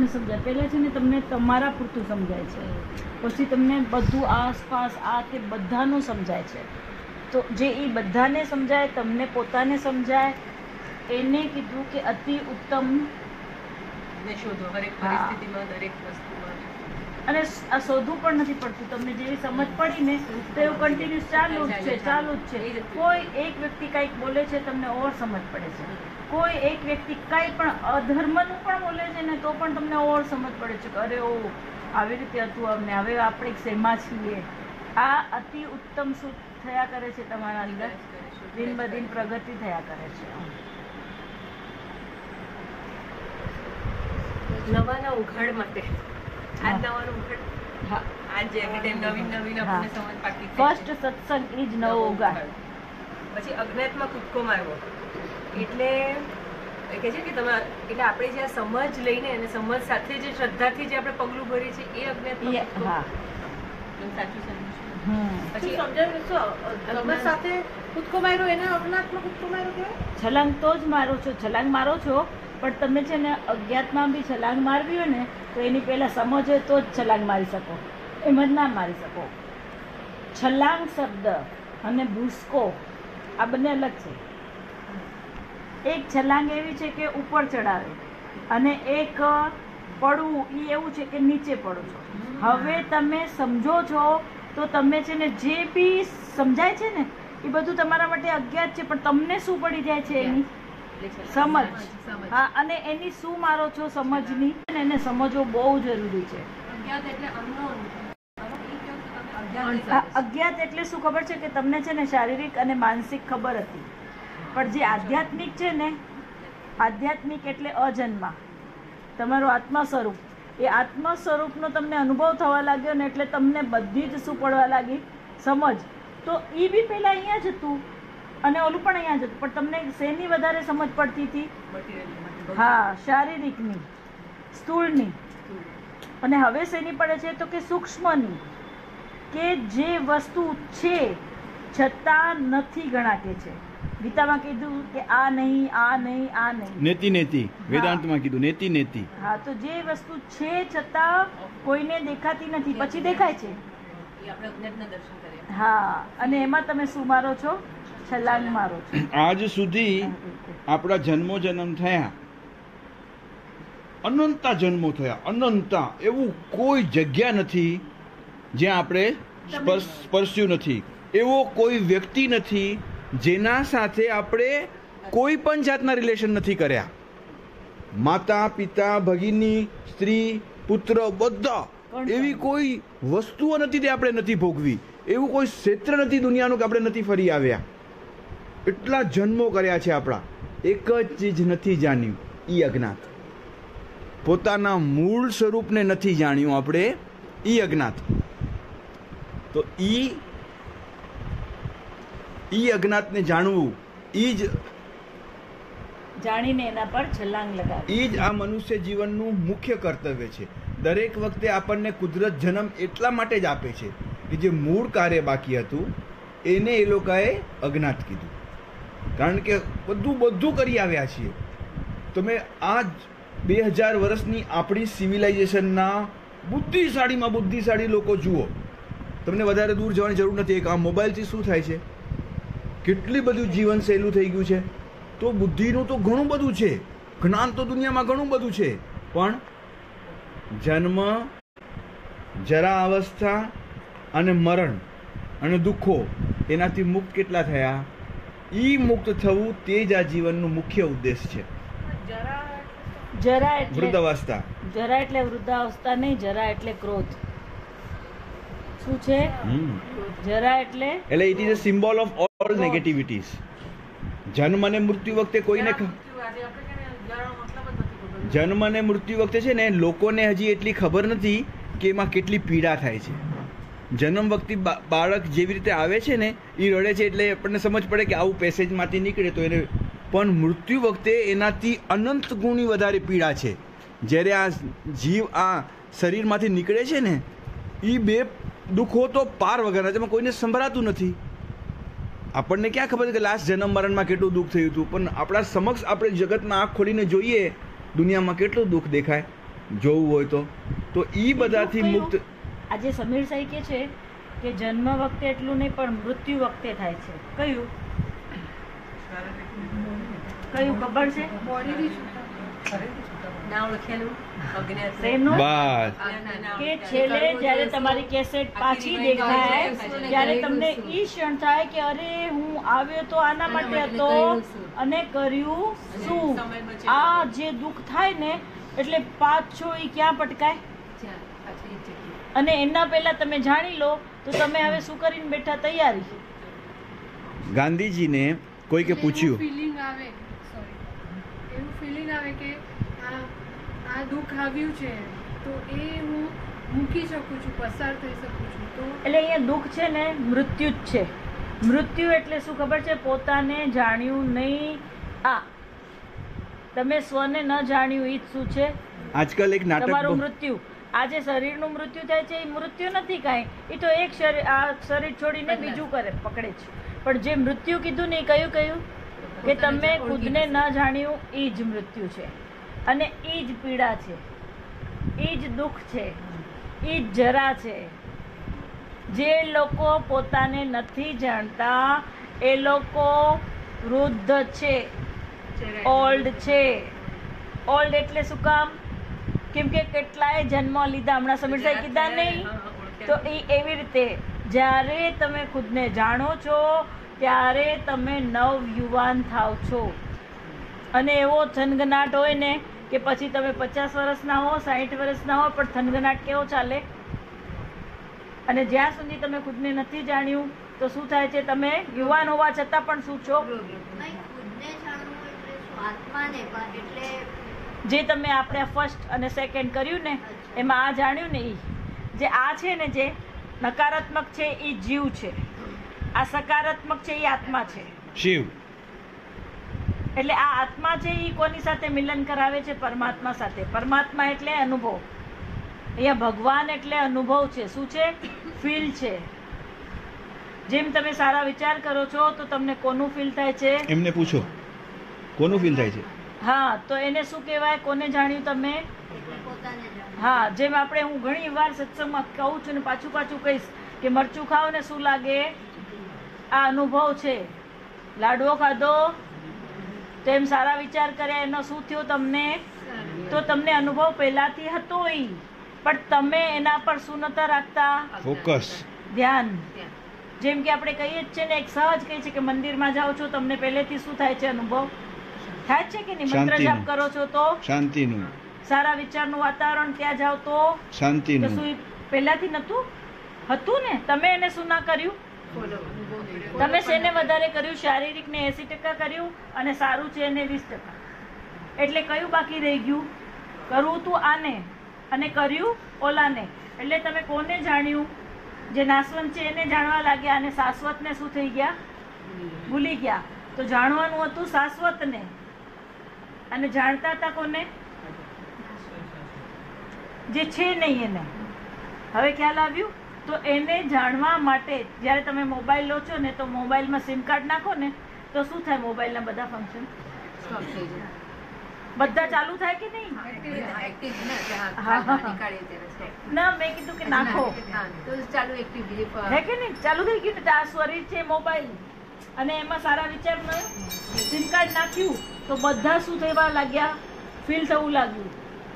બધાને સમજાય. પહેલાં છે ને તમને તમારા પૂરતું સમજાય છે, પછી તમને બધું આસપાસ આ તે બધાનું સમજાય છે. તો જે એ બધાને સમજાય, તમને પોતાને સમજાય, એને કીધું કે અતિ ઉત્તમ શોધો હરેક પરિસ્થિતિમાં, દરેક વસ્તુમાં. અને આ શોધવું પણ નથી પડતું. તમને જેવી સમજ પડી ને તો એવું કન્ટિન્યુઅસ ચાલુ જ છે, ચાલુ જ છે. કોઈ એક વ્યક્તિ કંઈક બોલે છે, તમને ઓર સમજ પડે છે. કોઈ એક વ્યક્તિ કંઈ પણ અધર્મનું પણ બોલે છે ને તો પણ તમને ઓર સમજ પડે છે કે અરે ઓ આવી રીતે હતું અમને, હવે આપણે શેમાં છીએ. આ અતિ ઉત્તમ સુખ થયા કરે છે તમારા અંદર, દિન બ દિન પ્રગતિ થયા કરે છે. નવાના ઉઘાડ માટે આજ નવાનું ઉઘાડ. હા, આજ એવરી ટાઈમ નવીન નવીન આપણને સમજ પાકી. ફર્સ્ટ સત્સંગ ઈ જ નવો ઉઘાડ. પછી અજ્ઞાતમાં કૂદકો મારવો એટલે કહે છે કે તમે એટલે આપણે જે આ સમજ લઈને અને સમજ સાથે જે શ્રદ્ધાથી જે આપણે પગલું ભરીએ છીએ એ અજ્ઞાતમાં. હા, સાચું સમજ. પછી સમજ સાથે કૂદકો માર્યો એને અજ્ઞાતમાં કૂદકો માર્યો કહેવાય. છલાંગ તો જ મારો છો, છલાંગ મારો છો, પણ તમે છે ને અજ્ઞાતમાં બી છલાંગ મારવી હોય ને તો એની પહેલાં સમજ હોય તો જ છલાંગ મારી શકો, એમ જ ના મારી શકો. છલાંગ શબ્દ અને ભૂસકો આ બંને અલગ છે. એક છલાંગ એવી છે કે ઉપર ચડાવે અને એક પડવું એ એવું છે કે નીચે પડો છો. હવે તમે સમજો છો તો તમે છે ને જે બી સમજાય છે ને એ બધું તમારા માટે અજ્ઞાત છે, પણ તમને શું પડી જાય છે એની સમજ. હા, અને એની શું મારો છો સમજની, એને સમજવો બહુ જરૂરી છે. અજ્ઞાત એટલે શું ખબર છે કે તમને છે ને શારીરિક અને માનસિક ખબર હતી, પણ જે આધ્યાત્મિક છે ને, આધ્યાત્મિક એટલે અજન્મા, તમારું આત્મા સ્વરૂપ, એ આત્મા સ્વરૂપનો તમને અનુભવ થવા લાગ્યો ને એટલે તમને બધી જ શું પડવા લાગી સમજ. તો એ બી પહેલાં અહીંયા જ હતું અને ઓલું પણ અહીંયા જ હતું, પણ તમને શેની વધારે સમજ પડતી હતી? હા, શારીરિકની, સ્થૂળની. અને હવે શેની પડે છે તો કે સૂક્ષ્મની, કે જે વસ્તુ છે છતાં નથી ગણાકે છે. ગીતામાં કીધું કે આ નહીં, આ નહીં, આ નહીં, નેતિ નેતિ. વેદાંતમાં કીધું નેતિ નેતિ. હા, તો જે વસ્તુ છે છતાં કોઈને દેખાતી નથી, પછી દેખાય છે. હા, અને એમાં તમે શું મારો છો? છલાંગ મારો છો. આજ સુધી આપણા જન્મો જન્મ થયા, અનંતા જન્મો થયા, અનંતા. એવું કોઈ જગ્યા નથી જ્યાં આપણે સ્પર્શ્યું નથી. એવો કોઈ વ્યક્તિ નથી જેના સાથે આપણે કોઈ પણ જાતના રિલેશન નથી કર્યા. માતા, પિતા, ભગિની, સ્ત્રી, પુત્ર, બધા. એવી કોઈ વસ્તુઓ નથી તે આપણે નથી ભોગવી. એવું કોઈ ક્ષેત્ર નથી દુનિયાનું કે આપણે નથી ફરી આવ્યા. એટલા જન્મો કર્યા છે આપણા, એક જ ચીજ નથી જાણ્યું, ઈ અજ્ઞાત. પોતાના મૂળ સ્વરૂપને નથી જાણ્યું આપણે, ઈ અજ્ઞાત. તો ઈ અજ્ઞાતને જાણવું, ઈ જ જાણીને એના પર છલાંગ લગાવી, ઈ જ આ મનુષ્ય જીવનનું મુખ્ય કર્તવ્ય છે. દરેક વખતે આપણને કુદરત જન્મ એટલા માટે જ આપે છે કે જે મૂળ કાર્ય બાકી હતું એને એ લોકોએ અજ્ઞાત કીધું. કારણ કે બધું કરી આવ્યા છીએ. તમે આ 2000 વર્ષની આપણી સિવિલાઇઝેશનના બુદ્ધિશાળીમાં બુદ્ધિશાળી લોકો જુઓ. તમને વધારે દૂર જવાની જરૂર નથી. એક આ મોબાઈલથી શું થાય છે, કેટલી બધું જીવન સહેલું થઈ ગયું છે. તો બુદ્ધિનું તો ઘણું બધું છે, જ્ઞાન તો દુનિયામાં ઘણું બધું છે, પણ જન્મ, જરા અવસ્થા અને મરણ અને દુઃખો એનાથી મુક્ત કેટલા થયા? ઈ મુક્ત થવું તે જ આ જીવનનું મુખ્ય ઉદ્દેશ છે. જરા એટલે વૃદ્ધાવસ્થા. જરા એટલે વૃદ્ધાવસ્થા નહીં, જરા એટલે ક્રોધ. શું છે જરા એટલે? એટલે it is a symbol of all negativities. જન્મ અને મૃત્યુ વખતે કોઈને જન્મ અને મૃત્યુ વખતે છે ને લોકોને હજી એટલી ખબર નથી કે એમાં કેટલી પીડા થાય છે. જન્મ વખતે બાળક જેવી રીતે આવે છે ને એ રડે છે એટલે આપણને સમજ પડે કે આવું પેસેજમાંથી નીકળે તો એને, પણ મૃત્યુ વખતે એનાથી અનંત ગુણી વધારે પીડા છે. જ્યારે આ જીવ આ શરીરમાંથી નીકળે છે ને એ બે દુઃખો તો પાર વગરના, જેમાં કોઈને સંભળાતું નથી. આપણને ક્યાં ખબર છે કે લાસ્ટ જન્મ મરણમાં કેટલું દુઃખ થયું હતું, પણ આપણા સમક્ષ આપણે જગતમાં આંખ ખોલીને જોઈએ દુનિયામાં કેટલું દુઃખ દેખાય. જોવું હોય તો ઈ બધાથી કયું? મુક્ત. આજે સમીર સાઈ કે છે કે જન્મ વખતે એટલું નહીં પણ મૃત્યુ વખતે થાય છે. કયું ખબર છે? ના ઓળખેલું અજ્ઞાત શેનું? બસ કે છેલ્લે જ્યારે તમારી કેસેટ પાછી દેખાય ત્યારે તમને ઈ ક્ષણ થાય કે અરે હું આવ્યો તો આના માટે હતો અને કર્યું શું. આ જે દુઃખ થાય ને એટલે પાછો ઈ ક્યાં પટકાય. અને એના પહેલા તમે જાણી લો તો તમે હવે શું કરીને બેઠા તૈયારી. ગાંધીજીને કોઈકે પૂછ્યું, ફીલિંગ આવે એવું ફીલિંગ આવે કે આ દુઃખ આવ્યું છે તો એ હું મૂકી શકું છું, પસાર થઈ શકું છું. તો એટલે અહીંયા દુઃખ છે ને મૃત્યુ જ છે. મૃત્યુ એટલે શું ખબર છે? પોતાને જાણ્યું નહીં. આ તમે સ્વને ન જાણ્યું ઈ જ શું છે? આજકાલ એક નાટક તમારું મૃત્યુ. આ જે શરીરનું મૃત્યુ થાય છે એ મૃત્યુ નથી કાંઈ. એ તો એક શરીર, આ શરીર છોડીને બીજું પકડે છે. પણ જે મૃત્યુ કીધું ને એ કયું કે તમે ખુદને ન જાણ્યું એ જ મૃત્યુ છે. અને એ જ પીડા છે, એ જ દુઃખ છે, એ જ જરા છે. જે લોકો પોતાને નથી જાણતા એ લોકો વૃદ્ધ છે, ઓલ્ડ છે. ઓલ્ડ એટલે શું કામ? કેમ કે કેટલાય જન્મ લીધા. હમણાં સમીર સાહેબ કીધા નહીં તો એ એવી રીતે જ્યારે તમે ખુદને જાણો છો ત્યારે તમે નવયુવાન થાવ છો. અને એવો થનગનાટ હોય ને કે પછી તમે 50 વર્ષના હો, 60 વર્ષના હો, પણ થનગનાટ કેવો ચાલે. અને જ્યાં સુધી તમે ખુદને નથી જાણ્યું તો શું થાય છે? તમે યુવાન હોવા છતાં પણ શું છો? જે તમે આપણે ફર્સ્ટ અને સેકન્ડ કર્યું ને એમાં આ જાણ્યું ને ઈ જે આ છે ને જે નકારાત્મક છે એ જીવ છે, આ સકારાત્મક છે એ આત્મા છે, શિવ. એટલે આ આત્મા છે એ કોની સાથે મિલન કરાવે છે? પરમાત્મા સાથે. પરમાત્મા એટલે અનુભવ. અહીંયા ભગવાન એટલે અનુભવ છે. શું છે? ફીલ છે. જેમ તમે સારા વિચાર કરો છો તો તમને કોનું ફીલ થાય છે? એમને પૂછો કોનું ફીલ થાય છે. હા, તો એને શું કહેવાય? કોને જાણ્યું તમે? હા, જેમ આપણે હું ઘણી વાર સત્સંગમાં કહું છું ને પાછું કહીશ કે મરચું ખાઓ ને શું લાગે? આ અનુભવ છે. લાડવો ખાધો તો એમ સારા વિચાર કર્યા એનો શું થયું તમને? તો તમને અનુભવ પહેલાથી હતો ઈ, પણ તમે એના પર શું નતા રાખતા? ફોકસ, ધ્યાન. જેમ કે આપણે કહીએ જ છે ને, એક સહજ કહે છે કે મંદિરમાં જાઓ છો તમને પહેલેથી શું થાય છે? અનુભવ થાય છે કે નહીં? મંત્ર જાપ કરો છો તો શાંતિનું, સારા વિચારનું વાતાવરણ, ત્યાં જાઓ તો શાંતિનું. શું પહેલાથી નતું? હતું ને. તમે એને શું ના કર્યું? તમે શેને વધારે કર્યું? શારીરિક ને 80% કર્યું અને સારું છે એને 20%. એટલે કયું બાકી રહી ગયું? કરવું તું આને અને કર્યું ઓલાને. એટલે તમે કોને જાણ્યું? જે નાશવંત છે એને જાણવા લાગ્યા અને શાશ્વતને શું થઈ ગયા? ભૂલી ગયા. તો જાણવાનું હતું શાશ્વતને અને જાણતા હતા કોને? જે છે નહીં એને. હવે ખ્યાલ આવ્યું? તો એને જાણવા માટે જ્યારે તમે મોબાઈલ લો છો ને તો મોબાઈલમાં સિમ કાર્ડ નાખો ને તો શું થાય? મોબાઈલના બધા ફંક્શન બધા ચાલુ થાય કે નહીં? ના, મેં કીધું કે નાખો હે કે નહીં? ચાલુ થઈ ગયું ને. આ શરીર છે મોબાઈલ અને એમાં સારા વિચારનું સિમ કાર્ડ નાખ્યું તો બધા શું થવા લાગ્યા? ફીલ થવું લાગ્યું.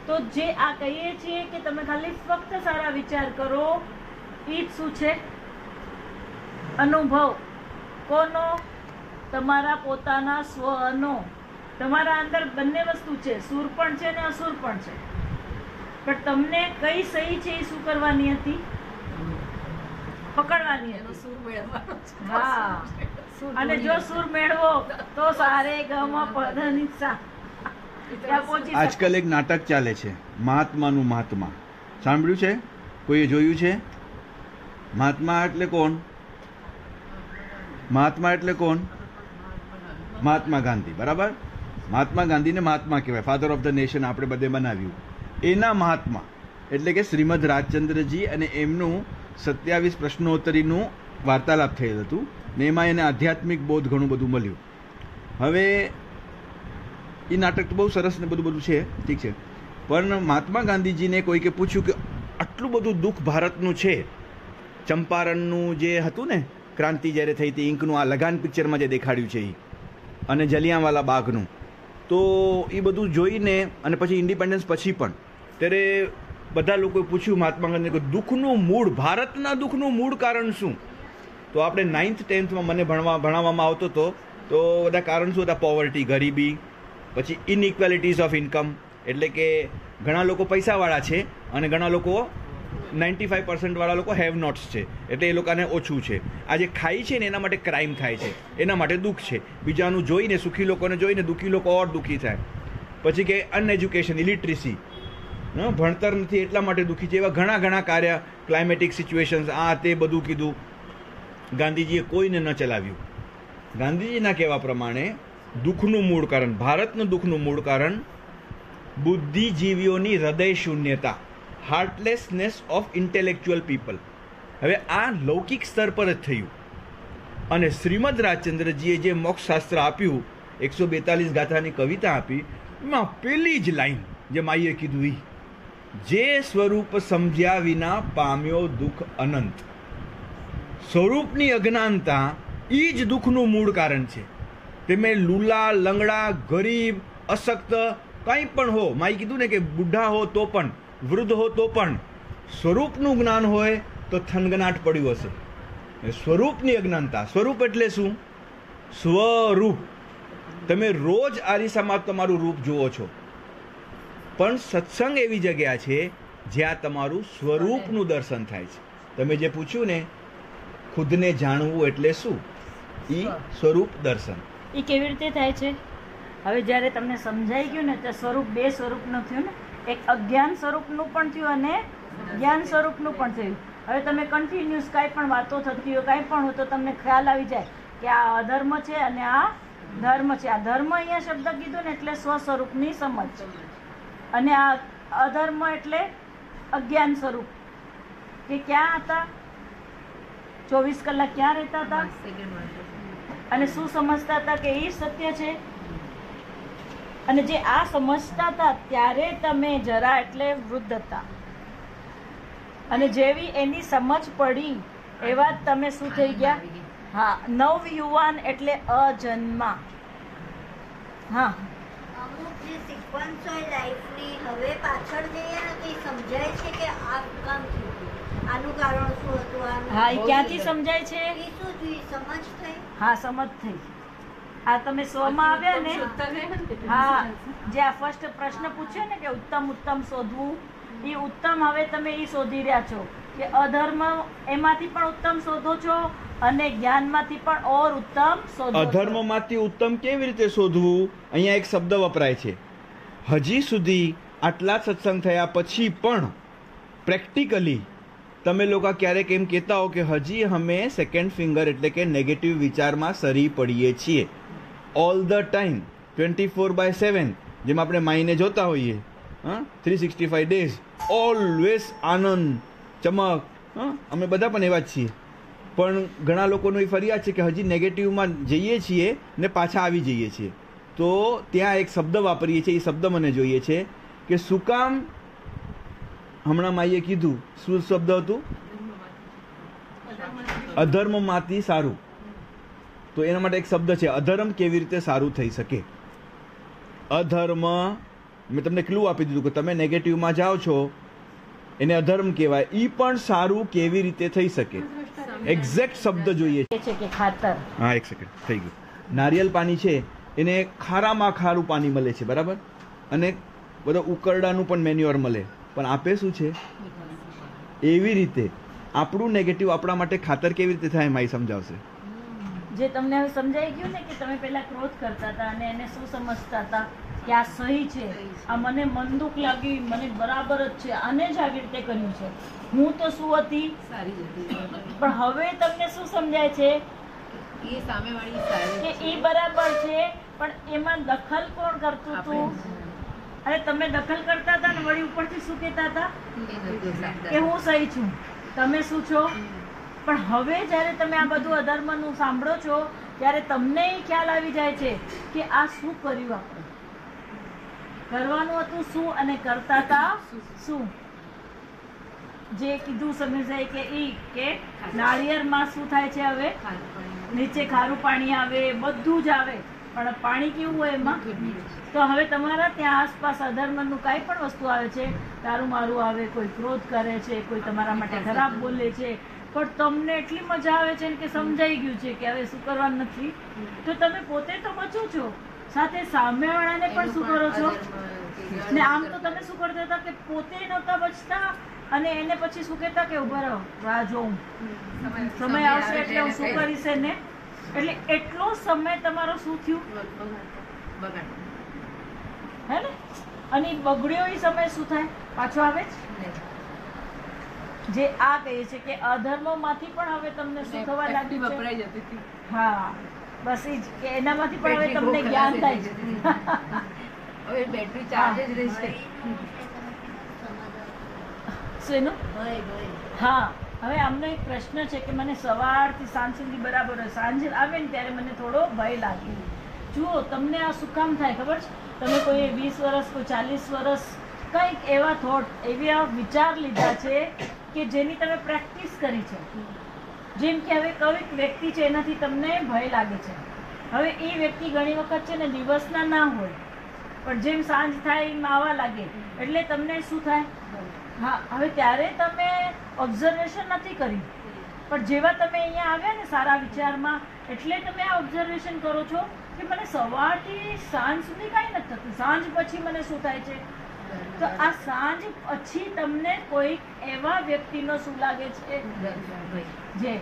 તો જે આ કહીએ છીએ કે તમે ખાલી ફક્ત સારા વિચાર કરો, ઈ જ શું છે? અનુભવ. કોનો? તમારા પોતાના સ્વનો. તમારા અંદર બંને વસ્તુ છે, સુર પણ છે ને અસુર પણ છે. પણ તમને કઈ સહી છે એ શું કરવાની હતી? પકડવાની હતી. હા, અને જો સુર મેળવો તો સારે ગમ પધની સા. આજકાલ એક નાટક ચાલે છે, મહાત્માનું મહાત્મા. સાંભળ્યું છે? કોઈએ જોયું છે? મહાત્મા એટલે કોણ? મહાત્મા એટલે કોણ? મહાત્મા ગાંધી. બરાબર. મહાત્મા ગાંધીને મહાત્મા કહેવાય, ફાધર ઓફ ધ નેશન આપણે બધે બનાવ્યું. એના મહાત્મા એટલે કે શ્રીમદ રાજચંદ્રજી અને એમનું 27 પ્રશ્નોત્તરીનું વાર્તાલાપ થયેલ હતું ને એમાં એને આધ્યાત્મિક બોધ ઘણું બધું મળ્યું. હવે એ નાટક તો બહુ સરસ ને બધું છે, ઠીક છે, પણ મહાત્મા ગાંધીજીને કોઈકે પૂછ્યું કે આટલું બધું દુઃખ ભારતનું છે, ચંપારણનું જે હતું ને ક્રાંતિ જ્યારે થઈ હતી, ઇંકનું આ લગાન પિક્ચરમાં જે દેખાડ્યું છે એ, અને જલિયાંવાલા બાગનું, તો એ બધું જોઈને અને પછી ઇન્ડિપેન્ડન્સ પછી પણ ત્યારે બધા લોકોએ પૂછ્યું મહાત્મા ગાંધીને કે દુઃખનું મૂળ, ભારતના દુઃખનું મૂળ કારણ શું? તો આપણે 9th 10thમાં મને ભણાવવામાં આવતો હતો, તો બધા કારણ શું હતા? પોવર્ટી, ગરીબી, પછી ઇનઇક્વાલિટીઝ ઓફ ઇન્કમ, એટલે કે ઘણા લોકો પૈસાવાળા છે અને ઘણા લોકો 95% વાળા લોકો હેવ નોટ્સ છે, એટલે એ લોકોને ઓછું છે. આ જે ખાય છે ને એના માટે ક્રાઇમ થાય છે, એના માટે દુઃખ છે. બીજાનું જોઈને, સુખી લોકોને જોઈને દુઃખી લોકો ઓર દુઃખી થાય. પછી કે અનએજ્યુકેશન, ઇલિટરસી, ભણતર નથી એટલા માટે દુઃખી છે. એવા ઘણા ઘણા કાર્ય, ક્લાઇમેટિક સિચ્યુએશન્સ, આ તે બધું કીધું. ગાંધીજીએ કોઈને ન ચલાવ્યું. ગાંધીજીના કહેવા પ્રમાણે દુઃખનું મૂળ કારણ, ભારતનું દુઃખનું મૂળ કારણ બુદ્ધિજીવીઓની હૃદય શૂન્યતા, હાર્ટલેસનેસ ઓફ ઇન્ટેલેક્ચ્યુઅલ પીપલ. હવે આ લૌકિક સ્તર પર જ થયું. અને શ્રીમદ રાજચંદ્રજીએ જે મોક્ષશાસ્ત્ર આપ્યું, 142 ગાથાની કવિતા આપી, એમાં પેલી જ લાઈન જે માઈએ કીધું, એ જે સ્વરૂપ સમજ્યા વિના પામ્યો દુઃખ અનંત. સ્વરૂપની અજ્ઞાનતા એ જ દુઃખનું મૂળ કારણ છે. તમે લૂલા, લંગડા, ગરીબ, અશક્ત કંઈ પણ હો, માએ કીધું ને કે બુઢા હો તો પણ, વૃદ્ધ હો તો પણ, સ્વરૂપનું જ્ઞાન હોય તો થનગનાટ પડ્યું હશે. સ્વરૂપની અજ્ઞાનતા. સ્વરૂપ એટલે શું? સ્વરૂપ. તમે રોજ આરીસામાં તમારું રૂપ જુઓ છો, પણ સત્સંગ એવી જગ્યા છે જ્યાં તમારું સ્વરૂપનું દર્શન થાય છે. તમે જે પૂછ્યું ને, ખુદને જાણવું એટલે શું? ઈ સ્વરૂપ દર્શન. એ કેવી રીતે થાય છે? હવે જ્યારે તમને સમજાઈ ગયું ને, તો સ્વરૂપ બે સ્વરૂપનું થયું ને, એક અજ્ઞાન સ્વરૂપનું પણ થયું અને જ્ઞાન સ્વરૂપનું પણ થયું. હવે તમે કન્ટિન્યુઅસ કાંઈ પણ વાતો થતી હોય, કાંઈ પણ હોય, તો તમને ખ્યાલ આવી જાય કે આ અધર્મ છે અને આ ધર્મ છે. આ ધર્મ અહીંયા શબ્દ કીધો ને એટલે સ્વ સ્વરૂપની સમજ, અને આ અધર્મ એટલે અજ્ઞાન સ્વરૂપ, કે ક્યાં હતા, 24 કલાક ક્યાં રહેતા હતા અને શું સમજતા હતા કે એ સત્ય છે. અને જે આ સમજતા હતા ત્યારે તમે જરા એટલે વૃદ્ધ હતા, અને જેવી એની સમજ પડી એવા તમે શું થઈ ગયા? હા, નવ યુવાન એટલે અજન્મા. હા, અમુક જે સિક્વન્સ હોય લાઈફની, હવે પાછળ જઈએ ને તો એ સમજાય છે કે આ કામ થયું, આનું કારણ શું હતું, હા, એ ક્યાંથી સમજાય છે? એ શું થયું, સમજ થઈ. હા, સમજ થઈ. આ તમે સ્વમાં આવ્યા ને, હા, જે આ ફર્સ્ટ પ્રશ્ન પૂછ્યો ને કે ઉત્તમ ઉત્તમ શોધવું, એ ઉત્તમ હવે તમે એ શોધી રહ્યા છો કે અધર્મ એમાંથી પણ ઉત્તમ શોધો છો અને જ્ઞાનમાંથી પણ ઓર ઉત્તમ શોધો છો. અધર્મમાંથી ઉત્તમ કેવી રીતે શોધવું? અહીંયા એક શબ્દ વપરાય છે. હજી સુધી આટલા સત્સંગ થયા પછી પણ પ્રેક્ટિકલી તમે લોકો ક્યારેક એમ કહેતા હો કે હજી અમે સેકન્ડ ફિંગર એટલે કે નેગેટિવ વિચારમાં સરી પડીએ છીએ ઓલ ધ ટાઈમ, 24/7, જેમ આપણે માઈને જોતા હોઈએ, 365 ડેઝ, ઓલવેઝ આનંદ, ચમક. અમે બધા પણ એવા જ છીએ. પણ ઘણા લોકોનો એ ફરિયાદ છે કે હજી નેગેટિવમાં જઈએ છીએ ને પાછા આવી જઈએ છીએ. તો ત્યાં એક શબ્દ વાપરીએ છીએ, એ શબ્દ મને જોઈએ છે કે શું કામ. હમણાં માઈએ કીધું, શું શબ્દ હતું? અધર્મમાંથી સારું. તો એના માટે એક શબ્દ છે, અધર્મ કેવી રીતે સારું થઈ શકે. અધર્મ, મેં તમને ક્લુ આપી દીધું કે તમે નેગેટિવમાં જાઓ છો એને અધર્મ કહેવાય. ઈ પણ સારું કેવી રીતે થઈ શકે? એક્ઝેક્ટ શબ્દ જોઈએ છે કે ખાતર. હા, એક સેકન્ડ, થઈ ગયું. નારિયેલ પાણી છે એને ખારામાં ખારું પાણી મળે છે, બરાબર, અને બધા ઉકરડાનું પણ મેન્યુઅર મળે, પણ આપે શું છે? એવી રીતે આપણું નેગેટિવ આપણા માટે ખાતર કેવી રીતે થાય, માઈ સમજાવશે. જે તમને હવે સમજાઈ ગયું ને કે તમે પહેલા ક્રોધ કરતા હતા અને એને શું સમજતા હતા કે આ સહી છે, આ મને મનદુખ લાગી, મને બરાબર જ છે, આને જ આવી રીતે કર્યું છે, હું તો શું હતી પણ હવે તમને શું સમજાય છે કે એ બરાબર છે, પણ એમાં દખલ કોણ કરતું હતું? અને તમે દખલ કરતા હતા ને વળી ઉપરથી શું કહેતા હતા કે હું સહી છું, તમે શું છો? પણ હવે જ્યારે તમે આ બધું અધર્મનું સાંભળો છો ત્યારે તમને ખ્યાલ આવી જાય છે કે આ શું કર્યું આપણે. કરવાનું હતું શું અને કરતા હતા શું? જે કીધું સમજાય કે કે નાળિયેરમાં શું થાય છે? હવે નીચે ખારું પાણી આવે, બધું જ આવે, પણ પાણી કેવું હોય એમાં? તો હવે તમારા ત્યાં આસપાસ અધર્મનું કાંઈ પણ વસ્તુ આવે છે, તારું મારું આવે, કોઈ ક્રોધ કરે છે, કોઈ તમારા માટે ખરાબ બોલે છે, પણ તમને એટલી મજા આવે છે કે સમજાઈ ગયું છે કે હવે શું કરવાનું નથી, તો તમે પોતે તો બચો છો, સાથે સામેવાળાને પણ શું કરો છો? ને આમ તો તમે શું કરતા હતા કે પોતે નહોતા બચતા અને એને પછી શું કહેતા કે ઉભા રહો, રાહ જોઉં, સમય આવશે એટલે હું શું કરીશ ને. એટલે એટલો સમય તમારો શું થયું? હે ને? અને બગડ્યો એ સમય શું થાય? પાછો આવે જ. જે આ કહીએ છે કે અધર્મમાંથી પણ હવે તમને શું થવા લાગ્યું છે? હા, બસ એ જ કે એનામાંથી પણ હવે તમને જ્ઞાન થાય છે. હવે બેટરી ચાર્જ જ રહેશે. શું એનું? હા, હવે આમનો એક પ્રશ્ન છે કે મને સવારથી સાંજ સુધી બરાબર હોય, સાંજ આવે ને ત્યારે મને થોડો ભય લાગે. જુઓ, તમને આ શું કામ થાય ખબર છે? તમે કોઈ 20 વર્ષ, કોઈ 40 વર્ષ કંઈક એવા થોટ, એવા વિચાર લીધા છે કે જેની તમે પ્રેક્ટિસ કરી છે. જેમ કે હવે કોઈક વ્યક્તિ છે એનાથી તમને ભય લાગે છે. હવે એ વ્યક્તિ ઘણી વખત છે ને દિવસના ના હોય, પણ જેમ સાંજ થાય એમ આવવા લાગે એટલે તમને શું થાય? હા, હવે ત્યારે તમે ઓબ્ઝર્વેશન નથી કરી, પણ જેવા તમે અહીંયા આવ્યા ને સારા વિચારમાં, એટલે તમે આ ઓબ્ઝર્વેશન કરો છો કે મને સવારથી સાંજ સુધી કાંઈ નથી થતું, સાંજ પછી મને શું થાય છે? તો આ સાંજ પછી તમને કોઈક એવા વ્યક્તિનો શું લાગે છે? જે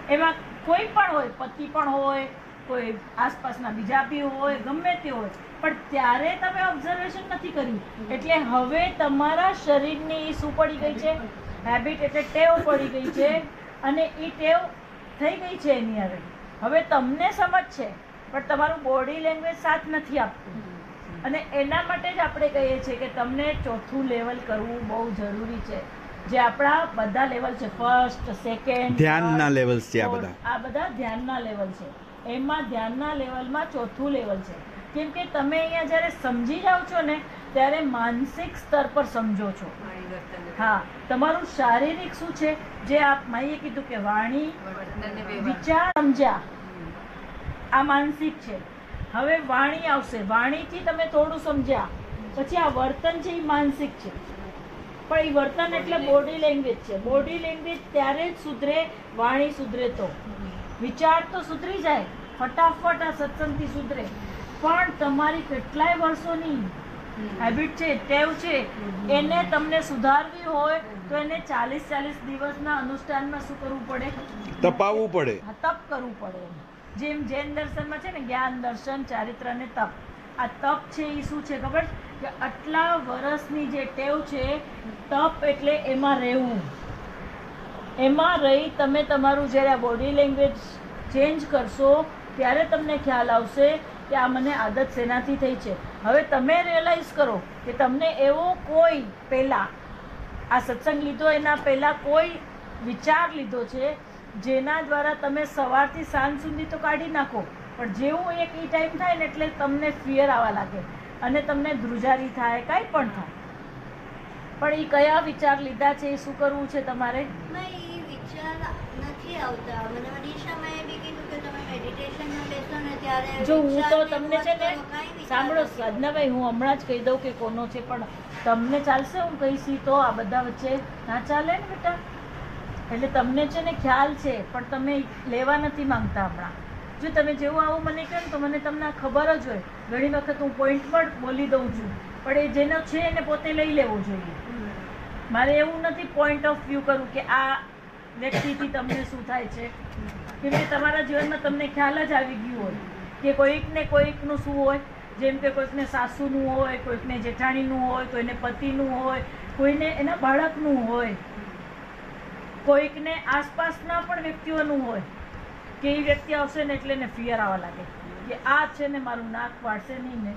એમાં કોઈ પણ હોય, પતિ પણ હોય, કોઈ આસપાસના બીજા બી હોય, ગમે તે હોય, પણ ત્યારે તમે ઓબ્ઝર્વેશન નથી કર્યું, એટલે હવે તમારા શરીરની શું પડી ગઈ છે? હેબિટ, એટલે ટેવ પડી ગઈ છે, અને એ ટેવ થઈ ગઈ છે એની. હવે તમને સમજ છે, પણ તમારું બોડી લેંગ્વેજ સાથ નથી આપતું, અને એના માટે જ આપણે કહીએ છીએ કે તમને ચોથું લેવલ કરવું બહુ જરૂરી છે. જે આપણા બધા લેવલ છે, ફર્સ્ટ, સેકન્ડ, ધ્યાનના લેવલ્સ છે આ બધા. આ બધા ધ્યાનના લેવલ છે. એમાં ધ્યાનના લેવલમાં ચોથું લેવલ છે. કેમ કે તમે અહીંયા જ્યારે સમજી જાઓ છો ને ત્યારે માનસિક સ્તર પર સમજો છો. હા, તમારું શારીરિક શું છે, જે આપ માઈએ કીધું કે વાણી, વિચાર, સમજ્યા, આ માનસિક છે. હવે વાણી આવશે, વાણીથી તમે થોડું સમજ્યા, પછી આ વર્તન છે એ માનસિક છે, પણ એ વર્તન એટલે બોડી લેંગ્વેજ છે. બોડી લેંગ્વેજ ત્યારે જ સુધરે, વાણી સુધરે તો. વિચાર તો સુધરી જાય ફટાફટ, આ સત્સંગથી સુધરે, પણ તમારી કેટલાય વર્ષોની હેબિટ છે, ટેવ છે, એને તમને સુધારવી હોય તો એને 40 દિવસના અનુષ્ઠાનમાં શું કરવું પડે? તપાવવું પડે. હા, તપ કરવું પડે. જેમ જૈન દર્શનમાં છે ને જ્ઞાન, દર્શન, ચારિત્ર અને તપ. આ તપ છે એ શું છે ખબર કે આટલા વર્ષની જે ટેવ છે, તપ એટલે એમાં રહેવું. એમાં રહી તમે તમારું જ્યારે બોડી લેંગ્વેજ ચેન્જ કરશો ત્યારે તમને ખ્યાલ આવશે કે આ મને આદત શેનાથી થઈ છે. હવે તમે રિયલાઇઝ કરો કે તમને એવો કોઈ પહેલાં આ સત્સંગ લીધો એના પહેલાં કોઈ વિચાર લીધો છે જેના દ્વારા તમે સવારથી સાંજ સુધી તો કાઢી નાખો, પણ જેવું એક એ ટાઈમ થાય ને એટલે તમને ફિયર આવવા લાગે અને તમને ધ્રુજારી થાય, કાંઈ પણ થાય. પણ એ કયા વિચાર લીધા છે, એ શું કરવું છે તમારે? એ વિચાર નથી આવતા. મને મનીષામાં એ બી કીધું કે તમે મેડિટેશનમાં બેસો ને ત્યારે જો હું તો વિચારની તમને છે ને, કાંઈ વિચાર સાંભળો નથી. સાધનાભાઈ, હું હમણાં જ કહી દઉં કે કોનો છે, પણ તમને ચાલશે હું કહીશ તો? આ બધા વચ્ચે ના ચાલે ને બેટા. એટલે તમને છે ને ખ્યાલ છે, પણ તમે લેવા નથી માંગતા હમણાં. જો તમે જેવું આવું મને કહો ને તો મને તમને ખબર જ હોય. ઘણી વખત હું પોઈન્ટ પણ બોલી દઉં છું, પણ એ જેનો છે એને પોતે લઈ લેવો જોઈએ. મારે એવું નથી પોઈન્ટ ઓફ વ્યૂ કરું કે આ વ્યક્તિથી તમને શું થાય છે, કેમ કે તમારા જીવનમાં તમને ખ્યાલ જ આવી ગયું હોય કે કોઈકને કોઈકનું શું હોય. જેમ કે કોઈકને સાસુનું હોય, કોઈકને જેઠાણીનું હોય, કોઈને પતિનું હોય, કોઈને એના બાળકનું હોય, કોઈકને આસપાસના પણ વ્યક્તિઓનું હોય કે એ વ્યક્તિ આવશે ને એટલે એને ફિયર આવવા લાગે કે આ છે ને મારું નાક વાળશે નહીં ને.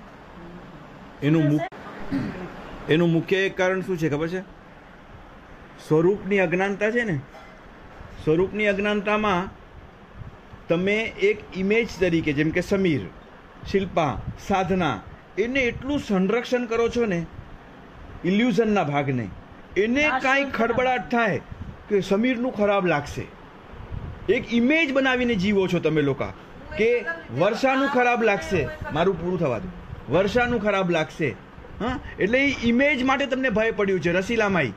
એનું મુખ્ય એક કારણ શું છે ખબર છે? સ્વરૂપની અજ્ઞાનતા છે ને. સ્વરૂપની અજ્ઞાનતામાં તમે એક ઇમેજ તરીકે, જેમ કે સમીર, શિલ્પા, સાધના, એને એટલું સંરક્ષણ કરો છો ને ઇલ્યુઝનના ભાગને, એને કાંઈ ખડબડાટ થાય કે સમીરનું ખરાબ લાગશે. એક ઇમેજ બનાવીને જીવો છો તમે લોકો કે વર્ષાનું ખરાબ લાગશે, મારું પૂરું થવા દો, વર્ષાનું ખરાબ લાગશે. હા, એટલે એ ઇમેજ માટે તમને ભય પડ્યું છે. રસીલામાઈ,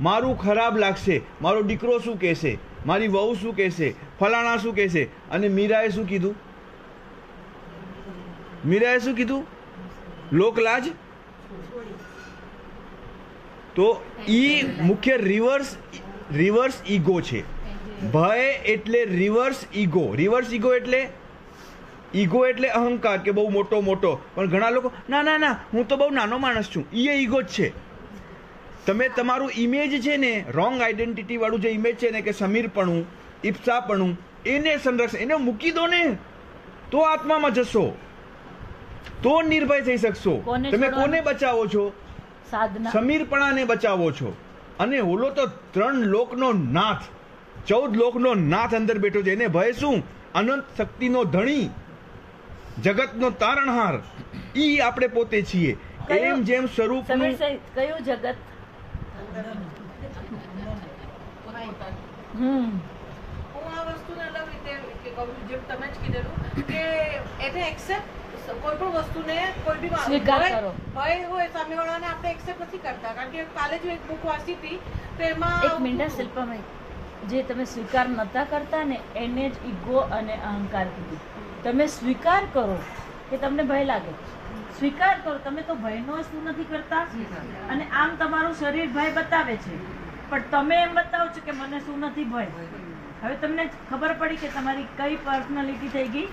મારું ખરાબ લાગશે, મારો દીકરો શું કહેશે, મારી વહુ શું કહેશે, ફલાણા શું કહેશે. અને મીરાએ શું કીધું? મીરાએ શું કીધું? લોકલાજ. તો ઈ મુખ્ય રિવર્સ ઈગો છે. ભય એટલે રિવર્સ ઈગો. રિવર્સ ઈગો એટલે અહંકાર, કે બહુ મોટો. પણ ઘણા લોકો ના ના ના, હું તો બહુ નાનો માણસ છું, એ ઈગો જ છે. તમે તમારું ઇમેજ છે ને, રોંગ આઈડેન્ટિટી વાળું જે ઇમેજ છે ને, કે સમીરપણું, ઈપ્સાપણું, એને સંરક્ષણ, એને મૂકી દો ને, તો આત્મામાં જશો, તો નિર્ભય થઈ શકશો. તમે કોને બચાવો છો? સાધના. સમીરપણાને બચાવો છો. અને ઓલો તો 3 લોકનો નાથ, 14 લોકનો નાથ અંદર બેઠો છે. એને ભય શું? અનંત શક્તિનો ધણી, જગતનો તારણહાર. ઈ આપણે પોતે છીએ. એમ જેમ સ્વરૂપનું કયું જગત? હું આ વસ્તુને અલગ રીતે કહું, જેમ તમે જ કીધેલું કે એને એક્સેપ્ટ, કોઈ પણ વસ્તુને કોઈ બી સ્વીકાર કરો. ભય હોય સામેવાળાને આપણે એક્સેપ્ટ નથી કરતા. કારણ કે કાલે જો એક બુક વાંચી હતી તો એમાં એક મિનિટ શિલ્પાભાઈ, જે તમે સ્વીકાર નતા કરતા ને એને જ ઈગો અને અહંકાર કીધું. તમે સ્વીકાર કરો કે તમને ભય લાગે, સ્વીકાર કરો. તમે તો ભયનો શું નથી કરતા, અને આમ તમારું શરીર ભય બતાવે છે, પણ તમે એમ બતાવો છો કે મને શું નથી ભય. હવે તમને ખબર પડી કે તમારી કઈ પર્સનાલિટી થઈ ગઈ,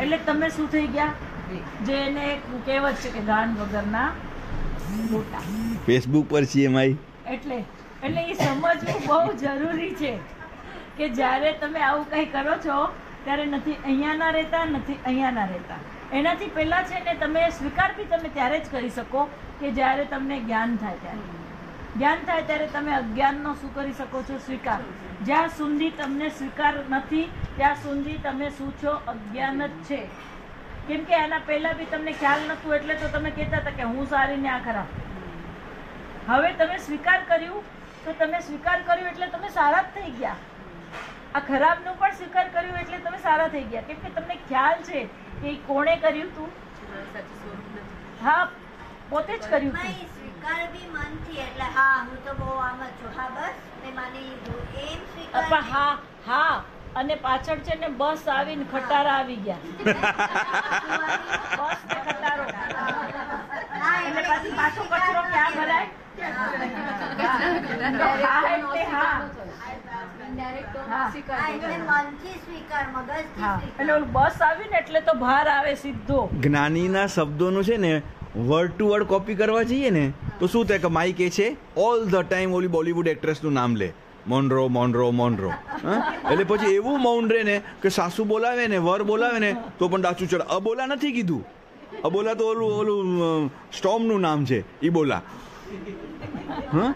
એટલે તમે શું થઈ ગયા? જે એને કહેવત છે કે ગાન વગરના મોટા. ફેસબુક પર છીએ માઈ. એટલે એ સમજવું બહુ જરૂરી છે કે જ્યારે તમે આવું કંઈ કરો છો ત્યારે નથી અહીંયા ના રહેતા, નથી અહીંયા ના રહેતા. એનાથી પહેલાં છે ને, તમે સ્વીકાર બી તમે ત્યારે જ કરી શકો કે જ્યારે તમને જ્ઞાન થાય ત્યારે. જ્ઞાન થાય ત્યારે તમે અજ્ઞાનનો શું કરી શકો છો? સ્વીકાર. જ્યાં સુધી તમને સ્વીકાર નથી ત્યાં સુધી તમે શું છો? અજ્ઞાન જ છે. કેમ કે એના પહેલાં બી તમને ખ્યાલ નહોતું, એટલે તો તમે કહેતા હતા કે હું સારી ને આ ખરાબ. હવે તમે સ્વીકાર કર્યું, તો તમે સ્વીકાર કર્યું એટલે તમે સારા જ થઈ ગયા. આ ખરાબનું પણ સ્વીકાર કર્યું એટલે તમે સારા થઈ ગયા. કેમ કે તમને ખ્યાલ છે કે એ કોણે કર્યું હતું. હા, પોતે જ કર્યું હતું. સ્વીકાર બી મનથી, એટલે હા હું તો બહુ આમ જ છું, હા બસ મેં માની લીધું, એમ સ્વીકાર. પણ હા, અને પાછળ છે ને બસ આવીને ખટારા આવી ગયા. બસ ને ખટારો, એટલે પાછી પાછો કચરો ક્યાં ભરાય? બસ આવી ને એટલે તો બહાર આવે સીધો. જ્ઞાનીના શબ્દોનું છે ને, વર્ડ ટુ વર્ડ કોપી કરવા જઈએ ને તો શું થાય કે માઈ કે છે ઓલ ધ ટાઈમ ઓલી બોલીવુડ એક્ટ્રેસનું નામ લે, મોનરો. એટલે પછી એવું મૌન રહે ને કે સાસુ બોલાવે ને, વર બોલાવે ને તો પણ ડાચું ચડ. અબોલા નથી કીધું, અબોલા તો ઓલું સ્ટોમનું નામ છે, ઈબોલા. હા,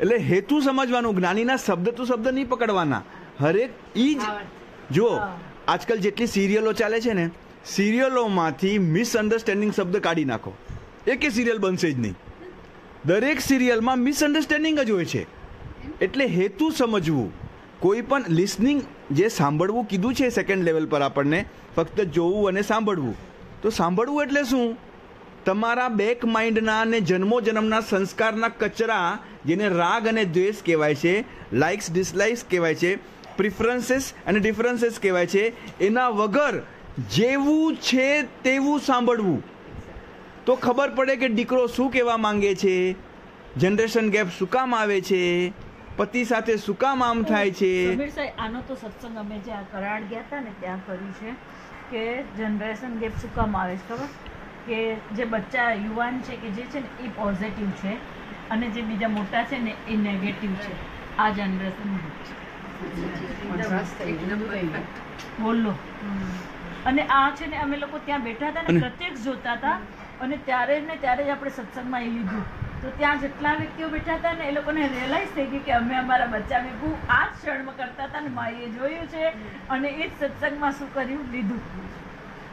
એટલે હેતુ સમજવાનું. જ્ઞાનીના શબ્દ તો શબ્દ નહીં પકડવાના. હરેક ઈ જ જો આજકાલ જેટલી સિરિયલો ચાલે છે ને, સિરિયલોમાંથી મિસઅન્ડરસ્ટેન્ડિંગ શબ્દ કાઢી નાખો, એકે સિરિયલ બનશે જ નહીં. દરેક સિરિયલમાં મિસઅન્ડરસ્ટેન્ડિંગ જ હોય છે. એટલે હેતુ સમજવું. કોઈ પણ લિસનિંગ, જે સાંભળવું કીધું છે સેકન્ડ લેવલ પર આપણને, ફક્ત જોવું અને સાંભળવું. તો સાંભળવું એટલે શું? તમારા બેક માઇન્ડના અને જન્મોજન્મના સંસ્કારના કચરા, જેને રાગ અને દ્વેષ કહેવાય છે, લાઇક્સ ડિસલાઇક્સ કહેવાય છે, પ્રિફરન્સીસ અને ડિફરન્સીસ કહેવાય છે, એના વગર જેવું છે તેવું સાંભળવું. તો ખબર પડે કે દીકરો શું કહેવા માંગે છે, જનરેશન ગેપ શું કામ આવે છે, પતિ સાથે શું કામ આમ થાય છે. સમીર સાહેબ, આનો તો સત્સંગ અમે જ્યાં કરાડ ગયા હતા ને ત્યાં કર્યું છે કે જનરેશન ગેપ શું કામ આવે છે ખબર? કે જે બચ્ચા યુવાન છે કે જે છે ને એ પોઝિટિવ છે, અને જે બીજા મોટા છે ને એ નેગેટિવ છે. આ જનરેશન બોલો. અને આ છે ને, અમે લોકો ત્યાં બેઠા હતા ને, પ્રત્યક્ષ જોતા હતા, અને ત્યારે જ આપણે સત્સંગમાં એ લીધું. તો ત્યાં જેટલા વ્યક્તિઓ બેઠા હતા ને, એ લોકોને રિયલાઇઝ થઈ ગયું કે અમે અમારા બચ્ચા ભેગું આ જ ક્ષણમાં કરતા હતા ને માઈએ જોયું છે, અને એ જ સત્સંગમાં શું કર્યું લીધું.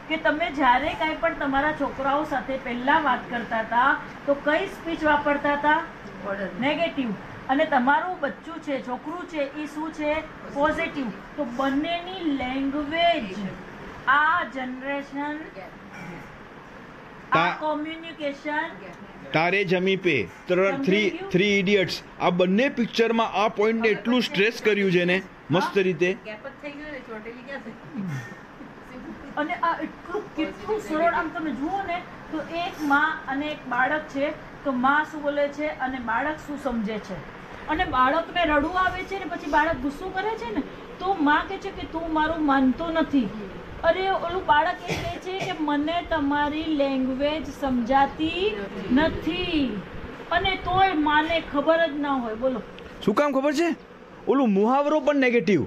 કે તમે જ્યારે કાંઈ પણ તમારા છોકરાઓ સાથે પહેલા વાત કરતા હતા તો કઈ સ્પીચ વાપરતા હતા? નેગેટિવ. અને તમારું બચ્ચું છે, છોકરું છે, એ શું છે? પોઝિટિવ. તો બંનેની લેંગ્વેજ, આ જનરેશન, આ કોમ્યુનિકેશન, તારે જમી પે, થ્રી ઇડિયટ્સ, આ બંને પિક્ચરમાં આ પોઈન્ટને એટલું સ્ટ્રેસ કર્યું છે ને મસ્ત રીતે. ગેપ જ થઈ ગયો ને, ચોટેલી ક્યાં થઈ? અને આ એટલું કેટલું સરળ, આમ તમે જુઓ ને તો એક માં અને એક બાળક છે, તો માં શું બોલે છે અને બાળક શું સમજે છે. અને બાળકને રડવું આવે છે ને પછી બાળક ગુસ્સો કરે છે ને તો માં કહે છે કે તું મારું માનતો નથી. અરે ઓલું બાળક એ કહે છે કે મને તમારી લેંગ્વેજ સમજાતી નથી, અને તોય માને ખબર જ ના હોય. બોલો શું કામ ખબર છે? ઓલું મુહાવરો પણ નેગેટિવ.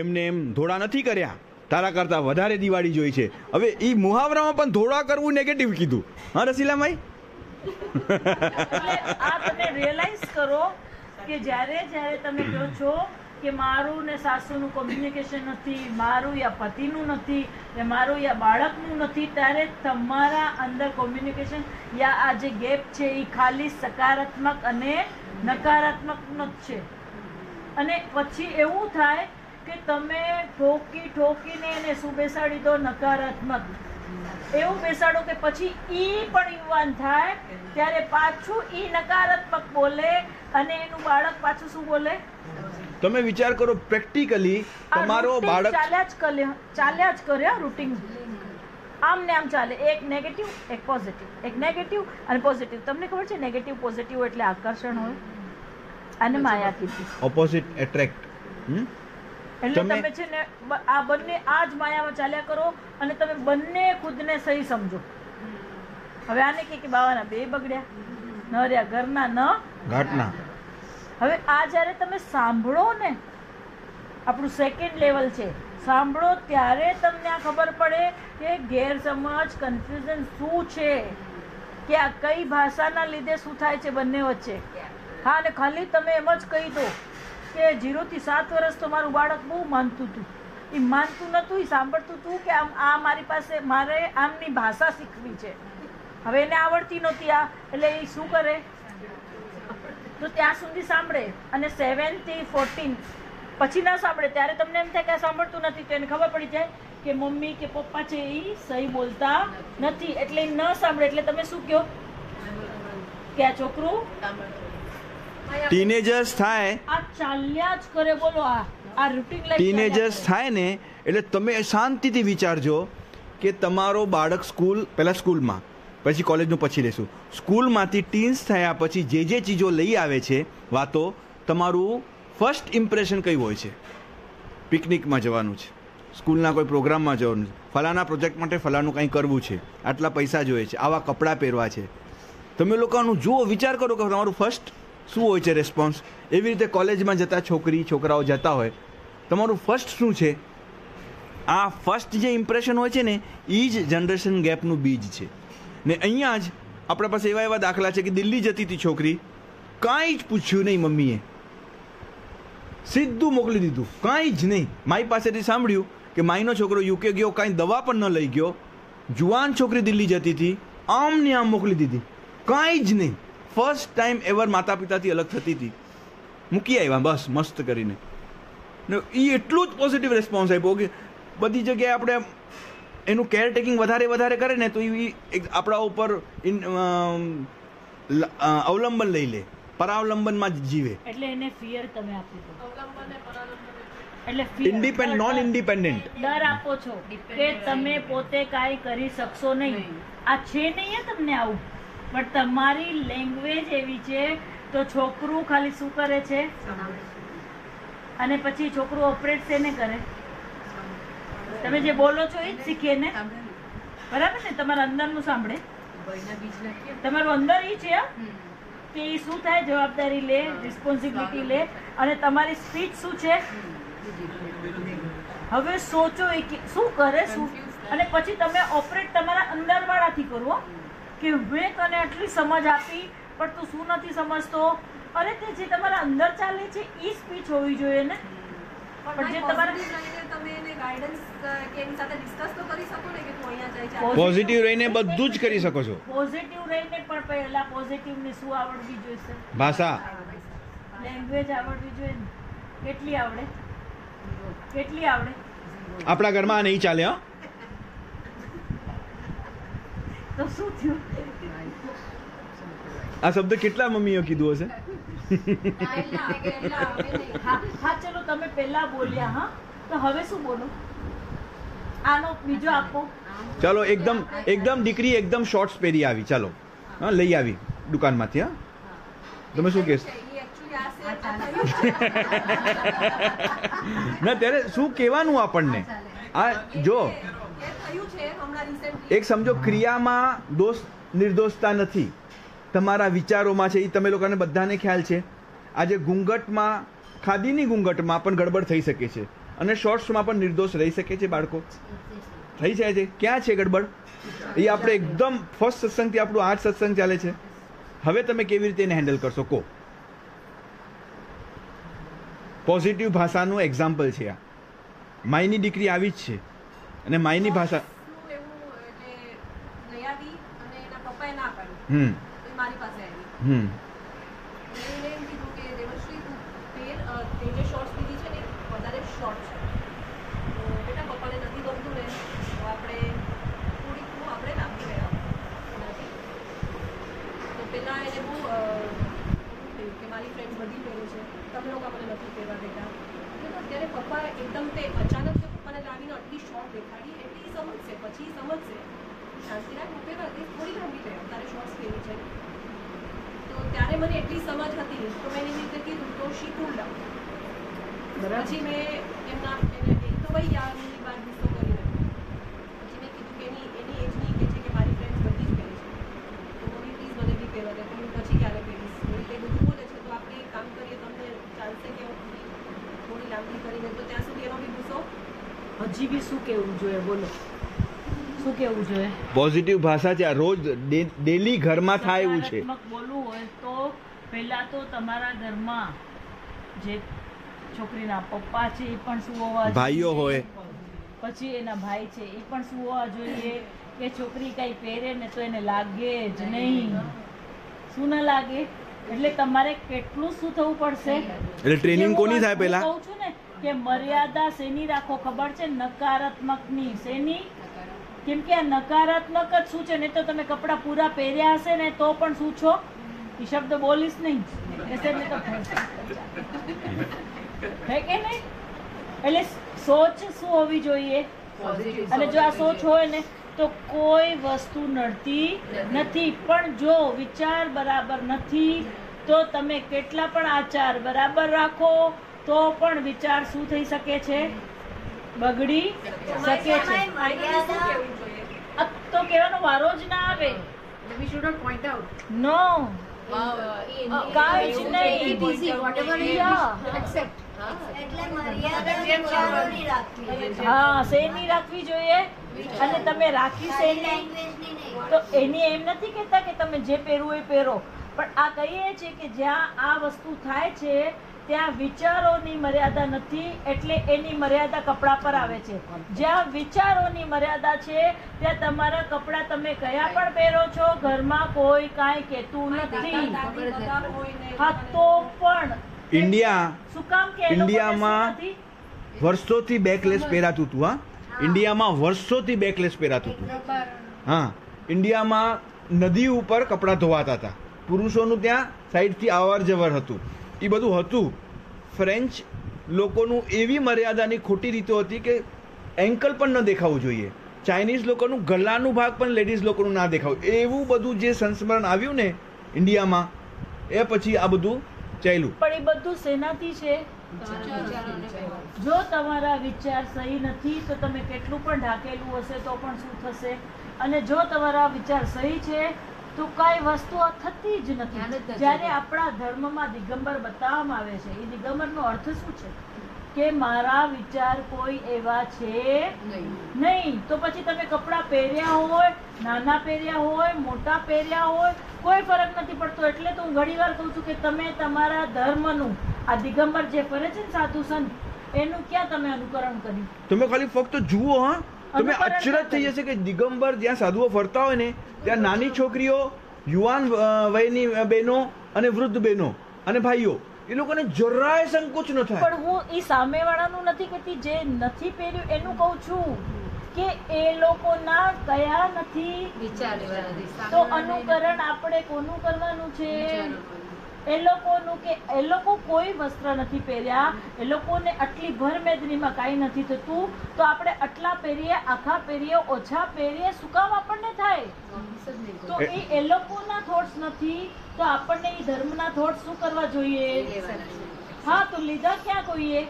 એમને એમ ધોળા નથી કર્યા, તારા કરતા વધારે દિવાળી જોઈ છે. હવે એ મુહાવરામાં પણ ધોળા કરવું નેગેટિવ કીધું. હા રસીલામાઈ? એટલે આ તમે રિયલાઇઝ કરો કે જ્યારે તમે કહો છો કે મારું ને સાસુનું કોમ્યુનિકેશન નથી, મારું યા પતિનું નથી, યા મારું યા બાળકનું નથી, ત્યારે તમારા અંદર કોમ્યુનિકેશન યા આ જે ગેપ છે એ ખાલી સકારાત્મક અને નકારાત્મકનો જ છે. અને પછી એવું થાય કે તમે ઠોકીને એને શું બેસાડી દો? નકારાત્મક. એવું બેસાડો કે પછી ઈ પણ યુવાન થાય ત્યારે પાછું ઈ નકારાત્મક બોલે અને એનું બાળક પાછું શું બોલે? તમે વિચાર કરો પ્રેક્ટિકલી તમારો બાળક ચાલ્યા જ કરે રૂટીન, આમ ને આમ ચાલે. એક નેગેટિવ, એક પોઝિટિવ, એક નેગેટિવ અને પોઝિટિવ. તમને ખબર છે નેગેટિવ પોઝિટિવ એટલે આકર્ષણ હોય, અને માયા કીધી ઓપોઝિટ એટ્રેક્ટ. એટલે તમે છે ને આ બંને આ જ માયામાં ચાલ્યા કરો અને તમે બંને ખુદને સહી સમજો. હવે આને કે બાવાના બે બગડ્યા, ન રહ્યા ઘરના ન ઘાટના. હવે આ જ્યારે તમે સાંભળો ને, આપણું સેકન્ડ લેવલ છે, સાંભળો ત્યારે તમને આ ખબર પડે કે ગેરસમજ, કન્ફ્યુઝન શું છે, કે આ કઈ ભાષાના લીધે શું થાય છે બંને વચ્ચે. હા, અને ખાલી તમે એમ જ કહી દો કે 0 થી 7 વર્ષ તો મારું બાળક બહુ માનતું હતું, એ માનતું નહોતું, એ સાંભળતું હતું કે આમ આ મારી પાસે મારે આમની ભાષા શીખવી છે. હવે એને આવડતી નહોતી આ, એટલે એ શું કરે? તો ત્યાં સુધી સાંભળે, અને 7 થી 14 પછી ના સાંભળે. ત્યારે તમને એમ થાય કે આ સાંભળતું નથી, તો એને ખબર પડી જાય કે મમ્મી કે પપ્પા છે એ સહી બોલતા નથી, એટલે એ ન સાંભળે. એટલે તમે શું કહો કે આ છોકરું ટીનેજર્સ થાય, આ ચાલ્યા જ કરે. બોલો આ રૂટીન લાઈફ ટીનેજર્સ થાય ને એટલે તમે શાંતિથી વિચારજો કે તમારો બાળક પહેલા સ્કૂલમાં, પછી કોલેજનું પછી લેશું, સ્કૂલમાંથી ટીન્સ થયા પછી જે ચીજો લઈ આવે છે વાતો, તમારું ફર્સ્ટ ઇમ્પ્રેશન કઈ હોય છે? પિકનિકમાં જવાનું છે, સ્કૂલના કોઈ પ્રોગ્રામમાં જવાનું છે, ફલાના પ્રોજેક્ટ માટે ફલાનું કંઈ કરવું છે, આટલા પૈસા જોઈએ છે, આવા કપડાં પહેરવા છે. તમે લોકોનું જુઓ, વિચાર કરો કે તમારું ફર્સ્ટ શું હોય છે રેસ્પોન્સ. એવી રીતે કોલેજમાં જતા છોકરાઓ જતા હોય, તમારું ફર્સ્ટ શું છે? આ ફર્સ્ટ જે ઇમ્પ્રેશન હોય છે ને એ જ જનરેશન ગેપનું બીજ છે. ને અહીંયા જ આપણા પાસે એવા દાખલા છે કે દિલ્હી જતી હતી છોકરી, કાંઈ જ પૂછ્યું નહીં મમ્મીએ, સીધું મોકલી દીધું, કાંઈ જ નહીં. મારી પાસેથી સાંભળ્યું કે માઈનો છોકરો યુકે ગયો, કાંઈ દવા પણ ન લઈ ગયો, જુવાન છોકરી દિલ્હી જતી હતી, આમ ને આમ મોકલી દીધી, કાંઈ જ નહીં. ફર્સ્ટ ટાઈમ એવર માતા પિતાથી અલગ થતી હતી, મૂકી આવ્યા બસ મસ્ત કરીને. ને એ એટલું જ પોઝિટિવ રેસ્પોન્સ આપ્યો કે બધી જગ્યાએ આપણે એનું કેરટેકિંગ વધારે કરે ને તો એ આપણા ઉપર અવલંબન લઈ લે, પરાવલંબનમાં જ જીવે. એટલે એને ફિયર તમે આપી દો, એટલે નોન ઇન્ડિપેન્ડન્ટ ડર આપો છો કે તમે પોતે કાંઈ કરી શકશો નહીં. આ છે નહીં તમને આવું, પણ તમારી લેંગ્વેજ એવી છે. તો છોકરું ખાલી શું કરે છે, અને પછી છોકરું ઓપરેટ શેને કરે? તમે જે બોલો છો એ જ શીખે ને, બરાબર ને? તમારા અંદરનું સાંભળે, તમારું અંદર એ છે કે એ શું થાય, જવાબદારી લે, રિસ્પોન્સિબિલિટી લે, અને તમારી સ્પીચ શું છે? હવે સોચો એ શું કરે શું, અને પછી તમે ઓપરેટ તમારા અંદરવાળાથી કરો કે મેં તને આટલી સમજ આપી પણ તું શું નથી સમજતો. અરે તે જે તમારા અંદર ચાલે છે એ સ્પીચ હોવી જોઈએ ને. પણ જે તમારા ગાઈડન્સ કે એની સાથે ડિસ્કસ તો કરી શકો ને કે તું અહીંયા જાય છે પોઝિટિવ રહીને બધું જ કરી શકો છો. પોઝિટિવ રહીને પણ પહેલા પોઝિટિવ ને શું આવડવી જોઈશે? ભાષા. લેંગ્વેજ આવડવી જોઈએ ને. કેટલી આવડે? કેટલી આવડે? આપણા ઘરમાં આ નહીં ચાલે. હા, તો શું થયું? આ શબ્દ કેટલા મમ્મીઓ કીધું હશે? હા ચલો તમે પહેલા બોલ્યા. હા તો હવે શું બોલો? આનો બીજો આપો. ચાલો એકદમ દીકરી એકદમ શોર્ટ્સ પહેરી આવી. ચાલો હા, લઈ આવી દુકાનમાંથી. હા, તમે શું કહેશો? ના ત્યારે શું કહેવાનું આપણને? આ જો એક સમજો, ક્રિયામાં દોષ નિર્દોષતા નથી, તમારા વિચારોમાં છે. એ તમે લોકોને બધાને ખ્યાલ છે. આજે ઘૂંઘટમાં, ખાદીની ઘૂંઘટમાં પણ ગડબડ થઈ શકે છે અને શોર્ટ્સમાં પણ નિર્દોષ રહી શકે છે. બાળકો થઈ જાય છે. ક્યાં છે ગડબડ? એ આપણે એકદમ ફર્સ્ટ સત્સંગથી આપણું 8 સત્સંગ ચાલે છે. હવે તમે કેવી રીતે એને હેન્ડલ કરશો કહો? પોઝિટિવ ભાષાનું એક્ઝામ્પલ છે આ. માયની દીકરી આવી જ છે અને માયની ભાષા મારી પાસે આવી. એને એમ કીધું કે દેવશ્રી તું તે જે શોર્ટ્સ લીધી છે ને વધારે શોર્ટ છે, તો બેટા પપ્પાને નથી ગમતું ને તો આપણે થોડીક આપણે નાખી રહ્યા નથી. તો પહેલાં એને બહુ થયું કે મારી ફ્રેન્ડ્સ બધી પહેરે છે, તમે લોકો મને નથી પહેરવા દેતા. તો અત્યારે પપ્પા એકદમ તે અચાનક જો પપ્પાને લાવીને આટલી શોર્ટ દેખાડી એટલી સમજશે, પછી સમજશે શાંતિ રાખ, હું પહેરવા દઈશ, થોડી લાંબી પહેર, તારે શોર્ટ્સ પહેરી છે. તો ત્યારે મને એટલી સમજ હતી તો મેં એની રીતે કીધું તો શીખું લાવ. પછી મેં એમના એને તો ભાઈ યારની વાત ગુસ્સો કરી નાખી. પછી મેં કીધું કે એની એજની કે છે કે મારી ફ્રેન્ડ્સ બધી જ પહેરે છે, તો મમ્મી પ્લીઝ મને બી પહેરવા દે, તો હું પછી ક્યારે પહેરીશ. એ રીતે બધું બોલે છે. તો આપણે એક કામ કરીએ, તમને ચાલશે કે થોડી લાંબી કરીને? તો ત્યાં સુધી એનો બી ગુસ્સો હજી બી શું કહેવું જોઈએ? બોલો શું કહેવું જોઈએ? પોઝિટિવ ભાષા છે. આ રોજ ડેલી ઘરમાં થાય એવું છે. સકારાત્મક બોલવું હોય તો પહેલા તો તમારા ઘરમાં જે છોકરીના પપ્પા છે એ પણ શું હોવા જોઈએ? ભાઈઓ હોય, પછી એના ભાઈ છે એ પણ શું હોવા જોઈએ કે છોકરી કઈ પહેરે ને તો એને લાગે જ નહીં. શું ના લાગે? એટલે તમારે કેટલું શું થવું પડશે? એટલે ટ્રેનિંગ કોની થાય પહેલા? કહું છું ને કે મર્યાદા શેની રાખો ખબર છે? નકારાત્મકની. શેની? કેમ કે આ નકારાત્મક જ શું છે? નહીં તો તમે કપડાં પૂરા પહેર્યા હશે ને તો પણ શું છો? એ શબ્દ બોલીશ નહીં હે કે નહીં? એટલે સોચ શું હોવી જોઈએ? અને જો આ સોચ હોય ને તો કોઈ વસ્તુ નડતી નથી. પણ જો વિચાર બરાબર નથી તો તમે કેટલા પણ આચાર બરાબર રાખો તો પણ વિચાર શું થઈ શકે છે? બગડી શકે છે. તો કહેવાનો વારો જ ના આવે. We should not point out. નો કાંઈ જ નહીં. Accept. એટલે મર્યાદા વિચારોની રાખવી જોઈએ. હા, શેની રાખવી જોઈએ? અને તમે રાખી ખાલી શેની? લેંગ્વેજની નહીં. તો એની એમ નથી કહેતા કે તમે જે પહેરવું એ પહેરો, પણ આ કહીએ છીએ કે જ્યાં આ વસ્તુ થાય છે ત્યાં વિચારોની મર્યાદા નથી, એટલે એની મર્યાદા કપડા પર આવે છે. જ્યાં વિચારોની મર્યાદા છે ત્યાં તમારા કપડા તમે કયા પણ પહેરો છો, ઘરમાં કોઈ કાંઈ કહેતું નથી. હા તો પણ શું કામ કે ઇન્ડિયામાં વર્ષોથી બેકલેસ પહેરાતું હતું. હા, ઇન્ડિયામાં વર્ષોથી બેકલેસ પહેરાતું હતું. હા, ઇન્ડિયામાં નદી ઉપર કપડાં ધોવાતા હતા. પુરુષોનું ત્યાં સાઈડથી અવર જવર હતું. એ બધું હતું. ફ્રેન્ચ લોકોનું એવી મર્યાદાની ખોટી રીતો હતી કે એન્કલ પણ ન દેખાવું જોઈએ. ચાઇનીઝ લોકોનું ગલાનું ભાગ પણ લેડીઝ લોકોનું ના દેખાવું. એવું બધું જે સંસ્મરણ આવ્યું ને ઇન્ડિયામાં, એ પછી આ બધું ચાલ્યું. પણ એ બધું શેનાથી છે? જો તમારા વિચાર સહી નથી તો તમે કેટલું પણ ઢાકેલું હશે તો પણ શું થશે? અને જો તમારા વિચાર સહી છે તો કાંઈ વસ્તુ થતી જ નથી. જ્યારે આપણા ધર્મમાં દિગંબર બતાવવામાં આવે છે, એ દિગંબરનો અર્થ શું છે? કે મારા વિચાર કોઈ એવા છે નહીં. તો પછી તમે કપડાં પહેર્યા હોય, નાના પહેર્યા હોય, મોટા પહેર્યા હોય, કોઈ ફરક નથી પડતો. એટલે તો હું ઘણી વાર કહું છું કે તમે તમારા ધર્મનું, આ દિગંબર જે ફરે છે ને સાધુ સંત, એનું ક્યાં તમે અનુકરણ કર્યું? તમે ખાલી ફક્ત જુઓ, હા, તમે અનુકરણ આશ્ચર્ય થઈ જશે કે દિગંબર જ્યાં સાધુઓ ફરતા હોય ને ત્યાં નાની છોકરીઓ, યુવાન વયની બહેનો અને વૃદ્ધ બહેનો અને ભાઈઓ, એ લોકોને જરાય સંકોચ ન થાય. પણ હું ઈ સામેવાળાનું નથી કહેતી, જે નથી પહેર્યું એનું કહું છું કે એ લોકોના કયા નથી તો અનુકરણ આપણે કોનું કરવાનું છે? એ લોકોનું કે એ લોકો કોઈ વસ્ત્ર નથી પહેર્યા, એ લોકોને આટલી ભર મેદનીમાં કાંઈ નથી થતું, તો આપણે આટલા પહેરીએ, આખા પહેરીએ, ઓછા પહેરીએ, શું કામ આપણને થાય? તો એ લોકોના થોટ્સ નથી, તો આપણને એ ધર્મના થોટ્સ શું કરવા જોઈએ? હા, તો લીધા ક્યાં કોઈએ?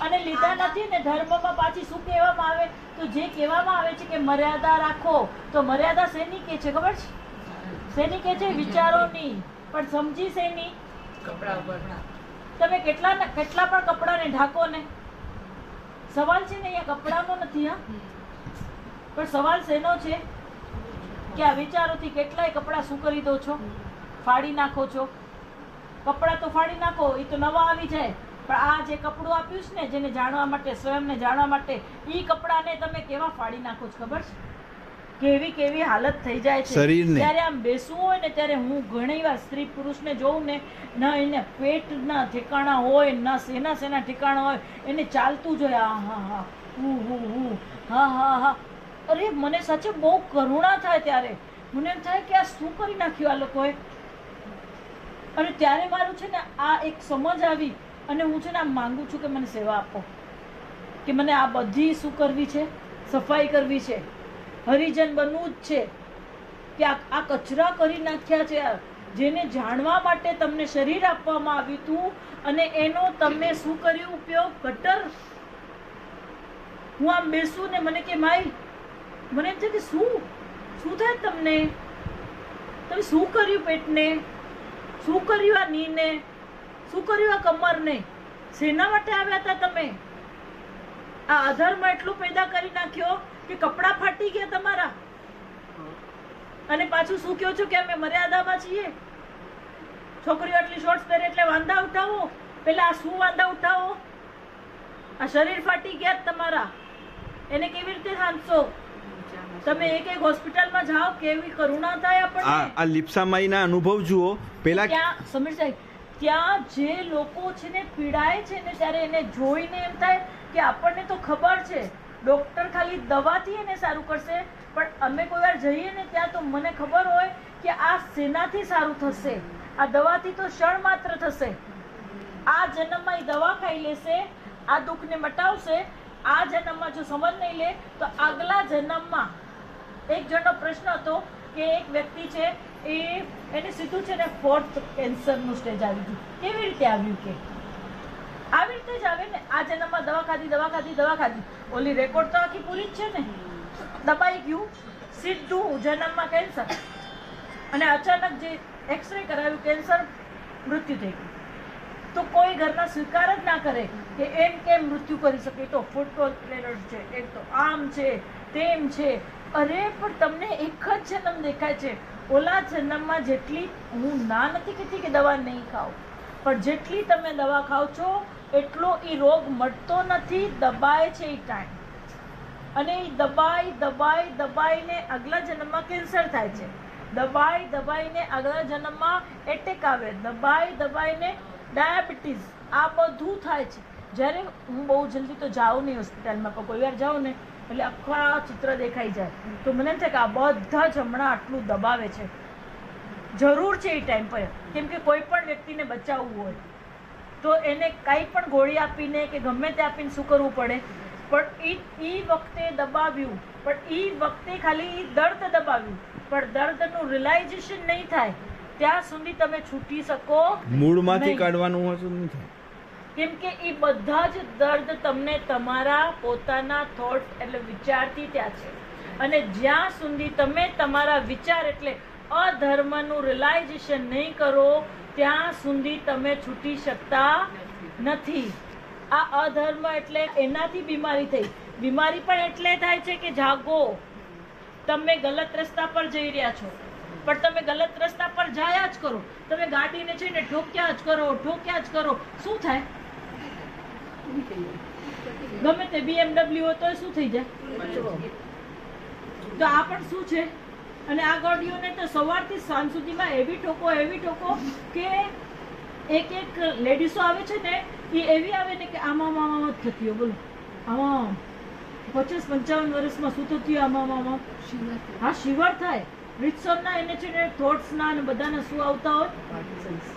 અને લીધા નથી ને ધર્મમાં પાછી શું કહેવામાં આવે? તો જે કહેવામાં આવે છે કે મર્યાદા રાખો, તો મર્યાદા શેની કે છે ખબર છે? શેની કે છે? વિચારોની. પણ સમજી શેની? તમે કેટલા પણ કપડાને ઢાંકો ને, સવાલ છે ને અહીંયા કપડાનો નથી, હા, પણ સવાલ શેનો છે કે આ વિચારોથી કેટલાય કપડા શું કરી દો છો? ફાડી નાખો છો. કપડા તો ફાડી નાખો, એ તો નવા આવી જાય, પણ આ જે કપડું આપ્યું છે ને, જેને જાણવા માટે, સ્વયંને જાણવા માટે, ઈ કપડાને તમે કેવા ફાડી નાખો છો ખબર છે? કેવી કેવી હાલત થઈ જાય છે શરીરને. ત્યારે આમ બેસવું હોય ને ત્યારે હું ઘણી વાર સ્ત્રી પુરુષને જોઉં ને, ના એને પેટના ઠેકાણા હોય, ના સેના ઠેકાણા હોય, એને ચાલતું જોઈએ, આ હા હા હું હા હા હા. અરે મને સાચે બહુ કરુણા થાય ત્યારે. મને એમ થાય કે આ શું કરી નાખ્યું આ લોકોએ. અને ત્યારે મારું છે ને આ એક સમજ આવી, અને હું છે ને આમ માંગુ છું કે મને સેવા આપો, કે મને આ બધી શું કરવી છે? સફાઈ કરવી છે, હરિજન બનવું જ છે. કે આ કચરા કરી નાખ્યા છે, જેને જાણવા માટે તમને શરીર આપવામાં આવ્યું હતું, અને એનો તમે શું કર્યું ઉપયોગ? ગટર. હું આમ બેસું ને મને કે માઈ, મને એમ છે કે શું થાય તમને? તમે શું કર્યું પેટને? શું કર્યું આ નીને? શું કર્યું આ કમરને? શેના માટે આવ્યા હતા તમે? આ અધર્મ એટલું પેદા કરી નાખ્યો કે કપડા ફાટી ગયા તમારા, અને પાછું શું કહો છો કે અમે મર્યાદામાં છીએ? છોકરીઓ આટલી શોર્ટ્સ પહેરે એટલે વાંધા ઉઠાવો. પેલા આ શું વાંધા ઉઠાવો? આ શરીર ફાટી ગયા તમારા, એને કેવી રીતે સાંભળશો તમે? એક હોસ્પિટલમાં જાઓ, કેવી કરુણા થાય આપણને. આ લિપ્સામાઈના અનુભવ જુઓ. પેલા ત્યાં સમજ, ત્યાં જે લોકો છે ને પીડાય છે ને, ત્યારે એને જોઈને એમ થાય કે આપણને તો ખબર છે ડોક્ટર ખાલી દવાથી એને સારું કરશે, પણ અમે કોઈ વાર જઈએ ને ત્યાં તો મને ખબર હોય કે આ શેનાથી સારું થશે? આ દવાથી તો ક્ષણ માત્ર થશે. આ જન્મમાં એ દવા ખાઈ લેશે, આ દુઃખને મટાવશે. આ જન્મમાં જો સમજ નહીં લે તો આગલા જન્મમાં. એક જણનો પ્રશ્ન હતો કે એક વ્યક્તિ છે, એને સીધું છે ને 4th કેન્સરનું સ્ટેજ આવી ગયું. કેવી રીતે આવ્યું? કે આવી રીતે જ આવે ને. આ જન્મમાં દવા ખાધી, ઓલી રેકોર્ડ તો આખી પૂરી જ છે ને, દબાઈ ગયું, સીધું જન્મમાં કેન્સર. અને અચાનક જે એક્સરે કરાવ્યું, કેન્સર, મૃત્યુ થઈ ગયું. તો કોઈ ઘરના સ્વીકાર જ ના કરે કે એમ કેમ મૃત્યુ કરી શકે? તો ફૂટબોલ પ્લેયર છે, એક તો આમ છે, તેમ છે. અરે પણ તમને એક જ જન્મ દેખાય છે. ઓલા જન્મમાં જેટલી, હું ના નથી કહેતી કે દવા નહીં ખાઓ, પણ જેટલી તમે દવા ખાઓ છો એટલો એ રોગ મટતો નથી, દબાય છે એ ટાઈમ. અને એ દબાઈને આગલા જન્મમાં કેન્સર થાય છે, દબાઈને આગલા જન્મમાં એટેક આવે, દબાઈને ડાયાબિટીસ, આ બધું થાય છે. જ્યારે હું બહુ જલ્દી તો જાઉં નહીં હોસ્પિટલમાં, પણ કોઈ વાર જાઉં ને એટલે આખા ચિત્ર દેખાઈ જાય. તો મને એમ થાય કે આ બધા જ હમણાં આટલું દબાવે છે. જરૂર છે એ ટાઈમ પર, કેમ કે કોઈ પણ વ્યક્તિને બચાવવું હોય તો એને કાંઈ પણ ગોળી આપીને કે ગમે તે આપીને શું કરવું પડે? પણ એ વખતે દબાવ્યું, પણ એ વખતે ખાલી દર્દ દબાવ્યું, પણ દર્દનું રિયલાઇઝેશન નહીં થાય ત્યાં સુધી તમે છૂટી શકો મૂળમાંથી નહીં. કાઢવાનું હોય તો નહીં થાય. કેમ કે એ બધા જ દર્દ તમને તમારા પોતાના થોટ એટલે વિચારથી ત્યાં છે. અને જ્યાં સુધી તમે તમારા વિચાર એટલે અધર્મનું રિયલાઇઝેશન નહીં કરો ત્યાં સુધી તમે છૂટી શકતા નથી. આ અધર્મ એટલે એનાથી બીમારી થઈ. બીમારી પણ એટલે થાય છે કે જાગો, તમે ગલત રસ્તા પર જઈ રહ્યા છો, પણ તમે ગલત રસ્તા પર જાયા જ કરો. તમે ગાડીને છે ને ઠોક્યા જ કરો, શું થાય? ગમે તે BMW હોય તો શું થઈ જાય? તો આ પણ શું છે? અને આ ગાડીઓને તો સવારથી સાંજ સુધીમાં એવી ઠોકો કે એક લેડીઝો આવે છે ને એ એવી આવે ને કે આમાં જ થતી હોય. બોલો, આમાં 50-55 વર્ષમાં શું થતું હોય? આમાં હા, શિવર થાય. રીતસરના એને છે ને થોટ્સના અને બધાના શું આવતા હોય.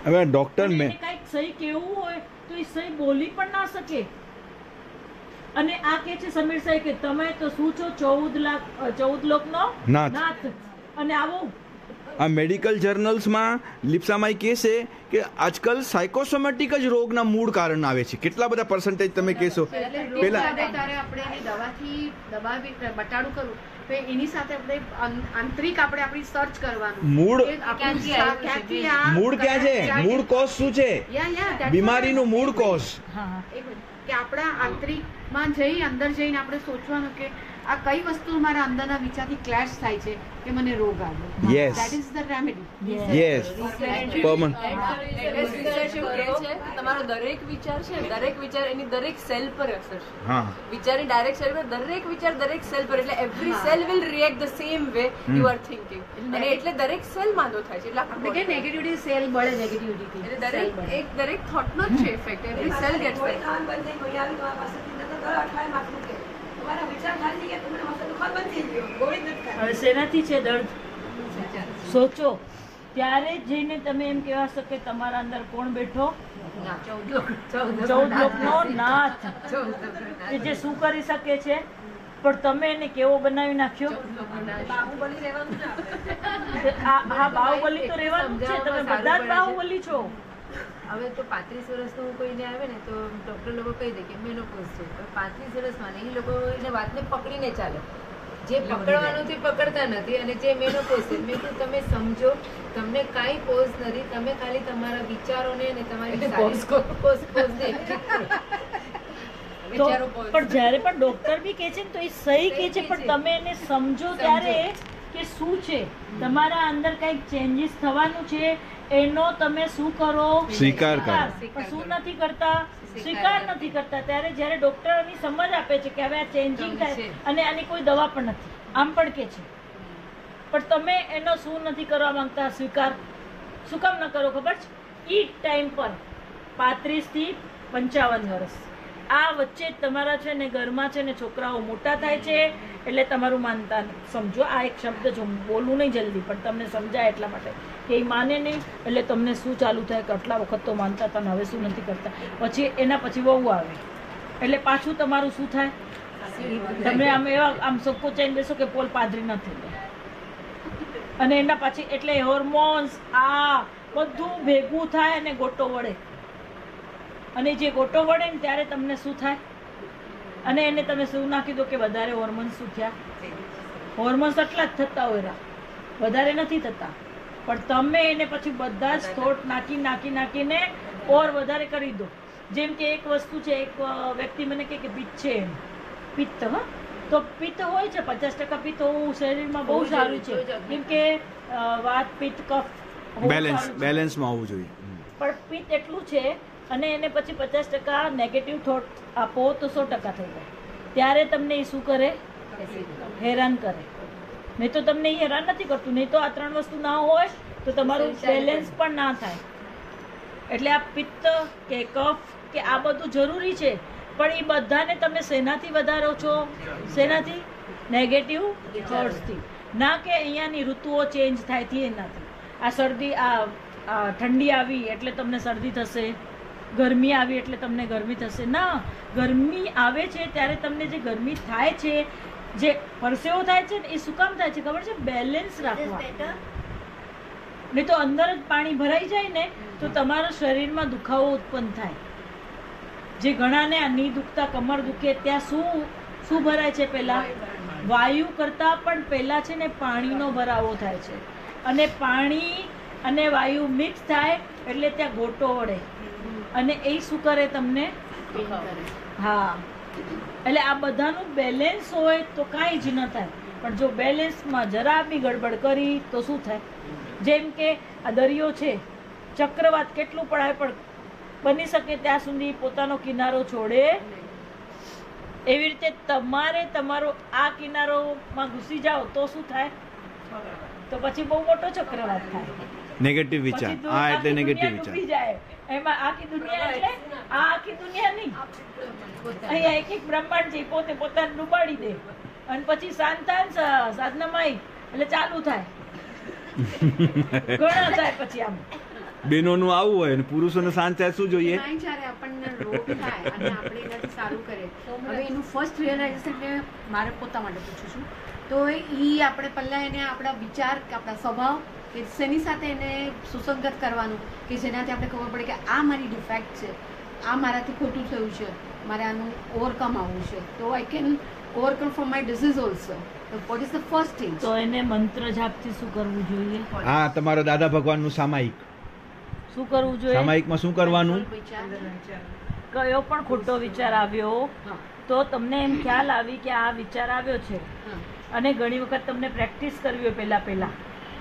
હવે ડોક્ટર મેં કંઈક સહી કેવું હોય તો એ સહી બોલી પણ ના શકે. અને આ કે છે સમીર સાહેબ કે તમે તો શું છો 14 લોકનો નાથ. અને આવો આ મેડિકલ જર્નલ્સમાં લિપ્સામાં કહે છે કે આજકાલ સાયકોસોમેટિક જ રોગના મૂળ કારણ આવે છે. કેટલા બધા પર્સન્ટેજ તમે કહેશો? પેલા તારે આપણે એની દવાથી બટાડું કરવું તો એની સાથે આપણે આંતરિક આપણે આપણી સર્ચ કરવાનું મૂળ ક્યાંથી મૂળ ક્યાં છે? મૂળ કોઝ શું છે? બીમારીનું મૂળ કોઝ કે આપણા આંતરિકમાં જઈ અંદર જઈને આપણે સોચવાનું કે આ કઈ વસ્તુ મારા અંદરના વિચારથી ક્લેશ થાય છે કે મને રોગ આવ્યો. Yes. That is the remedy. Yes common. Research એવું કહે છે કે તમારો દરેક વિચાર છે, દરેક વિચાર એની દરેક સેલ પર અસર છે. હા, વિચારની ડાયરેક્ટ સેલ પર દરેક વિચાર દરેક સેલ પર, એટલે every cell will react the same way you are thinking. અને એટલે દરેક સેલ માંદો થાય છે. એટલે આપણે કે નેગેટિવિટી સેલ બળે નેગેટિવિટી એટલે દરેક થોટનો જ છે ઇફેક્ટ. એવરી સેલ ગેટ્સ હવે શેનાથી છે દર્દ? સોચો ત્યારે જઈને તમે એમ કહેવા શકો કે તમારા અંદર કોણ બેઠો? 14 લોકનો નાથ, કે જે શું કરી શકે છે. પણ તમે એને કેવો બનાવી નાખ્યો? બાહુબલી રહેવાનું ને હા, બાહુબલી તો રહેવાનું જ છે. તમે બધા જ બાહુબલી છો. હવે તો 35 વર્ષનું કોઈને આવે ને તો ડૉક્ટર લોકો કહી દે કે મેનોપોઝ છે. 35 વર્ષમાં એ લોકો એને વાતને પકડીને ચાલે. જે પકડવાનું તે પકડતા નથી અને જે મેનોપોઝ છે મેં કીધું તમે સમજો તમને કાંઈ પોઝ નથી. તમે ખાલી તમારા વિચારોને અને તમારી પોઝને તો પણ જ્યારે પણ ડોક્ટર બી કહે છે ને તો એ સહી કહે છે, પણ તમે એને સમજો ત્યારે કે શું છે તમારા અંદર કંઈક ચેન્જીસ થવાનું છે. એનો તમે શું કરો? સ્વીકાર કરો. પણ શું નથી કરતા? સ્વીકાર નથી કરતા. ત્યારે જ્યારે ડોક્ટર એની સમજ આપે છે કે હવે આ ચેન્જિંગ થાય અને આની કોઈ દવા પણ નથી, આમ પણ કે છે, પણ તમે એનો શું નથી કરવા માંગતા? સ્વીકાર. શું કામ ન કરો ખબર છે? ઈ ટાઈમ પર 35 થી 55 વર્ષ આ વચ્ચે તમારા છે ને ઘરમાં છે ને છોકરાઓ મોટા થાય છે એટલે તમારું માનતા સમજો. આ એક શબ્દ જો બોલું નહીં જલ્દી, પણ તમને સમજાય એટલા માટે કે એ માને નહીં એટલે તમને શું ચાલુ થાય કે આટલા વખત તો માનતા હતા ને હવે શું નથી કરતા. પછી એના પછી વહુ આવે એટલે પાછું તમારું શું થાય? તમે આમ એવા આમ સંકોચાઈને બેસો કે પોલ પાદરી ન થઈ જાય. અને એના પછી એટલે હોર્મોન્સ આ બધું ભેગું થાય અને ગોટો વળે. અને જે ગોટો વળે ને ત્યારે તમને શું થાય? અને એને તમે શું નાખી દો કે વધારે હોર્મોન્સ શું થયા? હોર્મોન્સ એટલા જ થતા હોય, વધારે નથી થતા. પણ તમે એને પછી બધા જ થોટ નાખીને ઓર વધારે કરી દો. જેમ કે એક વસ્તુ છે, એક વ્યક્તિ મને કહે કે પિત્ત છે, પિત્ત. હા, તો પિત્ત હોય છે 50% પિત્ત હોવું શરીરમાં બહુ સારું છે. કેમ કે વાત પિત્ત કફ બેલેન્સમાં હોવું જોઈએ. પણ પિત્ત એટલું છે અને એને પછી 50% નેગેટિવ થોટ આપો તો 100% થઈ જાય. ત્યારે તમને એ શું કરે? હેરાન કરે. નહીં તો તમને હેરાન નથી કરતું. નહીં તો આ 3 વસ્તુ ના હોય તો તમારું બેલેન્સ પણ ના થાય. એટલે આ પિત્ત કે કફ કે આ બધું જરૂરી છે, પણ એ બધાને તમે શેનાથી વધારો છો? શેનાથી? નેગેટિવ થોટ્સથી. ના કે અહીંયાની ઋતુઓ ચેન્જ થાય થી એનાથી. આ શરદી, આ ઠંડી આવી એટલે તમને શરદી થશે, ગરમી આવી એટલે તમને ગરમી થશે. ના, ગરમી આવે છે ત્યારે તમને જે ગરમી થાય છે, જે પરસેવો થાય છે ને, એ શું કામ થાય છે ખબર છે? બેલેન્સ રાખવા. નહીં તો અંદર જ પાણી ભરાઈ જાય ને તો તમારા શરીરમાં દુખાવો ઉત્પન્ન થાય. જે ઘણાને આ ની દુખતા, કમર દુખે, ત્યાં શું ભરાય છે? પહેલા વાયુ કરતા પણ પહેલા છે ને પાણીનો ભરાવો થાય છે. અને પાણી અને વાયુ મિક્સ થાય એટલે ત્યાં ગોટો વળે અને એ શું કરે? તમને હા. એટલે આ બધાનું બેલેન્સ હોય તો કાંઈ જ ન થાય. પણ જો બેલેન્સમાં જરા બી ગડબડ કરી તો શું થાય? જેમ કે આ દરિયો છે, ચક્રવાત કેટલું પડાય પણ બની શકે ત્યાં સુધી પોતાનો કિનારો છોડે. એવી રીતે તમારે તમારો આ કિનારોમાં ઘૂસી જાઓ તો શું થાય? તો પછી બહુ મોટો ચક્રવાત થાય. નેગેટિવ વિચાર. પછી હા, એટલે આખી નેગેટિવ દુનિયા વિચાર. ડૂબી જાય. એમાં આખી દુનિયા એટલે આ આખી દુનિયા નહીં, અહીંયા એક એક બ્રહ્માંડ છે પોતે પોતાને ડૂબાડી દે અને પછી શાંત થાય સાધનામાં એટલે ચાલુ થાય. ઘણા થાય પછી આમ બહેનોનું આવું હોય અને પુરુષોને શાંત થાય શું જોઈએ? એમાંય જ્યારે આપણને રોગ થાય અને આપણે એનાથી સારું કરે, હવે એનું ફર્સ્ટ રિયલાઇઝેશન મેં મારે પોતા માટે પૂછું છું. તો એ આપણે પહેલાં એને આપણા વિચાર કે આપણા સ્વભાવ કે શેની સાથે એને સુસંગત કરવાનું કે જેનાથી આપણે ખબર પડે કે આ મારી ડિફેક્ટ છે, આ મારાથી ખોટું થયું છે, મારે આનું ઓવરકમ આવવું છે, તો I can overcome from my disease also. What is the first thing? તો એને મંત્ર જાપથી શું કરવું જોઈએ? હા, તમારો દાદા ભગવાનનું સામાયિક. શું કરવું જોઈએ? સામાયિકમાં શું કરવાનું? કયો પણ ખોટો વિચાર આવ્યો તો તમને એમ ખ્યાલ આવી કે આ વિચાર આવ્યો છે અને ઘણી વખત તમને પ્રેક્ટિસ કરવી હોય પહેલા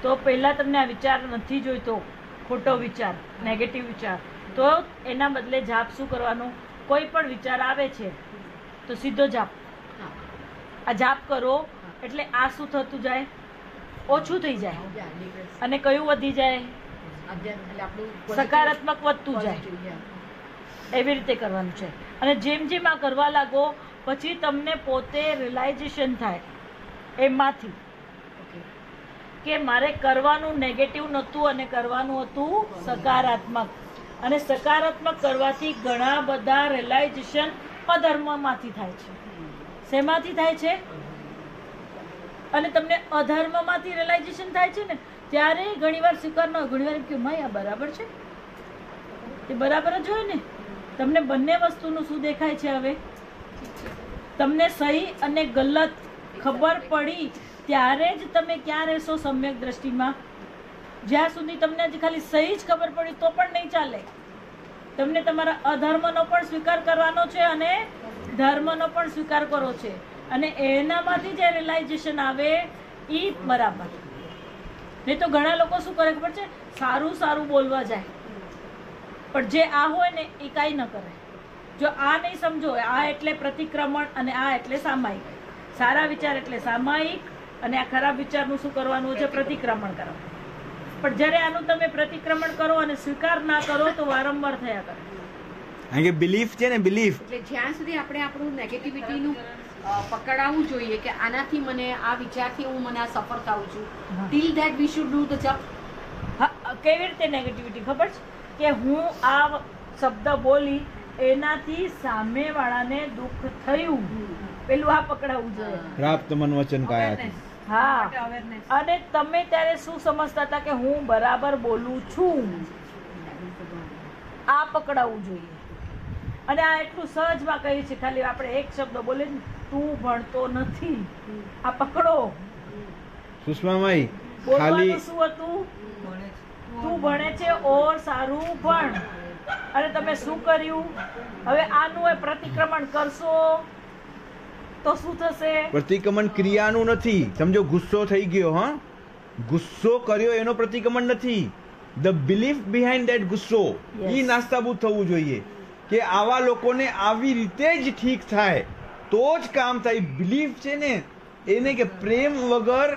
તો પહેલા તમને આ વિચાર નથી જોઈતો, ખોટો વિચાર, નેગેટિવ વિચાર, તો એના બદલે જાપ શું કરવાનું? કોઈ પણ વિચાર આવે છે તો સીધો જાપ. આ જાપ કરો એટલે આ શું થતું જાય? ઓછું થઈ જાય. અને કયું વધી જાય? સકારાત્મક વધતું જાય. એવી રીતે કરવાનું છે. અને જેમ જેમ આ કરવા લાગો પછી તમને પોતે રિયલાઇઝેશન થાય એમાંથી કે મારે કરવાનું નેગેટિવ નહોતું અને કરવાનું હતું સકારાત્મક. અને સકારાત્મક કરવાથી ઘણા બધા રિયલાઇઝેશન અધર્મમાંથી થાય છે. શેમાંથી થાય છે? અને તમને અધર્મમાંથી રિયલાઇઝેશન થાય છે ને ત્યારે ઘણીવાર સ્વીકાર ન હોય. ઘણીવાર એમ કે માય આ બરાબર છે, એ બરાબર જ હોય ને. તમને બંને વસ્તુનું શું દેખાય છે? હવે તમને સહી અને ગલત ખબર પડી ત્યારે જ તમે ક્યાં રહેશો સમ્યક દ્રષ્ટિમાં? જ્યાં સુધી તમને હજી ખાલી સહી જ ખબર પડી તો પણ નહીં ચાલે. તમને તમારા અધર્મનો પણ સ્વીકાર કરવાનો છે અને ધર્મનો પણ સ્વીકાર કરવો છે. અને એનામાંથી જે રિયલાઇઝેશન આવે એ બરાબર. નહીં તો ઘણા લોકો શું કરે ખબર છે? સારું સારું બોલવા જાય પણ જે આ હોય ને એ કાંઈ ન કરે. જો આ નહીં સમજો, આ એટલે પ્રતિક્રમણ અને આ એટલે સામાયિક. સારા વિચાર એટલે સામાયિક અને આ ખરાબ વિચારનું શું કરવાનું છે? પ્રતિક્રમણ કરવાનું. પણ જ્યારે આનું તમે પ્રતિક્રમણ કરો અને સ્વીકાર ના કરો તો વારંવાર થયા કરે. કારણ કે બિલીફ છે ને, બિલીફ. એટલે જ્યાં સુધી આપણે આપણું નેગેટિવિટીનું પકડાવવું જોઈએ કે આનાથી મને આ વિચારથી હું મને આ સફર થાઉં છું, till that we should do the જપ. હા, કેવી રીતે નેગેટિવિટી ખબર છે? કે હું આ શબ્દ બોલી એનાથી સામેવાળાને દુઃખ થયું, પેલું આ પકડાવવું જોઈએ. પ્રાપ્ત મન વચન કાયાથી. હા, અને તમે ત્યારે શું સમજતા હતા કે હું બરાબર બોલું છું, આ પકડાવવું જોઈએ. અને આ એટલું સહજમાં કહ્યું છે, ખાલી આપણે એક શબ્દ બોલે તું ભણતો નથી, આ પકડો. સુષ્મામાઈ, બોલવાનું શું હતું? તું ભણે છે ઓર સારું ભણ. અને તમે શું કર્યું? હવે આનું પ્રતિક્રમણ કરશો તો શું થશે? પ્રતિક્રમણ ક્રિયાનું નથી. સમજો, ગુસ્સો થઈ ગયો, હા, ગુસ્સો કર્યો એનો પ્રતિક્રમણ નથી. ધ બિલીફ બિહાઇન્ડ ધેટ ગુસ્સો ઈ નાસ્તાબૂદ થવું જોઈએ કે આવા લોકોને આવી રીતે જ ઠીક થાય તો જ કામ થાય. બિલીફ છે ને એને કે પ્રેમ વગર,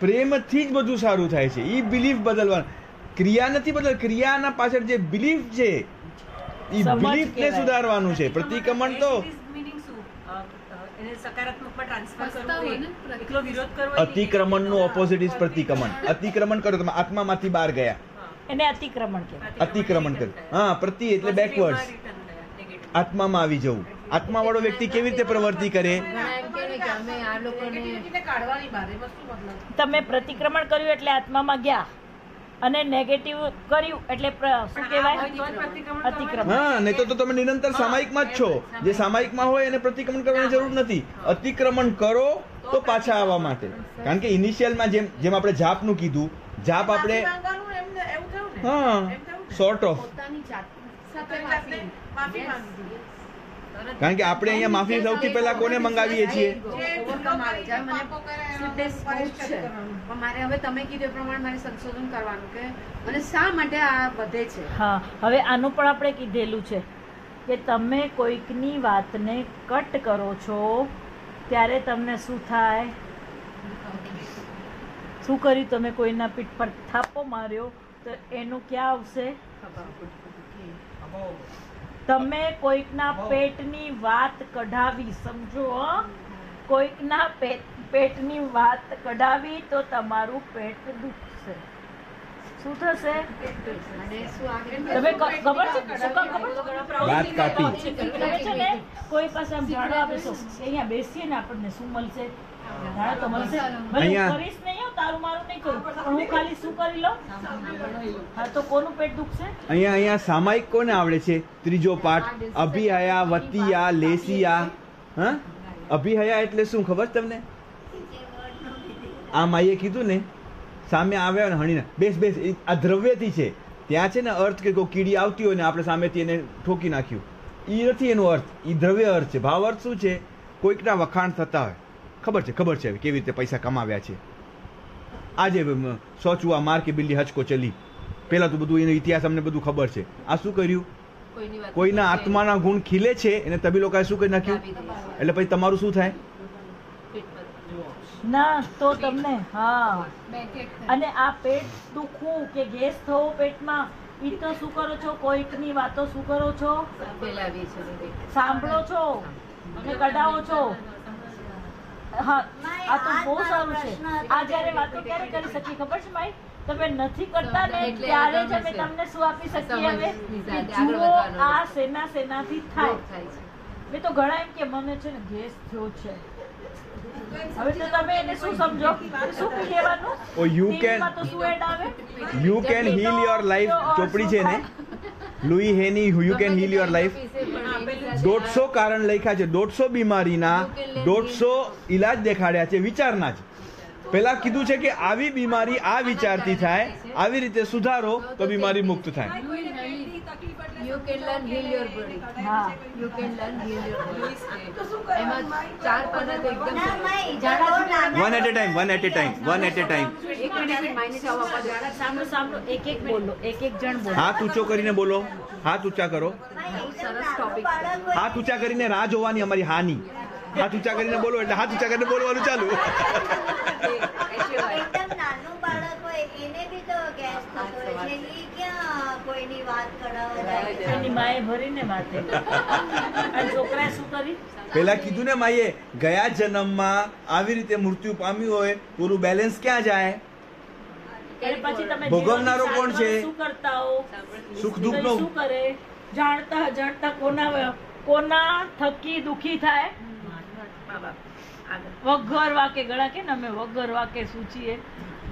પ્રેમથી જ બધું સારું થાય છે. ઈ બિલીફ બદલવાનું, ક્રિયા નથી બદલ. ક્રિયાના પાછળ જે બિલીફ છે ઈ બિલીફને સુધારવાનું છે. પ્રતિક્રમણ તો અતિક્રમણનું ઓપોઝિટ ઇઝ પ્રતિક્રમણ. અતિક્રમણ કરો તમે આત્મામાંથી બહાર ગયા, એને અતિક્રમણ કહેવાય. અતિક્રમણ કર્યું. હા, પ્રતિ એટલે બેકવર્ડ્સ, આત્મામાં આવી જવું. આત્મા વાળો વ્યક્તિ કેવી રીતે પ્રવૃત્તિ કરે? તમે પ્રતિક્રમણ કર્યું એટલે આત્મામાં ગયા અને નેગેટિવ કર્યું એટલે શું કહેવાય? અતિક્રમણ. હા, નહીં તો તમે નિરંતર સામાયિકમાં જ છો. જે સામાયિકમાં હોય એને પ્રતિક્રમણ કરવાની જરૂર નથી. અતિક્રમણ કરો તો પાછા આવવા માટે. કારણ કે ઇનિશિયલમાં જેમ આપણે જાપનું કીધું, જાપ આપણે હા સોર્ટ ઓફ પોતાની જાત સાથે માફી કારણ કે આપણે અહીંયા માફી સૌથી પહેલા કોને મંગાવીએ છીએ? ઓવરકમ આવે છે. મને સ્લીપલેસ બહુ જ છે, પણ મારે હવે તમે કીધું એ પ્રમાણે મારે સંશોધન કરવાનું કે મને શા માટે આ વધે છે. હા, હવે આનું પણ આપણે કીધેલું છે કે તમે કોઈકની વાતને કટ કરો છો ત્યારે તમને શું થાય? શું કર્યું તમે? કોઈના પીઠ પર થાપો માર્યો તો એનું ક્યાં આવશે? તમે કોઈકના પેટની વાત કઢાવી, સમજો, કોઈકના પેટની વાત કઢાવી તો તમારું પેટ દુખશે. શું થશે? અને શું આગળ તમે ખબર છે શું કામ ખબર? વાત કાપી. તમે છે ને કોઈ પાસે આમ જાણવા બેસો, અહીંયા બેસીએ ને આપણને શું મળશે? જાણો તો મળશે. ભલે હું કરીશ નહીં, હો, તારું મારું નહીં કરું, પણ હું ખાલી શું કરી લઉં? હા, તો કોનું પેટ દુખશે? અહીંયા સામાયિક કોને આવડે છે? ત્રીજો પાઠ, અભિહયા, વતિયા, લેસિયા. હા, અભિહયા એટલે શું ખબર તમને? આ માઈએ કીધું ને, સામે આવ્યા ને હણીને બેસ બેસ, આ દ્રવ્યથી છે. ત્યાં છે ને અર્થ કે કોઈ કીડી આવતી હોય ને આપણે સામેથી એને ઠોકી નાખ્યું, એ નથી એનો અર્થ, એ દ્રવ્ય અર્થ છે. ભાવ અર્થ શું છે? કોઈકના વખાણ થતા હોય, ખબર છે કેવી રીતે પૈસા કમાવ્યા છે. આજે સોચવા માર કે બિલ્લી હચકો ચલી, પેલા તો બધું એનો ઇતિહાસ અમને બધું ખબર છે. આ શું કર્યું? કોઈના આત્માના ગુણ ખીલે છે એને તબી લોકોએ શું કરી નાખ્યું? એટલે પછી તમારું શું થાય? ના તો તમને હા. અને આ પેટ દુખવું કે ગેસ થવો પેટમાં, ઈ તો શું કરો છો? કોઈકની વાતો શું કરો છો? સાંભળો છો અને કઢાવો છો. હા, આ તો બહુ સારું છે. આ જયારે વાતો ક્યારે કરી શકીએ ખબર છે ભાઈ? તમે નથી કરતા ને ત્યારે જ અમે તમને શું આપી શકીએ? હવે જુઓ આ સેનાથી થાય. મેં તો ઘણા એમ કે મને છે ને ગેસ થયો છે. હવે તો તમે એને શું સમજો? શું કહેવાનું? You can heal your life ચોપડી છે ને, Louise Hay you can heal your life. 150 કારણ લખ્યા છે, 150 બીમારીના 150 ઈલાજ દેખાડ્યા છે વિચારના જ. પેલા કીધું છે કે આવી બીમારી આ વિચારથી થાય, આવી રીતે સુધારો તો બીમારી મુક્ત થાય. You can learn heal your body. હા, You can learn heal your body. એમાં 4 પાના તો એકદમ ના, સરળ. માઈ, One at a time, one at a time, one at a time. એક મિનિટ માઇને જવાબ આપવા દો. સાંભળો, એક બોલો, એક જણ બોલો. હાથ ઊંચો કરીને બોલો, હાથ ઊંચા કરો. સરસ topic છે. હાથ ઊંચા કરીને રાહ જોવાની અમારી હાની. હાથ ઊંચા કરીને બોલો એટલે હાથ ઊંચા કરીને બોલવાનું ચાલુ. એકદમ નાનું બાળક હોય એને બી તો ગેસ થતો હોય છે. ઈ ક્યાં કોઈની વાત કરાવવા જાય? એની માએ ભરીને વાતે. અને છોકરાએ શું કરી? પેલા કીધું ને માઈએ, ગયા જન્મમાં આવી રીતે મૃત્યુ પામ્યું હોય, પૂરું બેલેન્સ ક્યાં જાય? અને પછી તમે ભોગવનારો કોણ છે? શું કરતા હો? સુખ દુઃખનો શું કરે? જાણતા અજાણતા કોના થકી દુખી થાય? વગર વાકે ગળા કે ને અમે વગર વાકે સૂચીએ,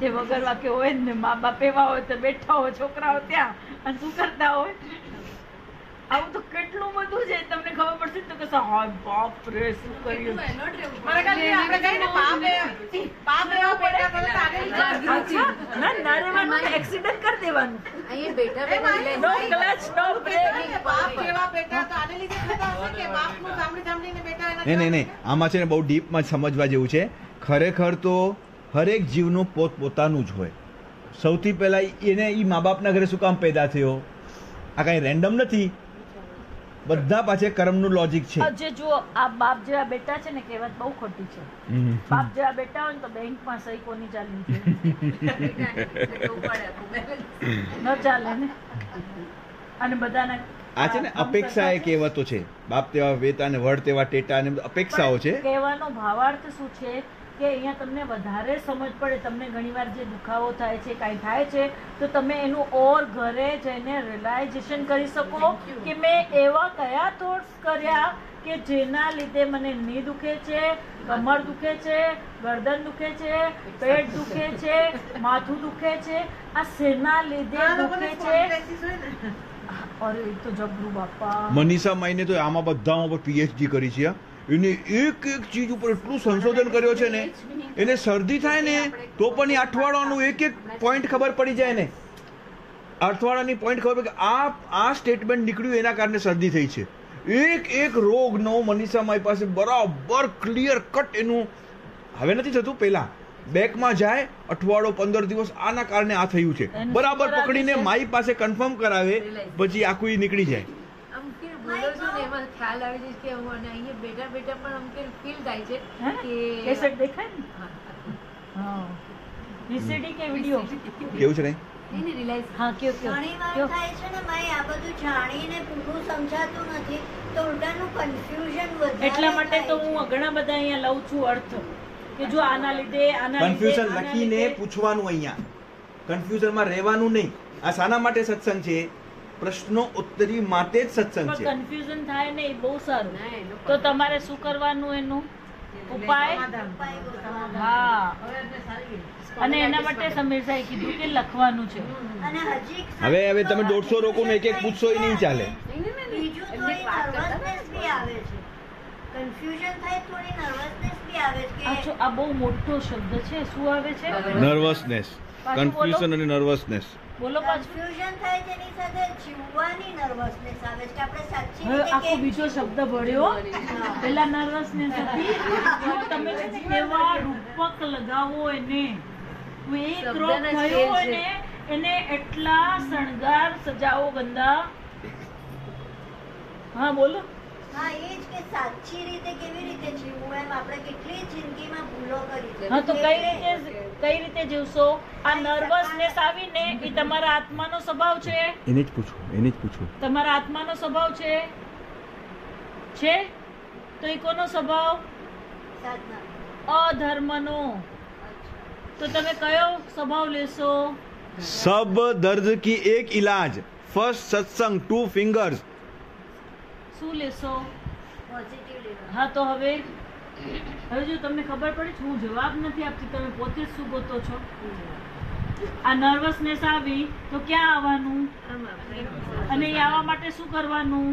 જે વગર વાકે હોય ને મા બાપ એવા હોય તો બેઠા હોય છોકરાઓ ત્યાં અને શું કરતા હોય? આવું તો કેટલું બધું છે, તમને ખબર પડશે તો કે હાય બાપ રે શું કર્યું. ના નારેવાનું એક્સિડન્ટ કરી દેવાનું. અહીંયા બેઠા બેઠા નો ક્લચ નો બ્રેક. નહીં આમાં છે ને બહુ ડીપમાં સમજવા જેવું છે. ખરેખર તો હરેક જીવનું પોતપોતાનું જ હોય. સૌથી પહેલા એને ઈ મા બાપના ઘરે શું કામ પેદા થયો? આ કઈ રેન્ડમ નથી, બધા પાછળ કર્મનું લોજિક છે. જે જુઓ આ બાપ જેવા બેટા છે ને, કહેવત બહુ ખોટી છે. બાપ જેવા બેટા હોય ને તો બેંકમાં સહી કોની ચાલી છે? ન ચાલે ને. અને બધાના આ છે ને અપેક્ષા એ કહેવતો છે. બાપ તેવા વેતા ને વડ તેવા ટેટા ને અપેક્ષાઓ છે. કહેવાનો ભાવાર્થ શું છે કે અહીંયા તમને વધારે સમજ પડે. તમને ઘણીવાર જે દુખાવો થાય છે, કાંઈ થાય છે, તો તમે એનું ઓર ઘરે જઈને રિયલાઇઝેશન કરી શકો કે મેં એવા કયા થોટ્સ કર્યા કે જેના લીધે મને ની દુખે છે, કમર દુખે છે, ગરદન દુખે છે, પેટ દુખે છે, માથું દુખે છે. આ શેના લીધે દુખે છે? અરે એ તો જબરું બાપા. મનીષા માઈને તો આમાં બધામાં પર પીએચડી કરી છે. એને એક ચીજ ઉપર એટલું સંશોધન કર્યો છે ને, એને શરદી થાય ને તો પણ એ અઠવાડિયાનું એક પોઈન્ટ ખબર પડી જાય ને. અઠવાડિયાની પોઈન્ટ ખબર પડે કે આ સ્ટેટમેન્ટ નીકળ્યું એના કારણે શરદી થઈ છે. એક રોગનો મનીષામાઈ પાસે બરાબર ક્લિયર કટ એનું હવે નથી થતું, પહેલા બેકમાં જાય અઠવાડો 15 દિવસ આના કારણે આ થયું છે, બરાબર પકડીને માઈ પાસે કન્ફર્મ કરાવે, પછી આખું ઈ નીકળી જાય. આમ કે બોલો છો ને એમાં ખ્યાલ આવે છે કે હું અને અહીંયા બેઠા બેઠા પણ આમ કે ફીલ થાય છે કે કેસેટ દેખાય ને? હા, VCD કે વિડિયો કેવું છે કઈ? નહીં રિલાઇઝ હા, કયો ઘણી વાર થાય છે ને ભાઈ, આ બધું જાણીને પૂરું સમજાતું નથી તો ઉલટાનું કન્ફ્યુઝન વધારે એટલા માટે તો થાય હું ઘણા બધા અહીંયા લઉં છું અર્થ કે જો આના લીધે કન્ફ્યુઝન લખીને પૂછવાનું, અહીંયા કન્ફ્યુઝનમાં રહેવાનું નહીં. આ શાના માટે સત્સંગ છે? પ્રશ્નો ઉત્તરી માટે જ સત્સંગ છે. કન્ફ્યુઝન થાય ને એ બહુ સારું. ના એનો તો તમારે શું કરવાનું એનું ઉપાય? હા, અને એના માટે સમીર સાહેબ કીધું કે લખવાનું છે. અને હજી એક હવે તમે 150 લોકોને એક એક પૂછશો એ નહીં ચાલે. બીજું થોડી નર્વસનેસ બી આવે છે, કન્ફ્યુઝન થાય, થોડી નર્વસનેસ બી આવે છે કે આ બહુ મોટો શબ્દ છે. શું આવે છે? નર્વસનેસ, કન્ફ્યુઝન અને નર્વસનેસ. બોલો પાછું. કન્ફ્યુઝન થાય તેની સાથે જીવવાની નર્વસનેસ આવે છે કે આપણે સાચી હવે રીતે આખો બીજો શબ્દ ભળ્યો. પેલા નર્વસનેસ હતી. જો તમે છે ને કેવા રૂપક લગાવો એને, એક રોગ શબ્દના થયો સ્કેલ હોય છે. ને એને એટલા શણગાર સજાવો ગંદા. હા બોલો. હા, એ જ કે સાચી રીતે કેવી રીતે જીવવું, એમ આપણે કેટલી જિંદગીમાં ભૂલો કરી છે. હા, તો કઈ રીતે જીવશો? આ નર્વસનેસ આવીને એ તમારા આત્માનો સ્વભાવ છે. એને જ પૂછો. તમારા આત્માનો સ્વભાવ છે. તો એ કોનો સ્વભાવ? સાધના. અધર્મનો. તો તમે કયો સ્વભાવ લેશો? સબ દર્દ કી એક ઇલાજ, ફર્સ્ટ સત્સંગ, 2 ફિંગર્સ. શું લેશો? Positive level. હા, તો હવે જો તમને ખબર પડી છે, હું જવાબ નથી આપતી, તમે પોતે જ શું ગોતો છો? આ નર્વસનેસ આવી તો ક્યાં આવવાનું? અને એ આવવા માટે શું કરવાનું?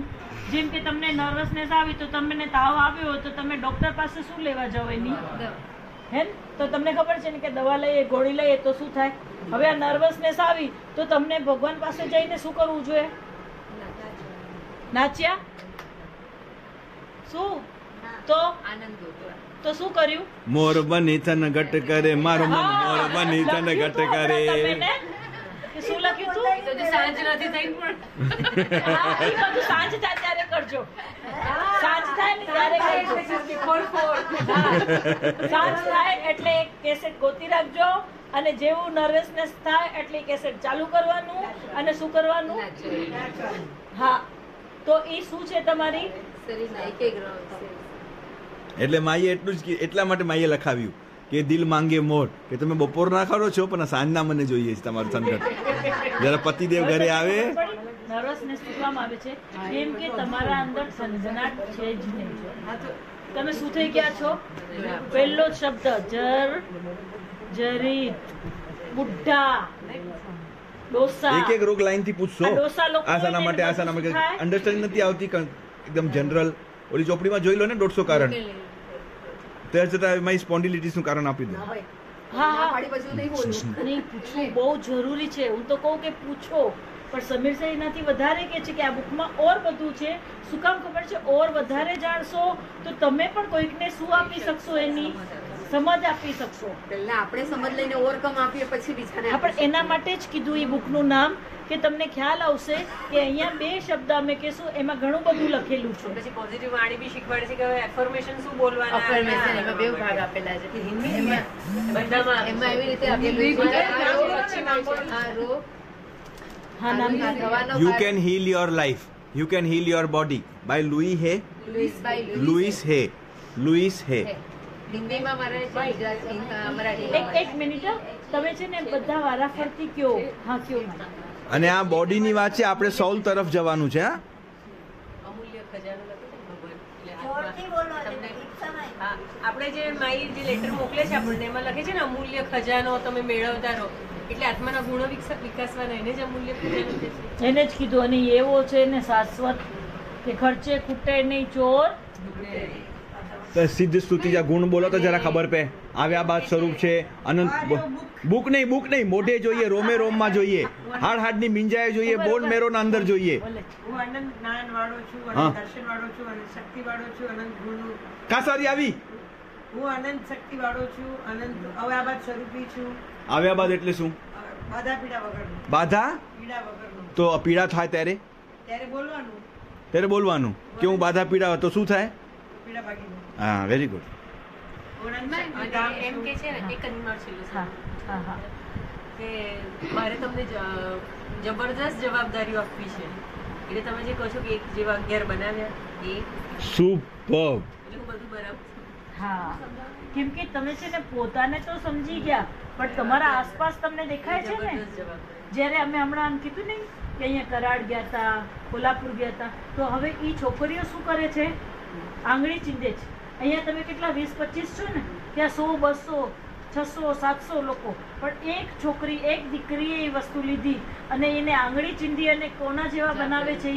જેમ કે તમને નર્વસનેસ આવી તો તમને તાવ આવ્યો હોય તો તમે ડોક્ટર પાસે શું લેવા જાવ એની? હે ને? તો તમને ખબર છે ને કે દવા લઈએ, ગોળી લઈએ તો શું થાય? હવે આ નર્વસનેસ આવી તો તમને ભગવાન પાસે જઈને શું કરવું જોઈએ? નાચ્યા? શું? તો આનંદ ગોતવા. તો શું કર્યું? મોર બની તન ઘટ કરે, મારું મન મોર બની તન ઘટ કરે. કે શું લખ્યું તું? તો જે સાંજ નથી થઈ પણ હા, એ બધું સાંજ થાય ત્યારે કરજો. સાંજ થાય ને ત્યારે કરજો. હા, સાંજ થાય એટલે એક કેસેટ ગોતી રાખજો, અને જેવું નર્વસનેસ થાય એટલે કેસેટ ચાલુ કરવાનું, અને શું કરવાનું? હા, તો એ શું છે તમારી? શરીરના એક એક રંગ છે. એટલે માઈએ એટલું જ એટલા માટે માઈએ લખાવ્યું કે દિલ માંગે મોર, કે તમે બપોરના ખરો છો પણ સાંજના મને જોઈએ છે તમારું સંકટ. જરા પતિદેવ ઘરે આવે. નર્વસનેસ શું કામ આવે છે? કેમ કે તમારા અંદર સનસનાટ છે જ નહીં. તમે શું થઈ ગયા છો? પહેલો શબ્દ જરીત, બુઢ્ઢા, ડોસા. એક રોગ લાઈન થી પૂછશો. આ ડોસા લોકો આ શાના માટે, આ શાના માટે અન્ડરસ્ટેન્ડિંગ નથી આવતી, એકદમ જનરલ. ઓલી ચોપડીમાં જોઈ લો ને 150 કારણ, ત્યાં છતાં એમાં સ્પોન્ડિલિટીસ નું કારણ આપી દો. હા, નહીં, પૂછવું બહુ જરૂરી છે. હું તો કહું કે પૂછો, પણ સમીર સાહેબ એનાથી વધારે કે છે કે આ બુકમાં ઓર બધું છે. શું કામ ખબર છે? ઓર વધારે જાણશો તો તમે પણ કોઈકને શું આપી શકશો, એની સમજ આપી શકશો. પહેલા આપણે સમજ લઈને ઓવરકમ આપીએ પછી બીજાને આપણે એના માટે જ કીધું એ બુકનું નામ, કે તમને ખ્યાલ આવશે કે અહીંયા 2 શબ્દ અમે કહેશું, એમાં ઘણું બધું લખેલું છે. પછી પોઝિટિવ વાણી બી શીખવાડે છે કે હવે એફર્મેશન શું બોલવાના, affirmation એમાં બે ભાગ આપેલા છે. બધામાં એમાં એવી રીતે આપેલું છે આ રોગ હા, નામ આ દવાનો you can heal your life, you can heal your body by Louise Hay. હિન્દીમાં મારે છે, ગુજરાતી મરાઠી. એક મિનિટ, તમે છે ને બધા વારાફરતી કયો. હા, કયો. અને આ બોડીની વાત છે, આપણે સોલ તરફ જવાનું છે. હા, અમૂલ્ય ખજાનો લખે છે ભગવાન. એટલે જોરથી બોલો તમને સમય. હા, આપણે જે માઈ જે લેટર મોકલે છે આપણને એમાં લખે છે ને અમૂલ્ય ખજાનો તમે મેળવતા રહો, એટલે આત્માના ગુણો વિકાસવાના, એને જ અમૂલ્ય ખજાનો કહે છે. એને જ કીધું. અને એવો છે ને શાશ્વત કે ખર્ચે ખૂટે નહીં ચોર. તો સિદ્ધ સ્તુતિ જા ગુણ બોલો તો જરા ખબર પે. આવ્યા બાદ સ્વરૂપ છે અનંત. બુક નહીં, મોઢે જોઈએ, રોમે રોમમાં જોઈએ, હાડની મિંજાએ જોઈએ, બોન મેરોના અંદર જોઈએ. હું અનંત જ્ઞાન વાળો છું, હા. અનંત દર્શન વાળો છું, અનંત શક્તિ વાળો છું, અનંત ગુણ. કાસારી આવી. હું અનંત શક્તિ વાળો છું, અનંત અવ્યાબાદ સ્વરૂપી છું. આવ્યા બાદ એટલે શું? બાધા પીડા વગરનું. બાધા પીડા વગરનું. તો પીડા થાય ત્યારે ત્યારે બોલવાનું કે હું બાધા પીડા તો શું થાય? પીડા ભાગી જાય. હા, વેરી ગુડ. હું અનંત અને શક્તિધામ એમ છું. કે છે ને એક જ માર છેલ્લું હા સવાલ. હા હા કે મારે તમને જબરદસ્ત જવાબદારીઓ આપવી છે, એટલે તમે જે કહો છો કે એક જેવા 11 બનાવ્યા એ સુપર. એટલે હું બધું બરાબર. હા, કેમ કે તમે છે ને પોતાને તો સમજી ગયા, પણ તમારા આસપાસ તમને દેખાય છે ને. જબરદસ્ત જવાબદારી. જ્યારે અમે હમણાં આમ કીધું ને કે અહીંયા કરાડ ગયા હતા, કોલ્હાપુર ગયા હતા, તો હવે એ છોકરીઓ શું કરે છે? આંગળી ચીંધે છે. અહીંયા તમે કેટલા 20-25 છો ને, ત્યાં 100, 200, 600, 700 લોકો, પણ એક છોકરી, એક દીકરીએ એ વસ્તુ લીધી અને એને આંગળી ચીંધી અને કોના જેવા બનાવે છે?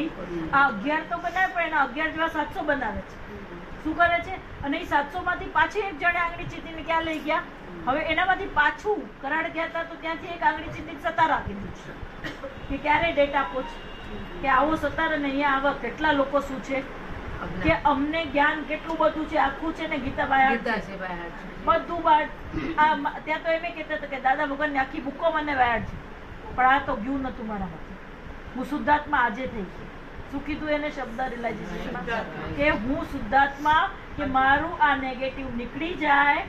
આ 11 તો બનાવે, પણ એના 11 જેવા 700 બનાવે છે. શું કરે છે? અને એ 700 માંથી પાછી એક જણે આંગળી ચીંધીને ક્યાં લઈ ગયા? હવે એનામાંથી પાછું કરાડ ગયા હતા તો ત્યાંથી એક આંગળી ચીંધીને સતાર આપી દીધું કે ક્યારે ડેટ આપો છો કે આવો સતાર, અને અહીંયા આવા કેટલા લોકો શું છે કે અમને જ્ઞાન કેટલું બધું છે, આખું છે ને ગીતાબાઈ બધું બાર. ત્યાં તો એમ કહેતા હતા કે દાદા ભગવાનની આખી બુકો મને વાયડ છે, પણ આ તો ગયું નતું મારામાંથી. હું શુદ્ધાત્મા આજે થઈ ગઈ. શું કીધું એને શબ્દ રિલાઇઝેશનમાં? કે હું શુદ્ધાત્મા, કે મારું આ નેગેટિવ નીકળી જાય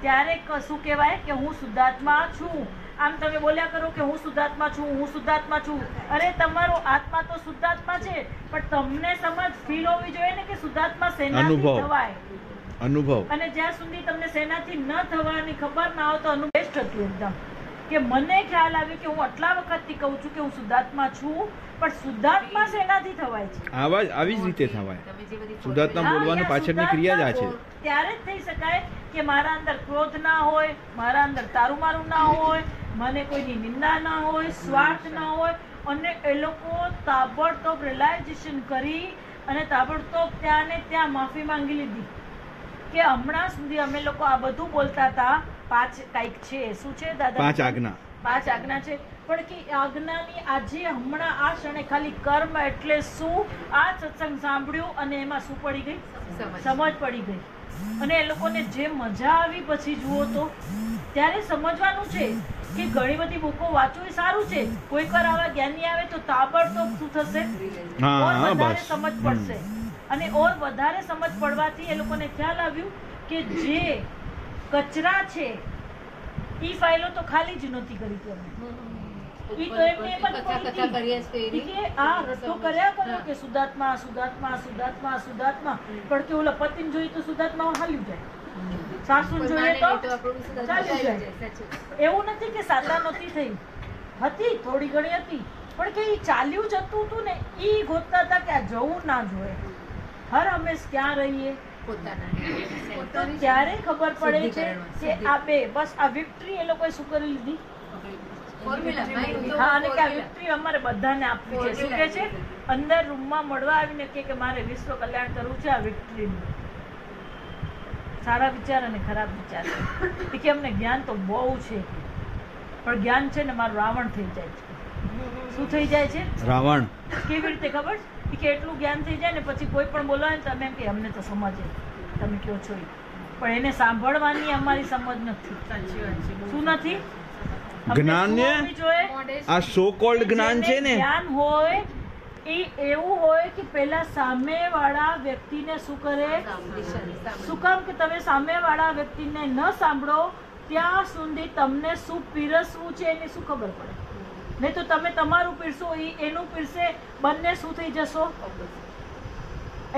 ત્યારે શું કહેવાય કે હું શુદ્ધાત્મા છું. આમ તમે બોલ્યા કરો કે હું શુદ્ધાત્મા છું, હું શુદ્ધાત્મા છું. અરે તમારો આત્મા તો શુદ્ધાત્મા છે, પણ તમને સમજ ફીલ હોવી જોઈએ ને કે શુદ્ધાત્મા શેનાથી થવાય. અનુભવ. અને જ્યાં સુધી તમને શેનાથી ન થવાની ખબર ના હોય તો અનુભવ બેસ્ટ હતું એકદમ. કે મને ખ્યાલ આવ્યો કે હું આટલા વખતથી કહું છું કે હું શુદ્ધાત્મા છું, પણ શુદ્ધાત્મા શેનાથી થવાય છે? આવી જ રીતે થવાય. તમે જે બધી શુદ્ધાત્મા હા, બોલવાની યા પાછળની ક્રિયા જ આ છે. ત્યારે જ થઈ શકાય કે મારા અંદર ક્રોધ ના હોય, મારા અંદર તારું મારું ના હોય, મને કોઈની નિંદા ના હોય, સ્વાર્થ ના હોય, અને એ લોકો તાબડતોબ રિયલાઇઝેશન કરી અને તાબડતોબ ત્યાં ને ત્યાં માફી માંગી લીધી કે હમણાં સુધી અમે લોકો આ બધું બોલતા હતા 5 કંઈક છે, શું છે દાદા? 5 આજ્ઞા. 5 આજ્ઞા છે, પણ કે આજ્ઞાની આજે હમણાં આ ક્ષણે ખાલી કર્મ એટલે શું, આ સત્સંગ સાંભળ્યું અને એમાં શું પડી ગઈ? સમજ પડી ગઈ. અને એ લોકોને જે મજા આવી પછી જુઓ તો ત્યારે સમજવાનું છે કે ઘણી બધી બુકો વાંચવું એ સારું છે. કોઈક વાર આવા જ્ઞાની આવે તો તાબડતોબ શું થશે? ઓર વધારે સમજ પડશે. અને ઓર વધારે સમજ પડવાથી એ લોકોને ખ્યાલ આવ્યું કે જે કચરા છે ઈ ફાઇલો તો ખાલી જ નહોતી કરી હતી અમે. ઈ તો એમને પણ પડી કે આ રસ્તો કર્યા કર્યો કે શુદ્ધાત્મા શુદ્ધાત્મા શુદ્ધાત્મા શુદ્ધાત્મા, પણ કે ઓલા પતિને જોઈએ તો શુદ્ધાત્મા હાલ્યું જાય, સાસુને જોઈએ તો ચાલ્યું જાય. એવું નથી કે સાતા નહોતી થઈ, હતી થોડી ઘણી હતી, પણ કે ઈ ચાલ્યું જતું હતું ને ઈ ગોતતા હતા કે આ જવું ના જોઈએ, હર હંમેશ ક્યાં રહીએ. તો ત્યારે ખબર પડે છે કે આ બે બસ આ વિક્ટરી એ લોકોએ શું કરી લીધી? હા, અને કે આ વિક્ટરી અમારે બધાને આપવી છે. શું કે છે? અંદર રૂમમાં મળવા આવીને કે મારે વિશ્વ કલ્યાણ કરવું છે. આ વિક્ટરીનું સારા વિચાર અને ખરાબ વિચાર છે કે અમને જ્ઞાન તો બહુ છે, પણ જ્ઞાન છે ને મારું રાવણ થઈ જાય છે. શું થઈ જાય છે? રાવણ. કેવી રીતે ખબર કે એટલું જ્ઞાન થઈ જાય ને પછી કોઈ પણ બોલાવે ને તમે એમ કે અમને તો સમજે તમે કયો છો, પણ એને સાંભળવાની અમારી સમજ નથી. સાચી વાત છે. શું નથી? જ્ઞાન ને આ સો કોલ્ડ જ્ઞાન છે ને, જ્ઞાન હોય એ એવું હોય કે પેલા સામેવાળા વ્યક્તિને શું કરે? શું કામ કે તમે સામેવાળા વ્યક્તિને ન સાંભળો ત્યાં સુધી તમને શું પીરસવું છે એની શું ખબર પડે? નહીં તો તમે તમારું પીરસો, એનું પીરસે, બંને શું થઈ જશો?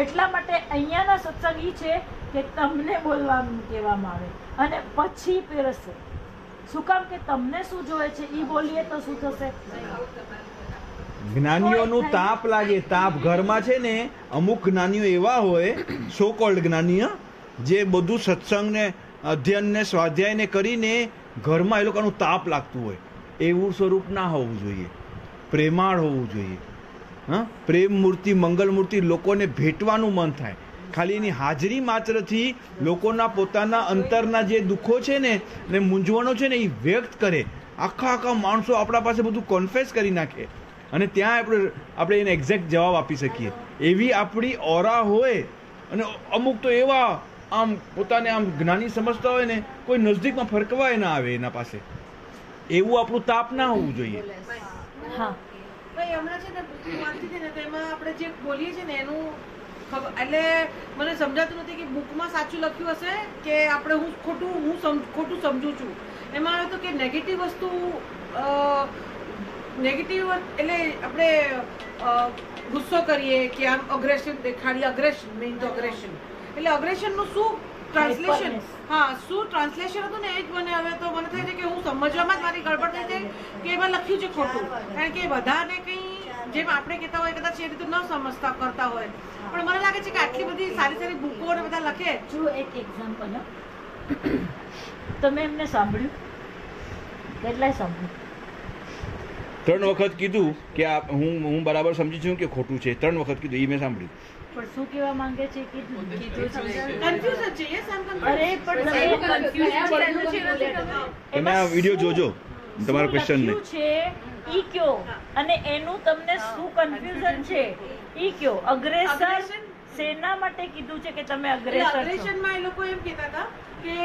એટલા માટે અહીંયાના સત્સંગ ઈ છે કે તમને બોલવાનું કહેવામાં આવે અને પછી પીરસે. શું કામ કે તમને શું જોઈએ છે ઈ બોલીએ તો શું થશે? જ્ઞાનીઓનું તાપ લાગે. તાપ ઘરમાં છે ને, અમુક જ્ઞાનીઓ એવા હોય સો કોલ્ડ જ્ઞાનીઓ જે બધું સત્સંગ ને અધ્યયન ને સ્વાધ્યાય ને કરીને ઘરમાં એ લોકોનું તાપ લાગતું હોય. એવું સ્વરૂપ ના હોવું જોઈએ, પ્રેમાળ હોવું જોઈએ. હા, પ્રેમ મૂર્તિ, મંગલ મૂર્તિ લોકોને ભેટવાનું મન થાય ખાલી એની હાજરી માત્રથી લોકોના પોતાના અંતરના જે દુઃખો છે ને મૂંઝવણો છે ને એ વ્યક્ત કરે. આખા માણસો આપણા પાસે બધું કોન્ફેસ કરી નાખે અને ત્યાં આપણે એને એક્ઝેક્ટ જવાબ આપી શકીએ. એવી આપણી ઓરા હોય. અને અમુક તો એવા આમ પોતાને આમ જ્ઞાની સમજતા હોય ને, કોઈ નજદીકમાં ફરકવાય ના આવે એના પાસે. એવું આપણું તાપ ના હોવું જોઈએ. હા ભાઈ હમણાં છે ને બુક વાંચી હતી ને તો એમાં આપણે જે બોલીએ છીએ ને એનું એટલે મને સમજાતું નથી કે બુકમાં સાચું લખ્યું હશે કે આપણે હું ખોટું સમજું છું. એમાં આવે તો કે નેગેટિવ વસ્તુ નેગેટિવ એટલે આપણે ગુસ્સો કરીએ કે આમ અગ્રેશન દેખાડીએ. અગ્રેશન મીન તો અગ્રેશન એટલે અગ્રેશનનું શું ટ્રાન્સલેશન? હા, શું ટ્રાન્સલેશન હતું ને એ જ મને હવે તો મને થાય છે કે હું સમજવામાં જ મારી ગડબડ થઈ જાય કે એમાં લખ્યું છે ખોટું. કારણ કે બધાને કંઈ જેમ આપણે કહેતા હોય કદાચ એ રીતે ન સમજતા કરતા હોય, પણ મને લાગે છે કે આટલી બધી સારી સારી બુકો અને બધા લખે. જો એક એક્ઝામ્પલ, તમે એમને સાંભળ્યું? કેટલાય સાંભળ્યું? 3 વખત કીધું કે હું બરાબર સમજી છું કે ખોટું છે. 3 વખત કીધું, એ મેં સાંભળ્યું. પણ શું કહેવા માંગે છે કે કન્ફ્યુઝન છે. યસ આમ અરે પણ તમે તમે આ વિડીયો જોજો, તમારો ક્વેશ્ચન ને છે ઈ કયો અને એનું તમને શું કન્ફ્યુઝન છે ઈ કયો. અગ્રેસર શેના માટે કીધું છે કે તમે અગ્રેસર? અગ્રેશનમાં એ લોકો એમ કહેતા હતા કે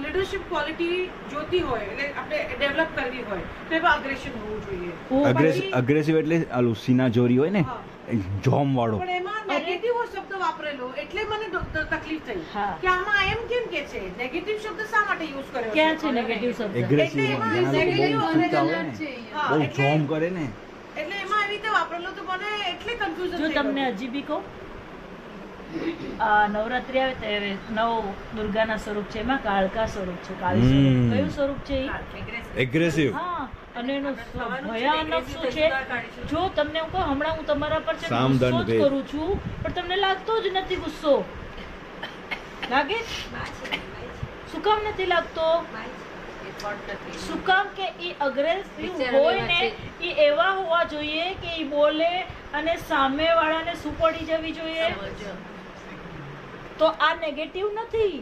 લીડરશિપ ક્વોલિટી જોતી હોય એટલે આપણે ડેવલપ કરવી હોય તો એમાં અગ્રેશન હોવું જોઈએ. અગ્રેસિવ એટલે આલું સીના જોરી હોય ને, જોમ વાળો. પણ એમાં નેગેટિવ શબ્દ વાપરેલો એટલે મને તકલીફ થઈ કે આમાં એમ કેમ કે છે નેગેટિવ શબ્દ શા માટે યુઝ કર્યો? ક્યાં છે નેગેટિવ શબ્દ? એગ્રેસિવ બહુ જોમ કરે ને, એટલે એમાં એવી રીતે વાપરેલો તો મને એટલે કન્ફ્યુઝન જો તમને હજી બી કહું, નવરાત્રી આવે ત્યારે 9 દુર્ગાના સ્વરૂપ છે, એમાં કાળકા સ્વરૂપ છે. કાળી સ્વરૂપ કયું સ્વરૂપ છે? એગ્રેસિવ. હા, અને એનું ભયાનક શું છે? જો તમને હું કહું, હમણાં હું તમારા પર છે ગુસ્સો જ કરું છું પણ તમને લાગતો જ નથી ગુસ્સો. લાગે? શું કામ નથી લાગતો? શું કામ કે ઈ અગ્રેસિવ હોય ને ઈ એવા હોવા જોઈએ કે ઈ બોલે અને સામે વાળાને શું પડી જવી જોઈએ. તો આ નેગેટિવ નથી.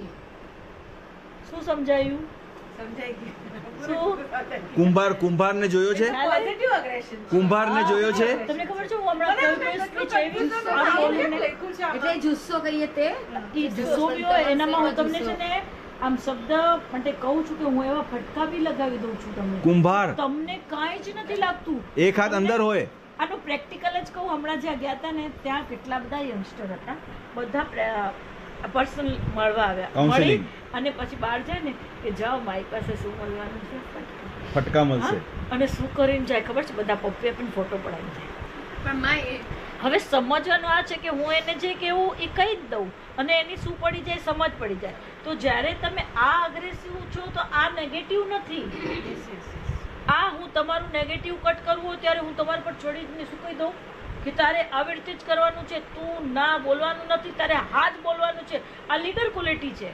શું સમજાયું? કુંભારને જોયો છે? કુંભારને જોયો છે? તમને ખબર છે હું હમણાં એટલે જુસ્સો કહીએ તે જુસ્સો બી હોય એનામાં હું તમને છે ને આમ શબ્દ માટે કહું છું કે હું એવા ફટકા બી લગાવી દઉં છું તમને. કુંભાર તમને કાંઈ જ નથી લાગતું. એક હાથ અંદર હોય. આનું પ્રેક્ટિકલ જ કહું, હમણાં જ્યાં ગયા હતા ને ત્યાં કેટલા બધા યંગસ્ટર હતા, બધા પર્સનલ મળવા આવ્યા. મળી અને પછી બહાર જાય ને કે જાઓ મારી પાસે શું મળવાનું છે, ફટકા મળશે. અને શું કરીને જાય ખબર છે? બધા પપ્પીએ પણ ફોટો પડાવી જાય. પણ માય હવે સમજવાનું આ છે કે હું એને જે કેવું એ કહી જ દઉં અને એની શું પડી જાય સમજ પડી જાય. તો જ્યારે તમે આ અગ્રેસિવ છો તો આ નેગેટિવ નથી. આ હું તમારું નેગેટિવ કટ કરવું હોય ત્યારે હું તમારા પર છોડીને શું કહી દઉં કે તારે આવી રીતે જ કરવાનું છે, તું ના બોલવાનું નથી, તારે હા જ બોલવાનું છે. આ લીડર ક્વોલિટી છે.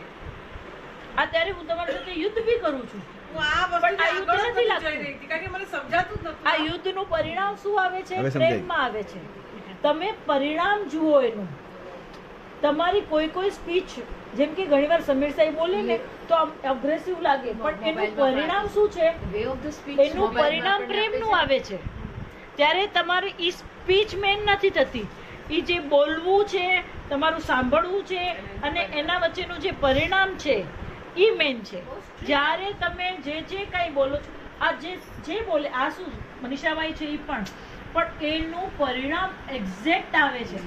આ ત્યારે હું તમારી સાથે યુદ્ધ બી કરું છું. આ યુદ્ધનું પરિણામ શું આવે છે? પ્રેમમાં આવે છે. તમે પરિણામ જુઓ એનું. તમારી કોઈ સ્પીચ, જેમ કે ઘણીવાર સમીર સાહેબ બોલે ને તો અગ્રેસિવ લાગે, પણ એનું પરિણામ શું છે? એનું પરિણામ પ્રેમનું આવે છે. ત્યારે તમારી ઈ સ્પીચ મેન નથી થતી. ઈ જે બોલવું છે, તમારું સાંભળવું છે અને એના વચ્ચેનું જે પરિણામ છે ઈ મેન છે. જ્યારે તમે જે કાંઈ બોલો છો, આ જે બોલે, આ શું મનીષાભાઈ છે ઈ પણ એનું પરિણામ એક્ઝેક્ટ આવે છે.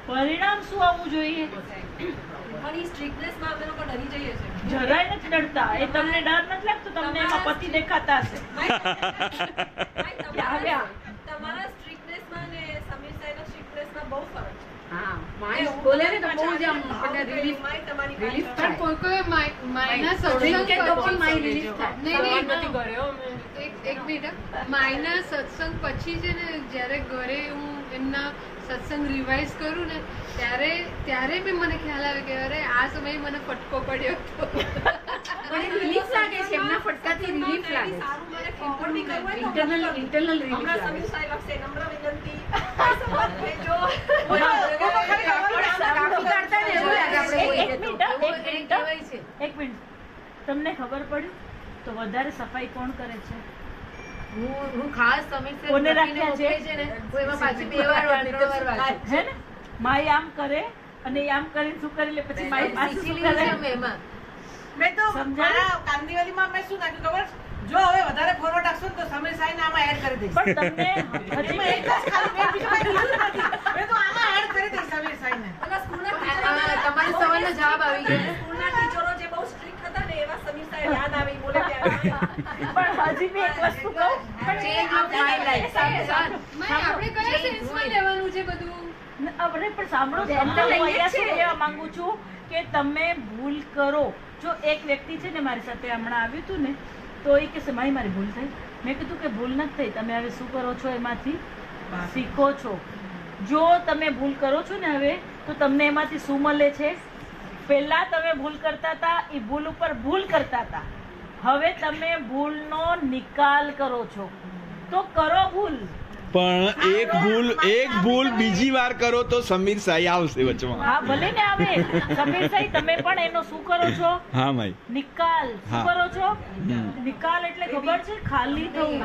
પરિણામ શું આવવું જોઈએ? પણ ઈ સ્ટ્રિક્ટનેસમાં અમે લોકો ડરી જઈએ છીએ. જરાય નથી ડરતા. એ તમને ડર નથી લાગતો? તમને એમાં પતિ દેખાતા હશે. તમારા સ્ટ્રિક્ટનેસમાં ને સમીર સાહેબના સ્ટ્રિક્ટનેસમાં બહુ ફરક છે. હા, માણસ બોલે ને તો બહુ જ આમ આપણને રિલીફ થાય. કોઈ માયના સત્સંગ કે તો પણ માય રિલીફ થાય. એક મિનિટ, માયના સત્સંગ પછી છે ને જ્યારે ઘરે હું એમના સત્સંગ રિવાઇઝ કરું ને ત્યારે બી મને ખ્યાલ આવે કે અરે આ સમયે મને ફટકો પડ્યો હતો. મને રિલીફ લાગે છે, એમના ફટકાથી રિલીફ લાગે. સારું મને ફોરવર્ડ બી કરવું હોય ઇન્ટરનલ રિલીફ હમણાં લાગે. સમીર સાહેબ લખશે નમ્ર વિનંતી સંવાદ ભેજો. કાપી કાઢતા તમને ખબર પડી તો વધારે સફાઈ કોણ કરે છે? હું ખાસ સમીર કોને સર રાખ્યા છે? છે ને હું એમાં પાછી 2 વાર 3 વાર વાંચું. હે ને માય આમ કરે અને એ આમ કરીને શું કરી લે પછી માય પાસે શીખી શું લીધું છે કરે? અમે એમાં. મેં તો સમજાયું? મારા કાંદીવાલીમાં મેં શું નાખ્યું ખબર છે? જો હવે વધારે ફોરવર્ડ નાખશો ને તો સમીર સાઈને આમાં એડ કરી દઈશ. પણ તમને એમાં એક જ ખાલી મેં બીજું કાંઈ કીધું નથી. મેં તો આમાં એડ કરી દઈશ સમીર સાઈને. અને સ્કૂલના તમારા સવાલનો જવાબ આવી ગયો. સ્કૂલના ટીચરો જે બહુ સ્ટ્રિક્ટ હતા ને એવા સમીર સાહેબ યાદ આવે ઈ બોલે ત્યારે. પણ હજી બી એક વસ્તુ કહું, Change of my life. Sir, આપણે કયા સેન્સમાં લેવાનું છે બધું? અરે પણ સાંભળો, તમને હું અહીંયા શું કહેવા માંગુ છું કે તમે ભૂલ કરો. જો એક વ્યક્તિ છે ને મારી સાથે હમણાં આવ્યું હતું ને, તો એ કે મારી ભૂલ થઈ. મેં કીધું કે ભૂલ નથી થઈ, તમે હવે શું કરો છો એમાંથી શીખો છો. જો તમે ભૂલ કરો છો ને હવે, તો તમને એમાંથી શું મળે છે? પહેલા તમે ભૂલ કરતા હતા, એ ભૂલ ઉપર ભૂલ કરતા હતા. હવે તમે ભૂલનો નિકાલ કરો છો. તો કરો ભૂલ, પણ એક ભૂલ બીજી વાર કરો તો સમીર સાઈ આવશે વચમાં. હા ભલે ને આવે. સમીર સાઈ તમે પણ એનો શું કરો છો? હા માઈ, નિકાલ. શું હા. કરો છો? નિકાલ એટલે ખબર છે? ખાલી થવું.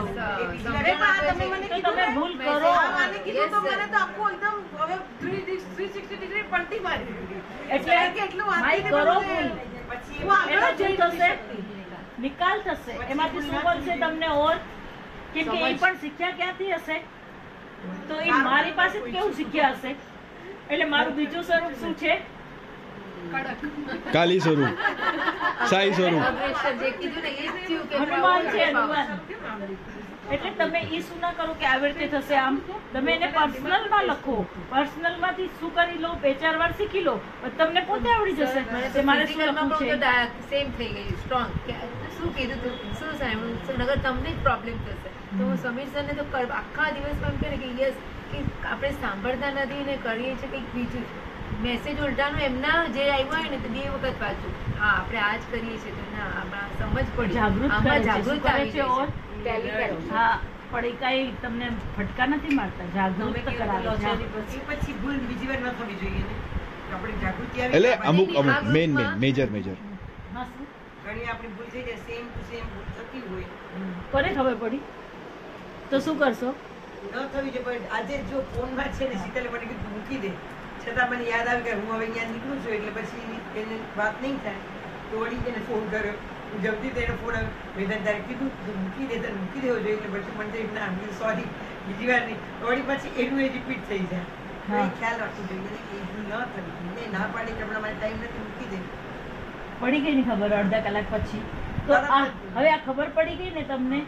અરે પણ આ તમે મને તો કીધું તમે ને, ભૂલ કરો. આ મને કીધું તો મને તો આખું એકદમ હવે 360 ડિગ્રી પલટી મારી દીધી. એટલે કારણ કે એટલું વાંચીને ભાઈ કરો મને ભૂલ. પછી હું આગળ એનો જ શું જઈ થશે? નિકાલ થશે. એમાંથી શું બનશે તમને? ઓર કેમ કે એ પણ શીખ્યા ક્યાંથી હશે? તો એ મારી પાસે જ કેવું શીખ્યા હશે? એટલે મારું બીજું સ્વરૂપ શું છે? કાલી સ્વરૂપ, સાઈ સ્વરૂપ. અગ્રેસર જે કીધું ને એ જ થયું કે હનુમાન છે, power. હનુમાન. એટલે તમે એ શું ના કરો કે આવી રીતે થશે આમ. તમે એને પર્સનલમાં લખો. પર્સનલમાંથી શું કરી લો, 2-4 વાર શીખી લો, પછી તમને પોતે આવડી જશે કે મારે શું ફિઝિકલમાં લખવું પણ છે. તો સેમ થઈ ગયું, સ્ટ્રોંગ. શું કીધું તું, શું સાંભળ્યું? નગર તમને જ પ્રોબ્લેમ થશે. તો હું સમીર સરને તો આખા દિવસમાં એમ કહે ને કે યસ, કે આપણે સાંભળતા નથી ને કરીએ છીએ કંઈક બીજું. મેસેજ ઉલટાનું એમના જે આવ્યું હોય ને તો 2 વખત વાંચું. હા આપણે આ જ કરીએ છીએ તો ના આમાં સમજ પડી, જાગૃત કરે આમાં છે. શું જાગૃત કરે આવી છે? જાય ઓર છે. ટેલી કરો. હા, પણ એ કાંઈ તમને ફટકા નથી મારતા, જાગૃત કરાવે છે. પછી ભૂલ બીજી વાર ન થવી જોઈએ ને. આપણે જાગૃતિ આવી એટલે જાય. અમુક મેજર હા, શું? ઘણી આપણી ભૂલ થઈ જાય, સેમ ટુ સેમ ભૂલ થતી હોય. કોને ખબર પડી? તો શું કરશો? ન થવી જોઈએ. પણ આજે જો ફોનમાં છે ને શીતલે મને કીધું મૂકી દે, છતાં મને યાદ આવી કે હું હવે અહીંયા નીકળું છું એટલે પછી એને વાત નહીં થાય. તો વળી એને ફોન કર્યો. હું જમતી તો એને ફોન આવ્યો. વેદાંત તારે કીધું તું મૂકી દે, તારે મૂકી દેવો જોઈએ. એટલે પછી મને તો એમ ના સોરી બીજી વાર નહીં. તો વળી પછી એનું એ રિપીટ થઈ જાય. તો એ ખ્યાલ રાખવું જોઈએ કે એ ભૂલ ન થવી જોઈએ. ના પાડી કે હમણાં મારે ટાઈમ નથી, મૂકી દે. પડી ગઈ ની ખબર અડધા કલાક પછી? તો આ હવે આ ખબર પડી ગઈ ને તમને,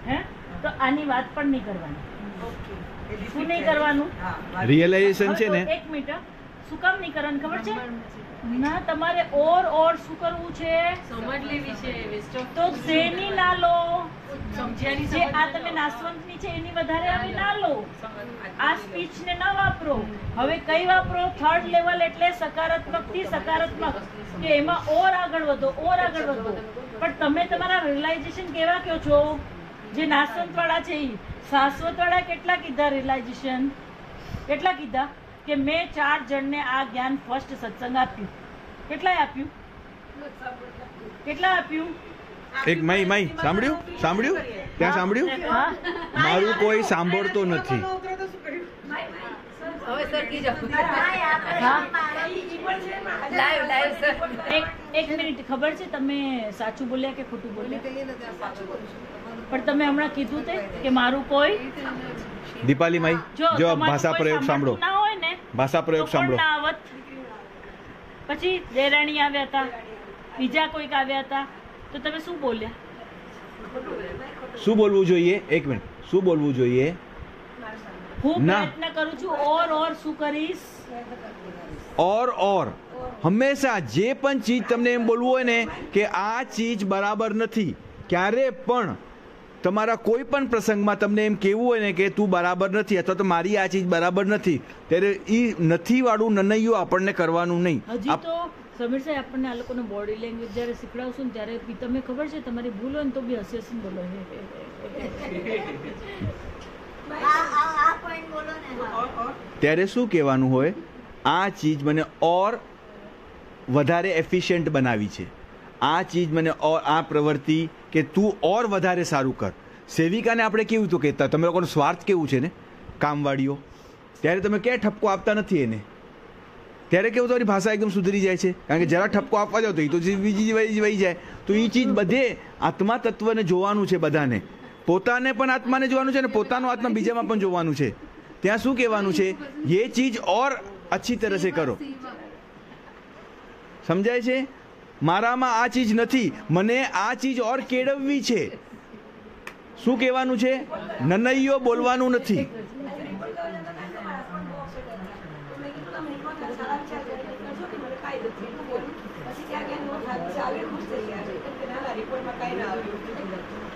હે? તો આની વાત પણ નહીં કરવાની. ઓકે. એ repeat શું નહીં થાય. કરવાનું? હા, વાત. રિયલાઇઝેશન છે હવે ને, તો એક મિનિટ, શું કામ નહીં કરવાનું ખબર છે? ના, તમારે ઓર શું કરવું છે? સમજ લેવી છે, waste of તો શેની ના લો? સમજ્યાની જે આ તમે નાશવંતની છે એની વધારે હવે ના લો. આ સ્પીચ ને ના વાપરો. હવે કઈ વાપરો? 3rd લેવલ એટલે સકારાત્મક થી સકારાત્મક, કે એમાં ઓર આગળ વધો, ઓર આગળ વધો. પણ તમે તમારા રિયલાઇઝેશન કેવા કહો છો? જે નાશવંત વાળા છે એ શાશ્વત વાળા કેટલા કીધા રિયલાઇઝેશન? કેટલા કીધા? કે મેં 4 જણને આ જ્ઞાન ફર્સ્ટ સત્સંગ આપ્યું. કેટલાય આપ્યું? કેટલા આપ્યું? એક માઈ સાંભળ્યું ત્યાં સાંભળ્યું? હા, મારું કોઈ સાંભળતો નથી. ન ઉતરે તો શું કર્યું? હવે સરકી જાઓ. હા, આપણે હા. મારા લાઈવ સર. એક મિનિટ, ખબર છે તમે સાચું બોલ્યા કે ખોટું બોલ્યા? પણ તમે હમણાં કીધું તે કે મારું કોઈ દીપાલી માઈ, જો તમારું ભાષા કોઈ પ્રયોગ સાંભળો, સાંભળતું ના હોય ને, ભાષા પ્રયોગ તો કોણ સાંભળો. ના આવત? પછી દેરાણી આવ્યા હતા, બીજા કોઈક આવ્યા હતા, તો તમે શું બોલ્યા? શું બોલવું જોઈએ? એક મિનિટ, શું બોલવું જોઈએ? હું ના. પ્રયત્ન કરું છું ઓર શું કરીશ? ઓર હંમેશા જે પણ ચીજ તમને એમ બોલવું હોય ને કે આ ચીજ બરાબર નથી, ક્યારે પણ તમારા કોઈ પણ પ્રસંગમાં તમને એમ કહેવું હોય ને કે તું બરાબર નથી અથવા તો મારી આ ચીજ બરાબર નથી, ત્યારે એ નથી વાળું નનૈયું આપણને કરવાનું નહીં. હજી તો સમીર સાહેબ આપણને આ લોકોનો બોડી લેંગ્વેજ જ્યારે શીખડાવશું ને ત્યારે બી તમને ખબર છે તમારી ભૂલ હોય ને તો બી હસી હસીને બોલો. આ point બોલો ને. હા. ત્યારે શું કહેવાનું હોય? આ ચીજ મને ઓર વધારે એફિશિયન્ટ બનાવી છે, આ ચીજ મને ઓર આ પ્રવૃત્તિ કે તું ઓર વધારે સારું કર. સેવિકાને આપણે કેવું તો કહેતા, તમે લોકોનો સ્વાર્થ કેવું છે ને કામવાળીઓ, ત્યારે તમે ક્યાંય ઠપકો આપતા નથી એને. ત્યારે કેવું તમારી ભાષા એકદમ સુધરી જાય છે, કારણ કે જરા ઠપકો આપવા જાવ તો એ તો બીજી વહી જાય. તો એ ચીજ બધે આત્મા તત્વને જોવાનું છે, બધાને પોતાને પણ આત્માને જોવાનું છે અને પોતાનો આત્મા બીજામાં પણ જોવાનું છે. ત્યાં શું કહેવાનું છે, ये चीज और अच्छी तरह से કરો. સમજાય છે? મારામાં આ ચીજ નથી, મને આ ચીજ ઓર કેળવવી છે. શું કહેવાનું છે? નનૈયો બોલવાનું નથી.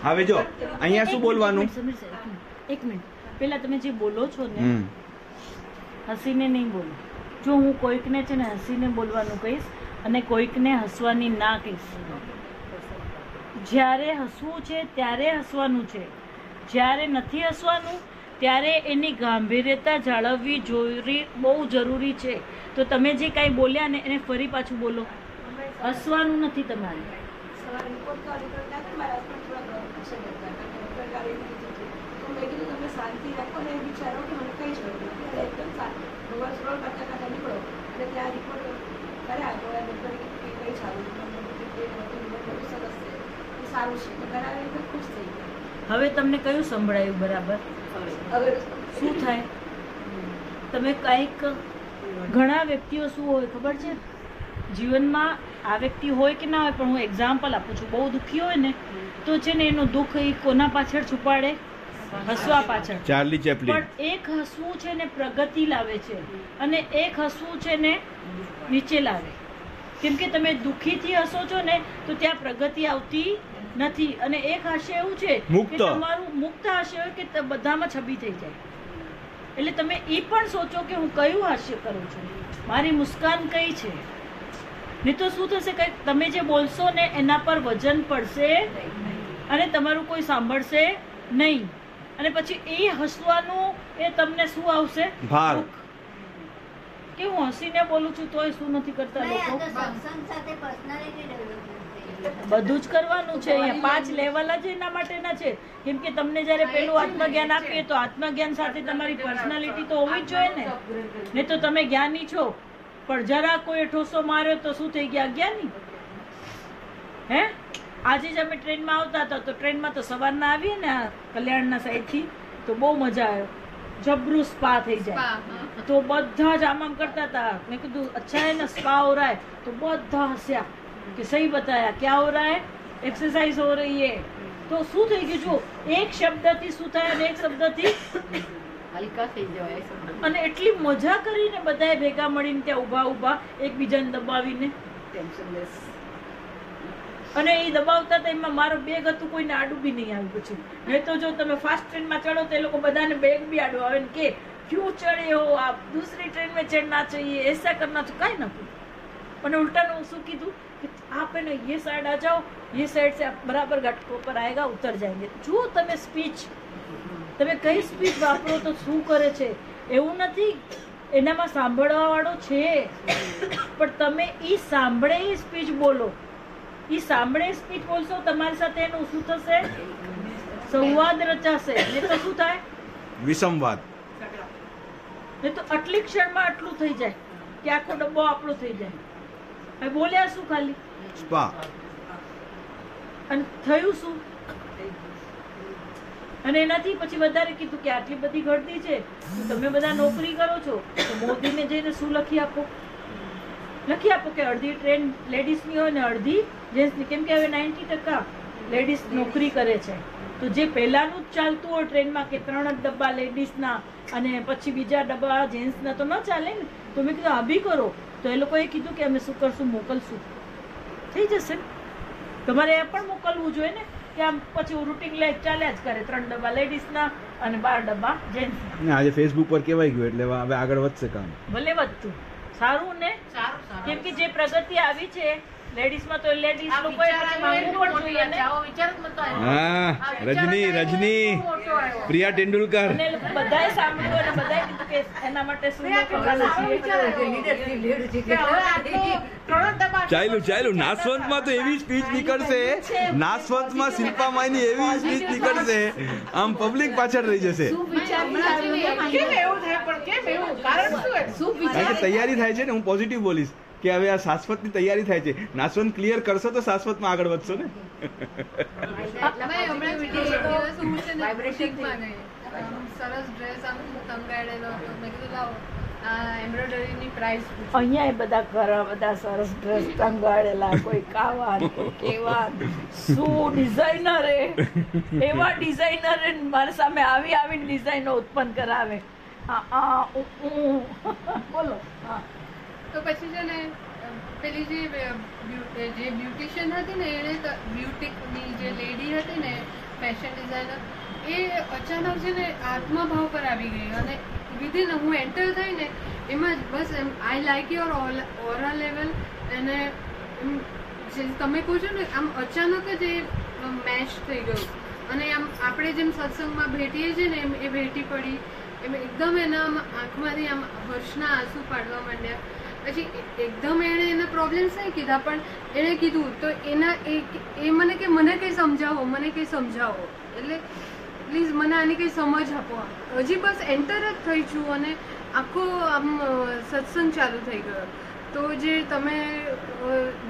હવે જો અહીંયા શું બોલવાનું? એક મિનિટ, પેલા તમે જે બોલો છો ને હસીને નહીં બોલો. જો હું કોઈકને છે ને હસીને બોલવાનું કહીશ અને કોઈકને હસવાની ના કહીશ. જ્યારે હસવું છે ત્યારે હસવાનું છે, જ્યારે નથી હસવાનું ત્યારે એની ગાંભીર્યતા જાળવવી બહુ જરૂરી છે. તો તમે જે કાંઈ બોલ્યા ને એને ફરી પાછું બોલો, હસવાનું નથી તમારે. શાંતિ રાખો ને વિચારો કે મને કઈ જ એકદમ રોજ બચ્ચા નીકળો અને ત્યાં રિપોર્ટ કર્યા ગોળા ડૉક્ટર કઈ સારું સરસ છે, સારું છે, કરાવે એટલે ખુશ થઈ ગયા. હવે તમને કયું સંભળાયું બરાબર? હવે શું થાય? તમે કંઈક ઘણા વ્યક્તિઓ શું હોય ખબર છે જીવનમાં, આ વ્યક્તિ હોય કે ના હોય, પણ હું એક્ઝામ્પલ આપું છું. બહુ દુઃખી હોય ને તો છે ને એનું દુઃખ એ કોના પાછળ છુપાડે? હસવા પાછળ. Charlie Chaplin. પણ એક હસવું છે ને પ્રગતિ લાવે છે અને એક હસવું છે ને નીચે લાવે. કેમ કે તમે દુઃખીથી હસો છો ને તો ત્યાં પ્રગતિ આવતી નથી. અને એક હાસ્ય એવું છે કે તમારું મુક્ત હાસ્ય હોય કે બધામાં છબી થઈ જાય. એટલે તમે એ પણ સોચો કે હું કયું હાસ્ય કરું છું, મારી મુસ્કાન કઈ છે. નહીં તો શું થશે, કંઈક તમે જે બોલશો ને એના પર વજન પડશે અને તમારું કોઈ સાંભળશે નહીં. અને પછી એ હસવાનું એ તમને શું આવશે? ભાર. કે હું હસીને બોલું છું તોય શું નથી કરતા લોકો? બધું જ કરવાનું છે. અહીંયા 5 લેવલ જ એના માટેના છે. કેમ કે તમને જયારે પેલું આત્મજ્ઞાન આપીએ તો આત્મજ્ઞાન સાથે તમારી પર્સનાલિટી તો હોવી જ જોઈએ ને. નહીં તો તમે જ્ઞાની છો પણ જરા કોઈ ઠોસો માર્યો તો શું થઈ ગયા? અજ્ઞાની. હે, આજે જ અમે ટ્રેનમાં આવતા હતા તો ટ્રેનમાં તો સવારના આવીએ ને કલ્યાણના સાઈડથી તો બહુ મજા આવ્યો. જબરું સ્પા થઈ જાય તો બધા જ આમ કરતા હતા. મેં કીધું અચ્છા હે ના સ્પા હો રહા હે? તો બધા હસ્યા કે સહી બતાયા, ક્યાં હો રહા હે? એક્સરસાઇઝ હો રહી હે. તો શું થઈ ગયું? જો એક શબ્દથી શું થાય અને એક શબ્દથી હલકા થઈ જવાય. અને એટલી મજા કરીને બધાએ ભેગા મળીને ત્યાં ઊભા એકબીજાને દબાવીને ટેન્શનલેસ. અને એ દબાવતા હતા એમાં મારો બેગ હતું, કોઈને આડું બી નહીં આવ્યું. પછી નહીં તો જો તમે ફાસ્ટ ટ્રેનમાં ચડો તો એ લોકો બધાને બેગ બી આડું આવે ને કે ક્યું ચડે હો આપ, दूसरी ट्रेन में चढ़ना चाहिए, ऐसा करना चाहिए. કાંઈ નથી. અને ઉલ્ટાનું શું કીધું કે आप है ना ये साइड आ जाओ, ये साइड से आप बराबर घाटों पर आएगा, उतर जाएंगे. જો તમે સ્પીચ, તમે કઈ સ્પીચ વાપરો તો શું કરે છે એવું નથી. એનામાં સાંભળવા વાળો છે પણ તમે એ સાંભળે એ સ્પીચ બોલો. એ સાંભળે સ્પીચ બોલશો તમારી સાથે એનું શું થશે? સંવાદ રચાશે. ને તો શું થાય? વિસંવાદ. ને તો આટલી ક્ષણમાં આટલું થઈ જાય કે આખો ડબ્બો આપણો થઈ જાય. હવે બોલ્યા શું ખાલી? સ્પા. અને થયું શું? અને એનાથી પછી વધારે કીધું કે આટલી બધી ગળદી છે તો તમે બધા નોકરી કરો છો તો મોદીને જઈને શું લખી આપો? લખી આપો કે અડધી ટ્રેન લેડીઝની હોય ને અડધી જેન્ટ્સની. કેમ કે હવે 90% લેડીઝ નોકરી કરે છે. તો જે પહેલાનું જ ચાલતું હોય ટ્રેનમાં કે 3 જ ડબ્બા લેડીઝના અને પછી બીજા ડબ્બા જેન્ટ્સના તો ન ચાલે ને. તો મેં કીધું આ બી કરો. તો એ લોકોએ કીધું કે અમે શું કરશું? મોકલશું. થઈ જશે. તમારે એ પણ મોકલવું જોઈએ ને કે આમ પછી રૂટિંગ લાઈફ ચાલ્યા જ કરે. 3 ડબ્બા લેડીઝના અને 12 ડબ્બા જેન્ટ્સના. આજે ફેસબુક પર કહેવાય ગયું એટલે હવે આગળ વધશે કામ. ભલે વધતું સારું ને. કેમ કે જે પ્રગતિ આવી છે લેડીઝમાં તો લેડીઝ આ લોકોએ વિચાર પછી આવ્યો માંગવું એટલો પણ જોઈએ ને. આવો વિચાર જ નતો આવ્યો. હા આ વિચાર રજની આવ્યો રજની એટલો મોટો આવ્યો. પ્રિયા ટેંડુલકર અને એ લોકો બધાએ સાંભળ્યું અને બધાએ કીધું કે એના માટે શું આ કેટલો કરવાનું સારો છે. વિચાર આવ્યો. કે હવે આટલો ત્રણ દબાણ ચાલ્યું નાસવંતમાં તો એવી સ્પીચ નીકળશે, નાસવંતમાં શિલ્પામાઈની એવી સ્પીચ નીકળશે, આમ પબ્લિક પાછળ રહી જશે. શું વિચારથી આવ્યું ને માહિતી? કેમ એવું થાય પણ કેમ એવું કારણ શું એનું? શું કારણ કે વિચાર તૈયારી થાય છે ને, હું પોઝિટિવ બોલીશ કે હવે આ શાશ્વતની તૈયારી થાય છે. નાસવંત ક્લિયર કરશો તો શાશ્વતમાં આગળ વધશો ને. ભાઈ, હમણાં જ એક દિવસ હું છે ને બુટિકમાં ગઈ. સરસ ડ્રેસ આમ તંગાડેલો હતો. મેં કીધું લાવો આ એમ્બ્રોઇડરીની પ્રાઇસ પૂછું. અહીંયા બધા ઘણા બધા સરસ ડ્રેસ ટંગાડેલા, કોઈ કાવાન કોઈ કેવાન, શું ડિઝાઇનર એવા ડિઝાઇનર મારી સામે આવીને ડિઝાઇનો ઉત્પન્ન કરાવે. બોલો. હા. તો પછી છે ને પેલી જે બ્યુટિશિયન હતી ને એણે બ્યુટિકની જે લેડી હતી ને ફેશન ડિઝાઇનર, એ અચાનક છે ને આત્મભાવ પર આવી ગઈ અને વિધિન હું એન્ટર થઈ ને એમાં જ બસ એમ I like your aura level. અને જે તમે કહો છો ને આમ અચાનક જ એ મેચ થઈ ગયું અને આમ આપણે જેમ સત્સંગમાં ભેટીએ છીએ ને એમ એ ભેટી પડી. એમ એકદમ એના આંખમાંથી આમ હર્ષના આંસુ પાડવા માંડ્યા. પછી એકદમ એણે એના પ્રોબ્લેમ્સ નહીં કીધા પણ એણે કીધું તો એના એ મને કે મને કંઈ સમજાવો, મને કંઈ સમજાવો, એટલે પ્લીઝ મને આની કંઈ સમજ આપો. હજી બસ એન્ટર જ થઈ છું અને આખો આમ સત્સંગ ચાલુ થઈ ગયો. તો જે તમે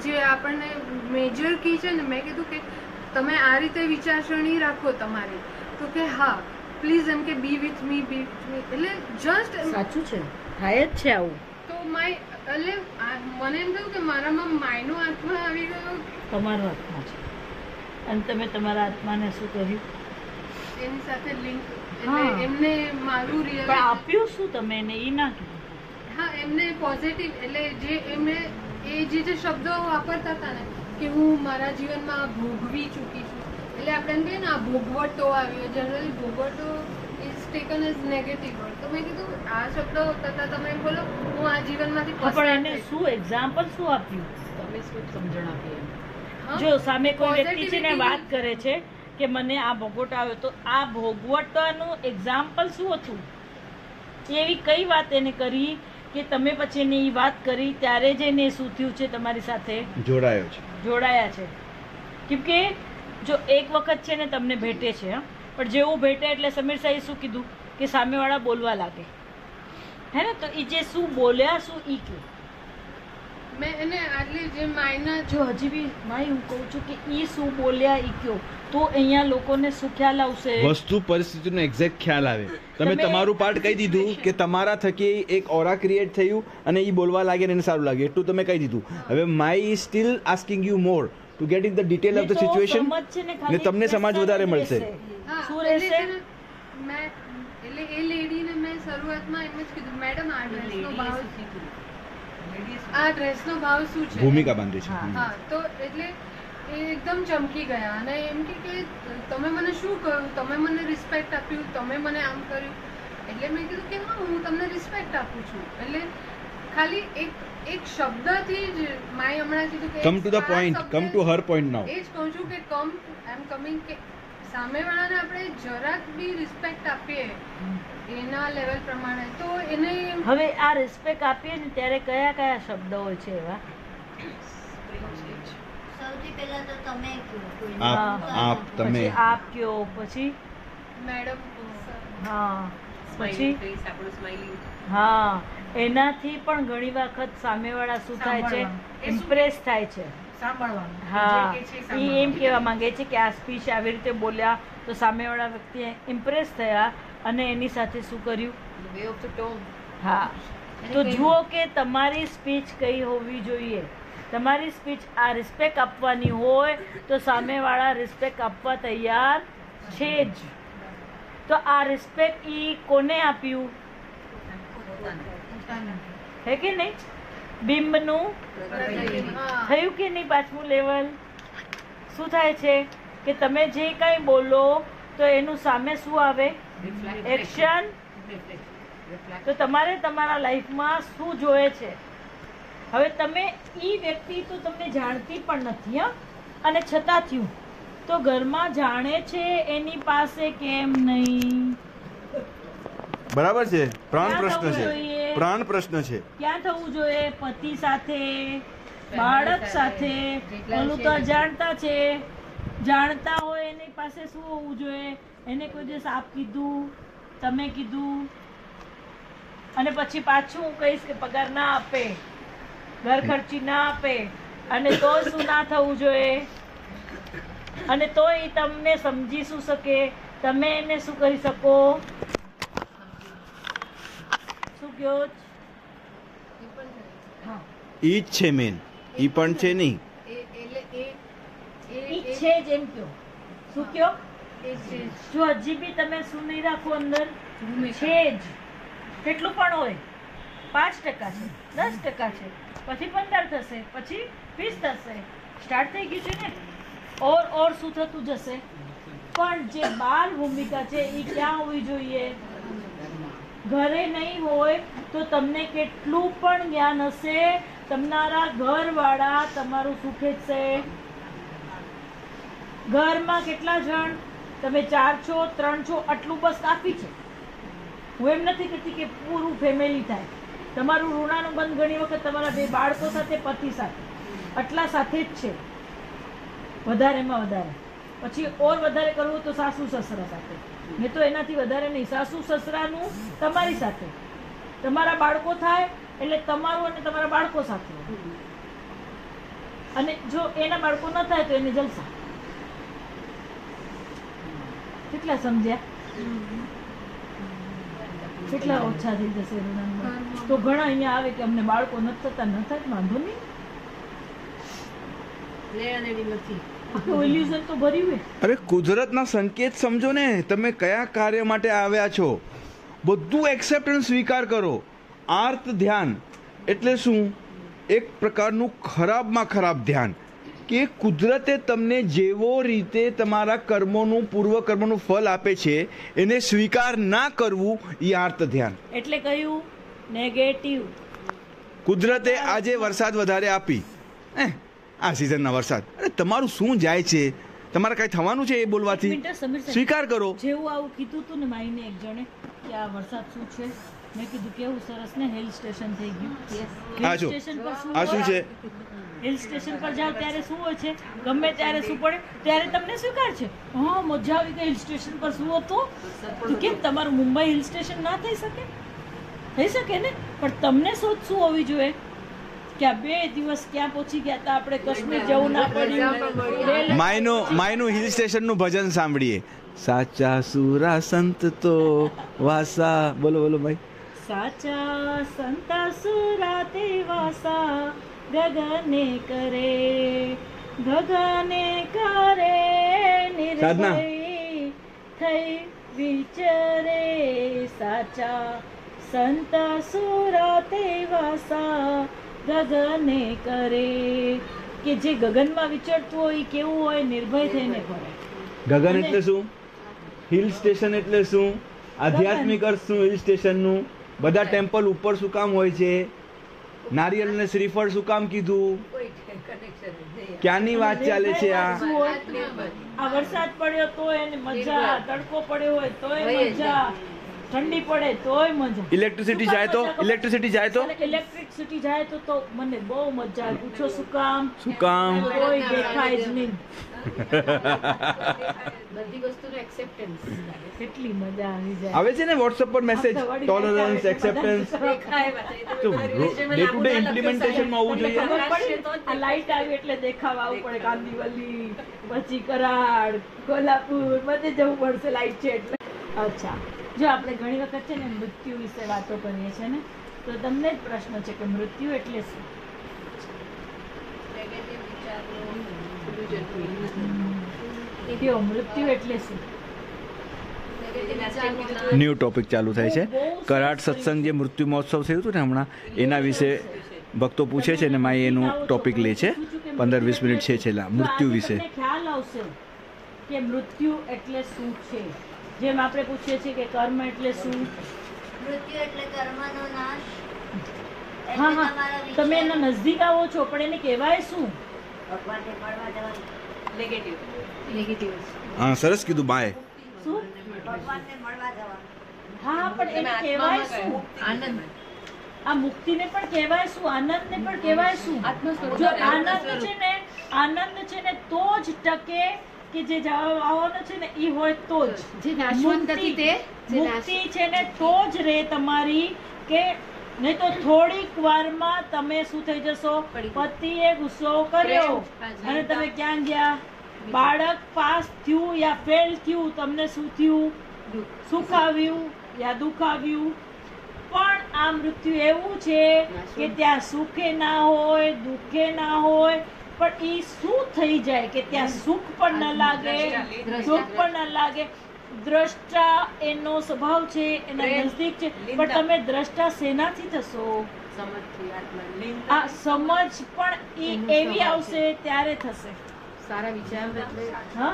જે આપણને મેજર કી છે ને, મેં કીધું કે તમે આ રીતે વિચારસરણી રાખો તમારી. તો કે હા પ્લીઝ એમ કે બી વિથ મી, એટલે જસ્ટ સાચું છે, થાય જ છે આવું. તો માય એટલે મને એમ થયું કે મારામાં માયનો આત્મા આવી ગયો. તમારો આત્મા છે અને તમે તમારા આત્માને શું કર્યું? એની સાથે લિંક હા. એટલે એમને મારું પણ રિયલ આપ્યું શું તમે એને એ ના કીધું. હા એમને પોઝિટિવ એટલે જે એમને એ જે શબ્દો વાપરતા હતા ને કે હું મારા જીવનમાં ભોગવી ચૂકી છું, એટલે આપણે એમ કહીએ ને આ ભોગવટો આવ્યો. જનરલી ભોગવટો is taken as negative word. તો મેં કીધું આ શબ્દો તથા તમે બોલો હું આ જીવનમાંથી હા, પસાર પણ એને થઈશ. શું એક્ઝામ્પલ શું આપ્યું? તમે શું સમજણ આપી એમ? હા? જો સામે કોઈ વ્યક્તિ છે ને Positivity- વાત કરે છે કે મને આ ભોગવટ આવ્યો, તો આ ભોગવટનું એક્ઝામ્પલ શું હતું? એવી કઈ વાત એને કરી કે તમે પછી એને એ વાત કરી ત્યારે જ એને શું થયું છે તમારી સાથે જોડાયો છે. જોડાયા છે? કેમ કે જો એક વખત છે ને તમને ભેટે છે, હા, પણ જેવું ભેટે એટલે સમીર સાહેબ શું કીધું કે સામેવાળા બોલવા લાગે, હે ને? તો એ જે શું બોલ્યા શું ઈ કે મેં એને આટલી જે માયના જો હજી બી ભાઈ હું કહું છું કે ઈ શું બોલ્યા ઈ કયો, તો અહીંયા લોકોને શું ખ્યાલ આવશે? વસ્તુ પરિસ્થિતિનો એક્ઝેક્ટ ખ્યાલ આવે. તમે તમે- તમારું પાર્ટ કહી દીધું કે તમારા થકી એક ઓરા ક્રિએટ થયું અને એ બોલવા લાગે ને એને સારું લાગે, એટલું તમે કહી દીધું. હવે માય is still asking you more to get in the detail of the એ તો સિચ્યુએશન સમજ છે ને, ને ખાલી તમને સમાજ વધારે મળશે. હા, શું એટલે રહેશે? છે ને, મેં એટલે એ લેડીને મેં શરૂઆતમાં એમ જ કીધું મેડમ આ ડ્રેસનો ભાવ આ ડ્રેસનો ભાવ શું છે? ભૂમિકા બાંધી છે. હા. હા, તો એટલે એ એકદમ ચમકી ગયા અને એમ કે તમે મને શું કહ્યું, તમે મને રિસ્પેક્ટ આપ્યું, તમે મને આમ કર્યું. એટલે મેં કીધું કે હા હું તમને રિસ્પેક્ટ આપું છું. એટલે ખાલી એક શબ્દથી જ માય હમણાં કીધું કે come to the point, come to her point now. એ જ કહું છું કે આઈ એમ કમિંગ કે સામેવાળાને આપણે જરાક બી રિસ્પેક્ટ આપીએ એના લેવલ પ્રમાણે તો એને હવે આ રિસ્પેક્ટ આપીએ ને ત્યારે કયા કયા શબ્દો હોય છે એવા? સૌથી પહેલા તો તમે કયો કોઈને. આપ, આપ, તમે. પછી આપ કયો, પછી મેડમ હા, પછી ફેસ આપણું સ્માઇલિંગ. હા, એનાથી પણ ઘણી વખત સામેવાળા શું થાય છે? સાંભળવાનું. એ શું? ઇમ્પ્રેસ થાય છે. સાંભળવાનું. હા, જે કે છે એ એમ સાંભળવાનું. કહેવા માંગે છે કે આ સ્પીચ આવી રીતે બોલ્યા તો સામેવાળા વ્યક્તિ ઇમ્પ્રેસ થયા અને એની સાથે શું કર્યું? Way of the tone. હા, તો જુઓ કે તમારી સ્પીચ કઈ હોવી જોઈએ. તમારી સ્પીચ આ રિસ્પેક્ટ આપવાની હોય તો સામેવાળા રિસ્પેક્ટ આપવા તૈયાર છે જ. તો આ રિસ્પેક્ટ ઈ કોને આપ્યું? હે કે નહીં? બિંબનું થયું કે નહીં? પાંચમું લેવલ શું થાય છે કે તમે જે કંઈ બોલો તો એનું સામે શું આવે? એક્શન. તો તમારે તમારા લાઈફમાં શું જોઈએ છે હવે તમે ઈ વ્યક્તિ તો તમને જાણતી પણ નથી હા, અને છતાં થયું તો ઘરમાં જાણે છે એની પાસે કેમ નહીં? બરાબર છે, પ્રાણ ક્યાં પ્રશ્ન થવું છે, જોઈએ? પ્રાણ પ્રશ્ન છે. ક્યાં થવું જોઈએ? પતિ સાથે, બાળક સાથે. ઓલું તો જાણતા છે, જાણતા હોય એની પાસે શું હોવું જોઈએ? એને કોઈ દિવસ આપ કીધું, તમે કીધું, અને પછી પાછું હું કહીશ કે પગાર ના આપે, ઘર ખર્ચી ના આપે, અને તો શું ના થવું જોઈએ? અને તો એ તમને સમજી શું શકે? તમે એને શું કરી શકો? શું કહો છો? હા, ઈ જ છે મેન, ઈ પણ છે નહીં. ઈ છે જ એમ કયો. શું કયો? જો હજી બી તમે શું નહીં રાખો અંદર, છે જ. કેટલું પણ હોય, 5% છે, 10% છે, પછી 15 થશે, પછી 20 થશે, સ્ટાર્ટ થઈ ગયું છે ને. ઓર શું થતું જશે? પણ જે બાલ ભૂમિકા છે એ ક્યાં હોવી જોઈએ? ઘરે નહીં હોય તો તમને કેટલું પણ જ્ઞાન હશે, તમારા ઘરવાળા તમારું સુખે છે. ઘરમાં કેટલા જણ? તમે 4 છો, 3 છો, આટલું બસ કાફી છે. હું એમ નથી કહેતી કે પૂરું ફેમિલી થાય. તમારું ઋણાનુબંધ ઘણી વખત તમારા 2 બાળકો સાથે, પતિ સાથે, આટલા સાથે જ છે, વધારેમાં વધારે. પછી ઓર વધારે કરવું તો સાસુ સસરા સાથે, મેં તો એનાથી વધારે નહીં. સાસુ સસરાનું તમારી સાથે, તમારા બાળકો થાય એટલે તમારું અને તમારા બાળકો સાથે, અને જો એના બાળકો ન થાય તો એને જલસા. કેટલા સમજ્યા? કેટલા ઓછા થઈ જશે ઋણાનુબંધ? તો ઘણા અહીંયા આવે કે અમને બાળકો નથી થતા, ન થાય વાંધો નહીં, આખું illusion તો ભર્યું હોય. અરે કુદરતના સંકેત સમજો ને, તમે કયા કાર્ય માટે આવ્યા છો, બધું એક્સેપ્ટન્સ સ્વીકાર કરો. આર્ત ધ્યાન એટલે શું? એક પ્રકારનું ખરાબમાં ખરાબ ધ્યાન, કે કુદરતે તમને જેવો રીતે તમારા કર્મોનું, પૂર્વ કર્મોનું ફળ આપે છે એને સ્વીકાર ના કરવું, એ આર્ત ધ્યાન. એટલે કયું? નેગેટિવ. કુદરતે આજે વરસાદ વધારે આપી, આ સિઝનના વરસાદ, અરે તમારું શું જાય છે? તમારે કઈ થવાનું છે એ બોલવાથી? સ્વીકાર કરો. જેવું આવું કીધું તું ને માઈને એક જણે કે આ વરસાદ શું છે, મેં કીધું કેવું સરસ ને, હિલ સ્ટેશન થઈ ગયું. આ હિલ જો, સ્ટેશન પર આ શું છે? હિલ સ્ટેશન પર જાઓ ત્યારે શું હોય છે? ગમે ત્યારે શું પડે ત્યારે તમને સ્વીકાર છે. હા, મજા આવી ગઈ, હિલ સ્ટેશન પર શું હતું? તો કેમ તમારું મુંબઈ હિલ સ્ટેશન ના થઈ શકે? થઈ શકે ને, પણ તમને શોધ શું હોવી જોઈએ કે આ 2 દિવસ ક્યાં પહોંચી ગયા હતા આપણે? કાશ્મીર જવું ના પડ્યું. માયનું હિલ સ્ટેશનનું ભજન સાંભળીએ. સાચા સુરા સંત તો વાસા, બોલો બોલો ભાઈ. સાચા સંતા સુરા તે વાસા, ગગને કરે નિર્ભય થઈ વિચરે. સાચા સંતા સુરા તે વાસા, ગગને કરે. કે જે ગગનમાં વિચરતું હોય એ કેવું હોય? નિર્ભય થઈને કરે. ગગન એટલે શું? હિલ સ્ટેશન એટલે શું? આધ્યાત્મિક અર્થ શું હિલ સ્ટેશનનું? બધા ટેમ્પલ ઉપર શું કામ હોય છે? નારિયેળ ને શ્રીફળ શું કામ કીધું? ક્યાંની વાત ચાલે છે આ? આ વરસાદ પડ્યો તોય એને મજા, તડકો પડ્યો હોય તોય મજા, ઠંડી પડે તોય મજા. ઇલેક્ટ્રિસિટી જાય તો? ઇલેક્ટ્રિસિટી જાય તો? ઇલેક્ટ્રિસિટી જાય તો મને બહુ મજા આવે. પૂછો શું કામ? શું કામ? કોઈ દેખાય જ નહીં. બધી વસ્તુનો એક્સેપ્ટન્સ. કેટલી મજા આવી જાય. આવે છે ને વોટ્સએપ પર મેસેજ, ટોલરન્સ, એક્સેપ્ટન્સ. તો ડે ટુ ડે ઇમ્પ્લિમેન્ટેશનમાં હોવું જોઈએ. ખબર પડી આ લાઈટ આવી એટલે દેખાવા આવવું પડે. કાંદીવલી, પછી કરાડ, કોલ્હાપુર, બધે જવું પડશે લાઈટ છે એટલે. અચ્છા, જો આપણે ઘણી વખત છે ને મૃત્યુ વિશે વાતો કરીએ છીએ ને, તો તમને જ પ્રશ્ન છે કે મૃત્યુ એટલે શું? મૃત્યુ એટલે શું? ન્યૂ ટોપિક ચાલુ થાય છે. કરાટ સત્સંગ જે મૃત્યુ મહોત્સવ થયું હતું ને હમણાં, એના વિશે ભક્તો પૂછે છે ને માય એનું ટોપિક લે છે. 15-20 મિનિટ છે છેલ્લા મૃત્યુ વિશે. ખ્યાલ આવશે કે મૃત્યુ એટલે શું છે. જેમ આપણે પૂછીએ છીએ કે કર્મ એટલે શું? મૃત્યુ એટલે કર્મનો નાશ. હા એટલે હા તમારા તમે વિચાર એના નજદીક આવો છો પણ એને કહેવાય શું? ભગવાનને મળવા જવાનું. નેગેટિવ. નેગેટિવ હા સરસ કીધું બાય. શું? ભગવાનને મળવા જવાનું. હા પણ એને કહેવાય શું? આનંદ. આ મુક્તિને પણ કહેવાય શું? આનંદને પણ કહેવાય શું? આત્મ સ્વરૂપ. જો આનંદ છે ને તો જ ટકે કે જે જવાબ આવવાનો છે ને ઈ હોય તો જ. જે નાશવંત હતી તે જે મુક્તિ છે ને તો જ રે તમારી, કે નહીં તો થોડીક વારમાં તમે શું થઈ જશો? પતિએ ગુસ્સો કર્યો અને તમે ક્યાં ગયા? બાળક પાસ થયું યા ફેલ થયું, તમને શું થયું? સુખ આવ્યું યા દુઃખ આવ્યું? પણ આ મૃત્યુ એવું છે કે ત્યાં સુખે ના હોય દુઃખે ના હોય, પણ ઈ શું થઈ જાય કે ત્યાં સુખ પણ ન લાગે દુઃખ પણ ન લાગે. દ્રષ્ટા એનો સ્વભાવ છે, એના નજદીક છે, પણ તમે દ્રષ્ટા શેનાથી થશો? સમજથી આત્મા. આ સમજ પણ ઈ એવી આવશે ત્યારે થશે. સારા વિચાર એટલે હા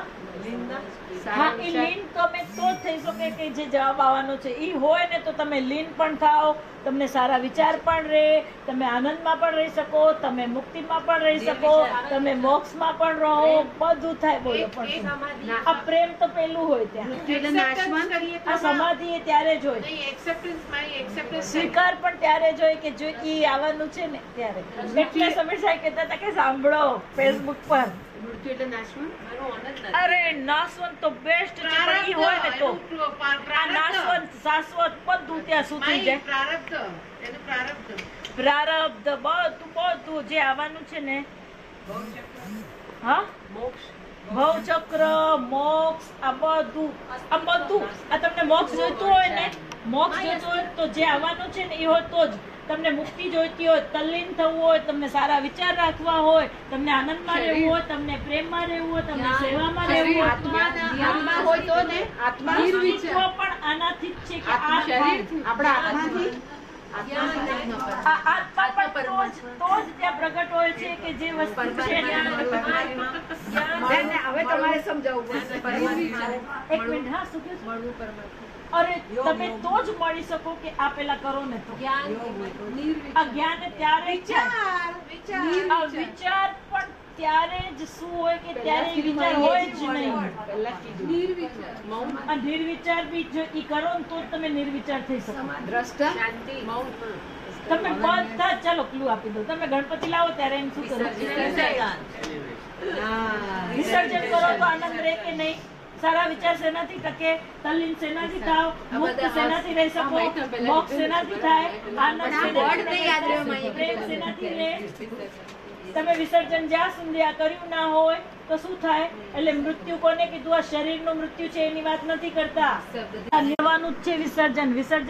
સારા હા, ઈ વિચાર લીન તમે તો જ થઈ શકે કે જે જવાબ આવવાનો છે ઈ હોય ને તો તમે લીન પણ થાઓ, તમને સારા વિચાર પણ રહે, તમે આનંદમાં પણ રહી શકો, તમે મુક્તિમાં પણ રહી શકો, તમે મોક્ષમાં પણ રહો, બધું થાય. બોલો પણ આ પ્રેમ તો પેલું હોય ત્યાં, એટલે નાશવંત આ સમાધિ એ ત્યારે જ હોય, સ્વીકાર પણ ત્યારે જ હોય કે જો ઈ આવવાનું છે ને ત્યારે. એટલે સમીર સાહેબ કહેતા હતા કે સાંભળો ફેસબુક પર, મૃત્યુ એટલે નાશવંત. અરે નાશવંત તો બેસ્ટ છે, પણ ઈ હોય ને તો આ નાશવંત શાશ્વત બધું ત્યાં સુધી જાય. પ્રારબ્ધ બધું જે આવવાનું છે ને, હા ભવચક્ર મોક્ષ આ બધું આ તમને મોક્ષ જોઈતું હોય ને, મોક્ષ જોઈતું હોય તો જે આવવાનું છે ને એ હોય તો જ. તમને મુક્તિ જોઈતી હોય, તલ્લીન થવું હોય, તમને સારા વિચાર રાખવા હોય, તમને આનંદમાં રહેવું હોય, તમને પ્રેમમાં રહેવું હોય, તમને સેવામાં રહેવું હોય, આત્મા હોય તો ને આત્મા અસ્તિત્વ પણ આનાથી જ છે કે આ આપણા આત્માથી આ આત્મા પણ તો જ ત્યાં પ્રગટ હોય છે કે જે વસ્તુ છે ને. હવે તમારે સમજાવવું પડશે. એક મિનિટ, હા શું કહ્યું? અરે તમે તો જ મળી શકો કે આ પેલા કરો ને તો. આ જ્ઞાન ત્યારે જ છે. આ વિચાર પણ ત્યારે જ શું હોય કે ત્યારે ઈ વિચાર હોય જ નહીં. આ નિર્વિચાર બી જો ઈ કરો ને તો જ તમે નિર્વિચાર થઈ શકો. દ્રષ્ટા તમે બધા ચાલો ક્લુ આપી દો. તમે ગણપતિ લાવો ત્યારે એમ શું કરો? વિસર્જન કરો તો આનંદ રહે કે નહીં? સારા વિચાર શેનાથી ટકે? તલ્લીન શેનાથી થાવ? મુક્ત શેનાથી રહી શકો? મોક્ષ શેનાથી થાય? આનંદ શેનાથી રહે? પ્રેમ શેનાથી રહે? તમે વિસર્જન જ્યાં સુધી આ કર્યું ના હોય તો શું થાય? એટલે મૃત્યુ કોને કીધું? આ શરીરનું મૃત્યુ છે એની વાત નથી કરતા. લેવાનું જ છે વિસર્જન. વિસર્જન